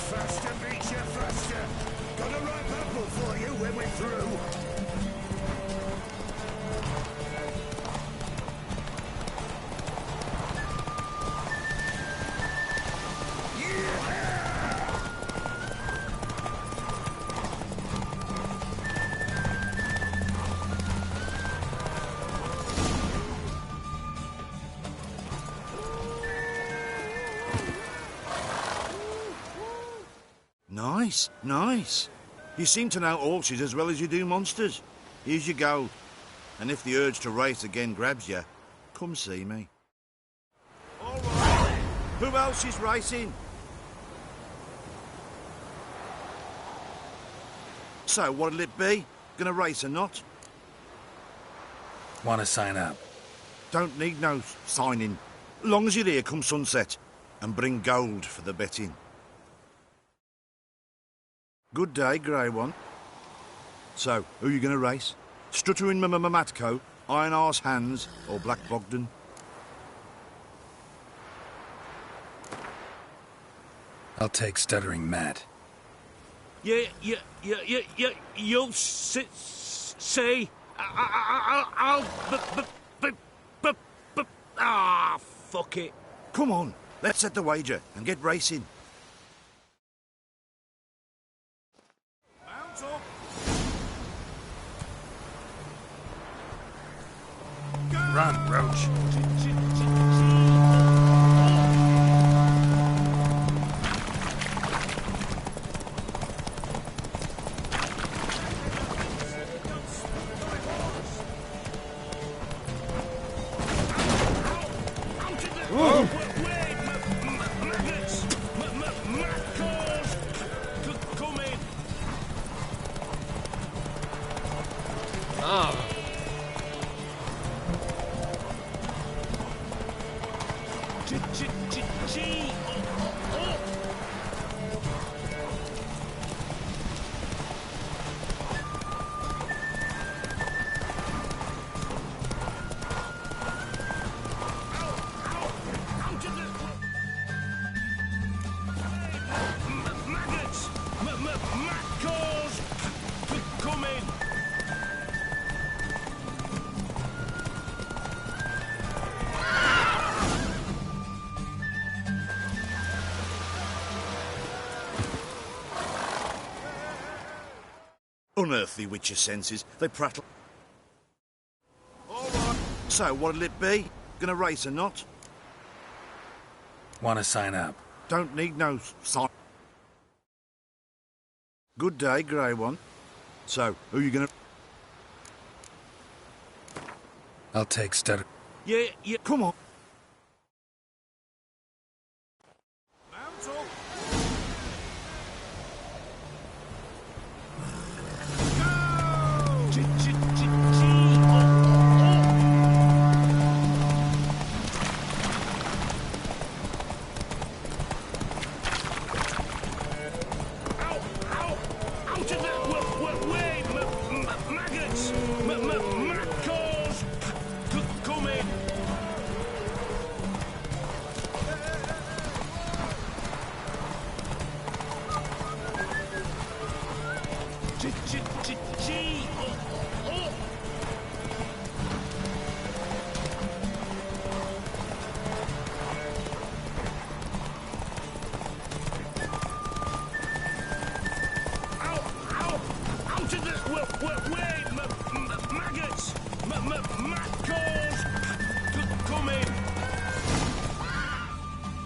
S9: Faster, Peter, faster! Got a ripe apple for you when we're through. Nice, nice. You seem to know horses as well as you do monsters. Here's your gold. And if the urge to race again grabs you, come see me. All right. Who else is racing? So, what'll it be? Gonna race or not?
S2: Want to sign up?
S9: Don't need no signing. Long as you're here come sunset. And bring gold for the betting. Good day, Grey One. So, who you gonna race? Struttering Matco, Iron Arse Hands, or Black Bogdan?
S2: I'll take Stuttering Matt.
S18: You'll see. I'll. Fuck it.
S9: Come on, let's set the wager and get racing. Mount up.
S2: Run, Roach.
S9: Unearthly witcher senses, they prattle. All right. So, what'll it be? Gonna race or not?
S2: Want to sign up?
S9: Don't need no sign. Good day, Grey One. So, who you gonna...
S2: I'll take Stutter.
S9: Yeah, come on. Mount up.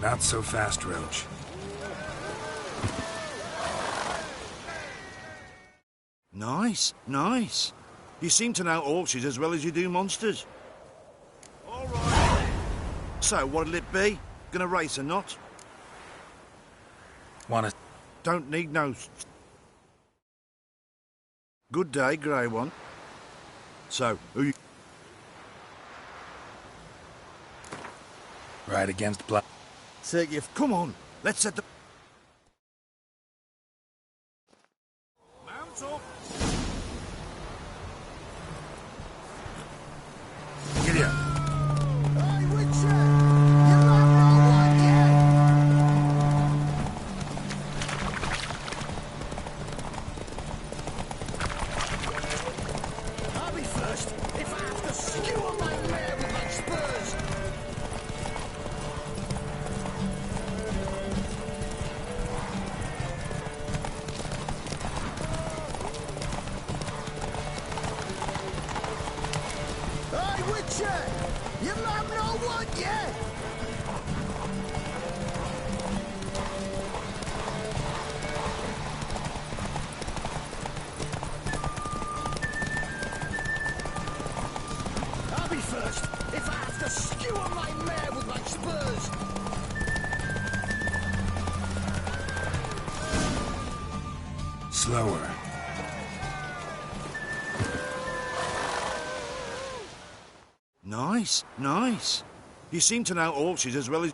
S2: Not so fast, Roach.
S9: Nice, nice. You seem to know horses as well as you do monsters. All right. So, what'll it be? Gonna race or not?
S2: Want to...
S9: Don't need no... Good day, Grey One. So, who you...
S2: Right against Black...
S9: Take you... Come on, let's set the... Mount up.
S2: Get here.
S7: Hey, Witcher! You're not wrong yet! I'll be first if I have to skewer my mare with my spurs! Hey, Witcher! You have no one yet! whispers!
S2: Slower.
S9: Nice, nice. You seem to know horses as well as...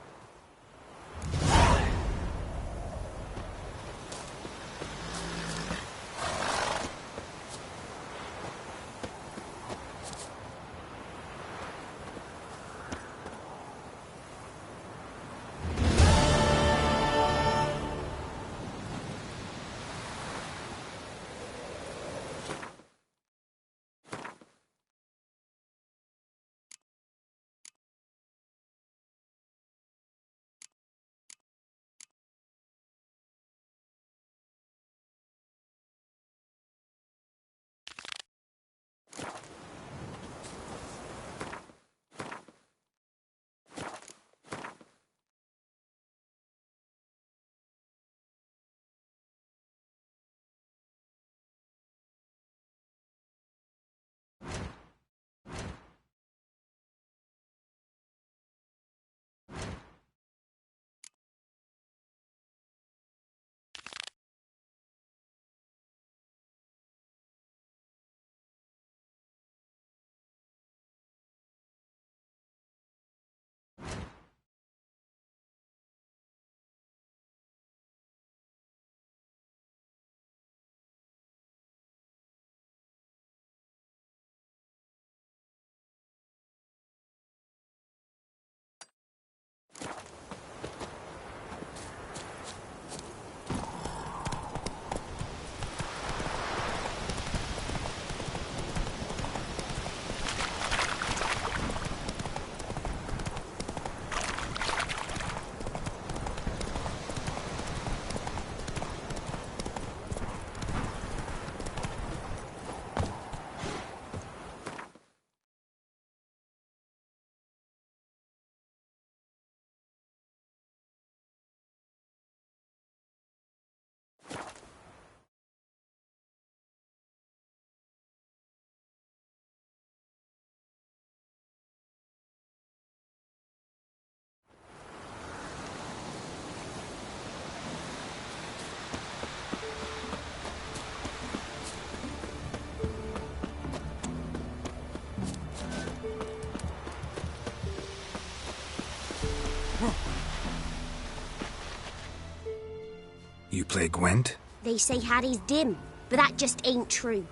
S2: You play Gwent?
S15: They say Haddie's dim, but that just ain't true.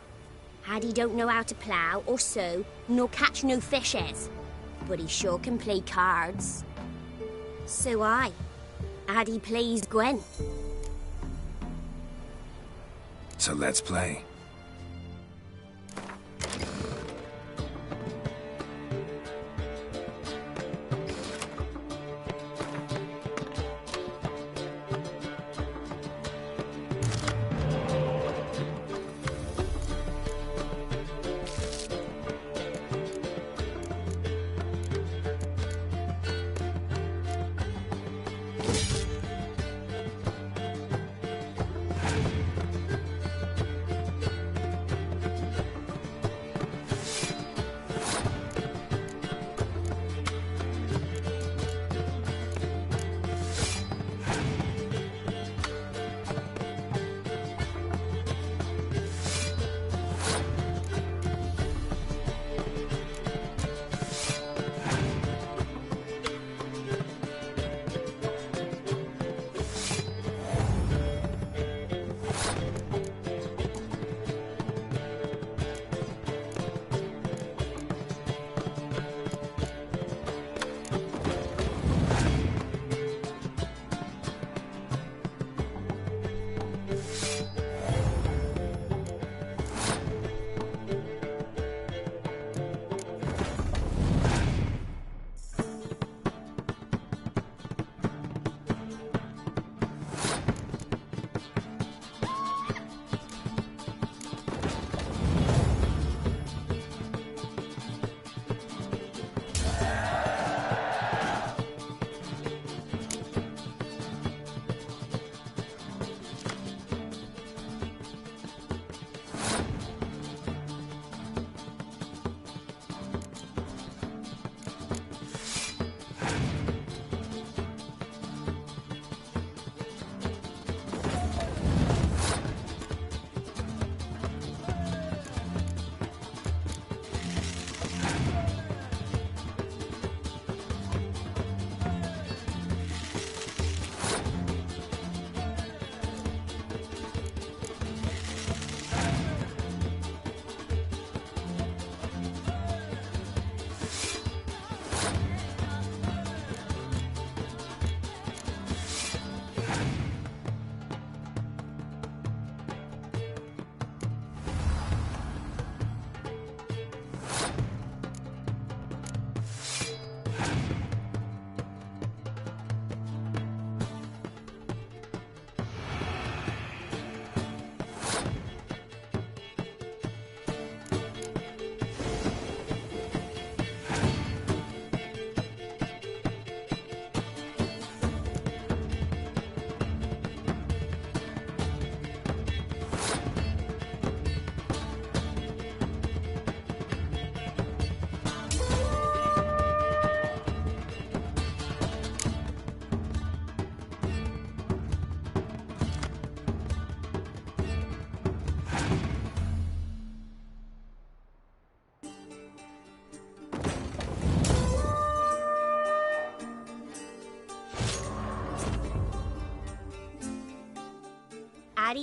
S15: Haddie don't know how to plough or sow, nor catch no fishes. But he sure can play cards. So Haddie plays Gwen.
S2: So let's play.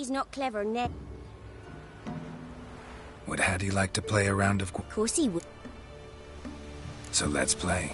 S15: Daddy's not clever, Ned.
S2: Would Hattie like to play a round of...
S15: Of course he would.
S2: So let's play.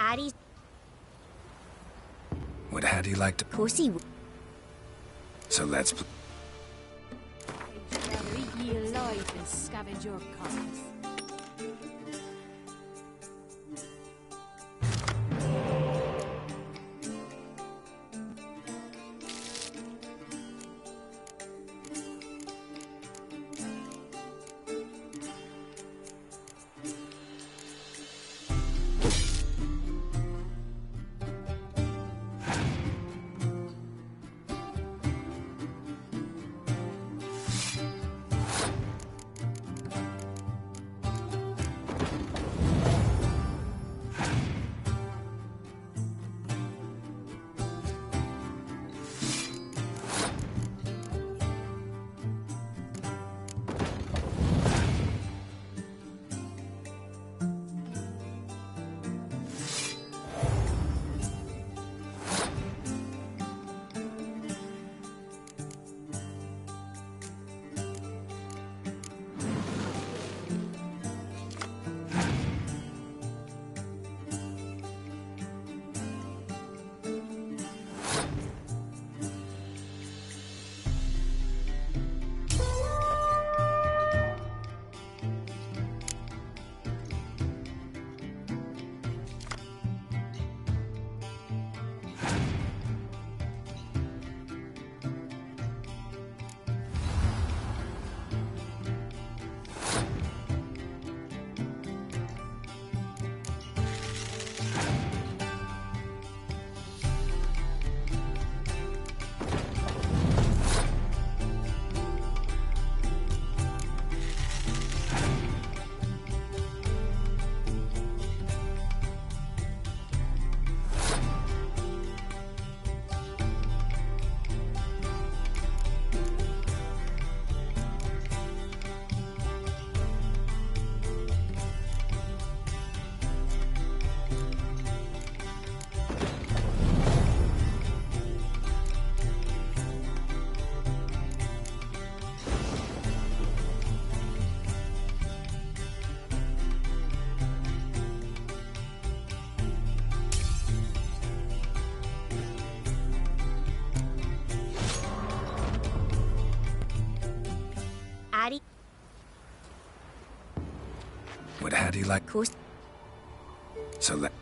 S15: Addie's...
S2: Would Hattie like to...
S15: Of course he would.
S2: So let's...
S3: I'd rather eat ye alive than scavenge your carcass.
S2: Would Hattie like...
S15: Of course.
S2: So let...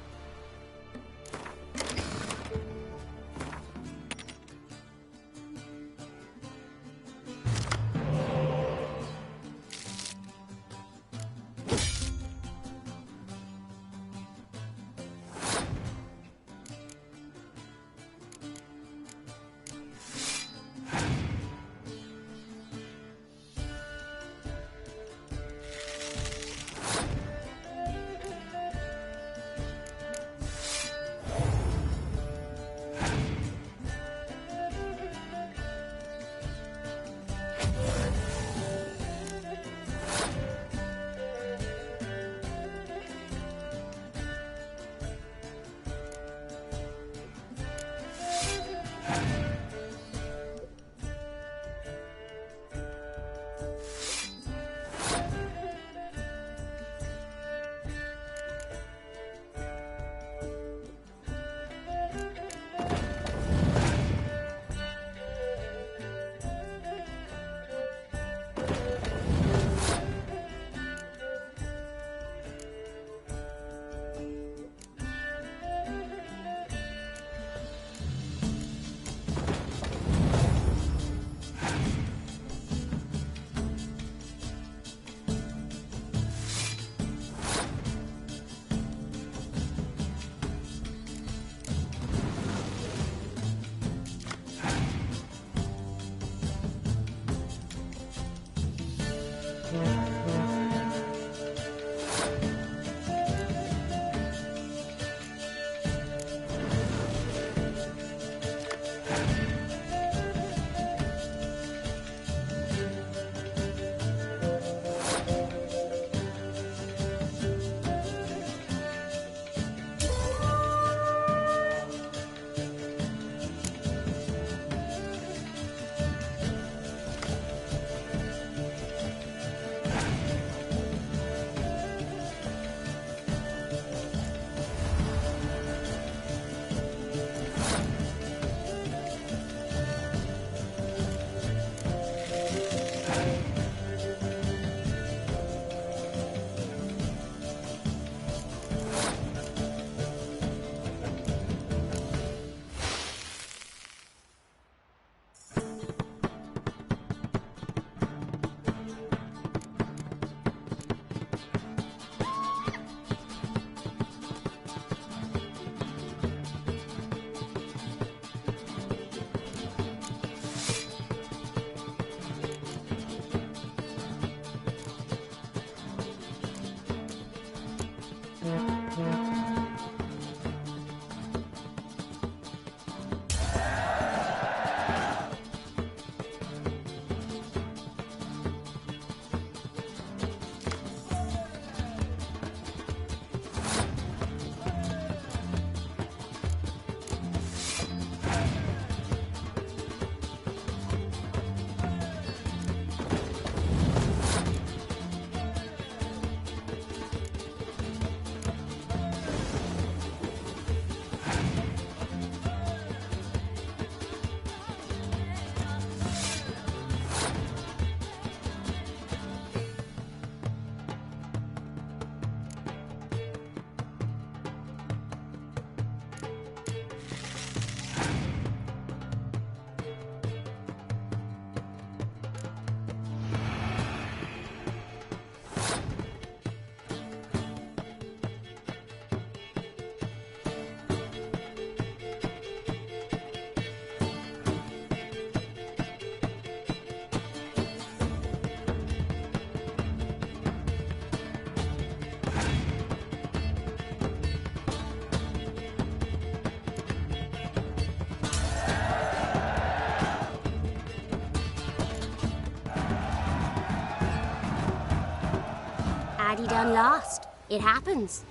S15: Addy done lost. It happens.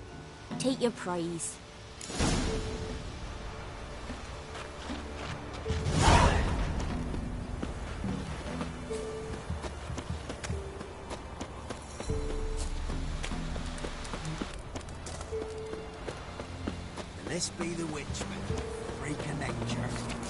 S15: Take your prize.
S11: This be the witchman, freak of nature.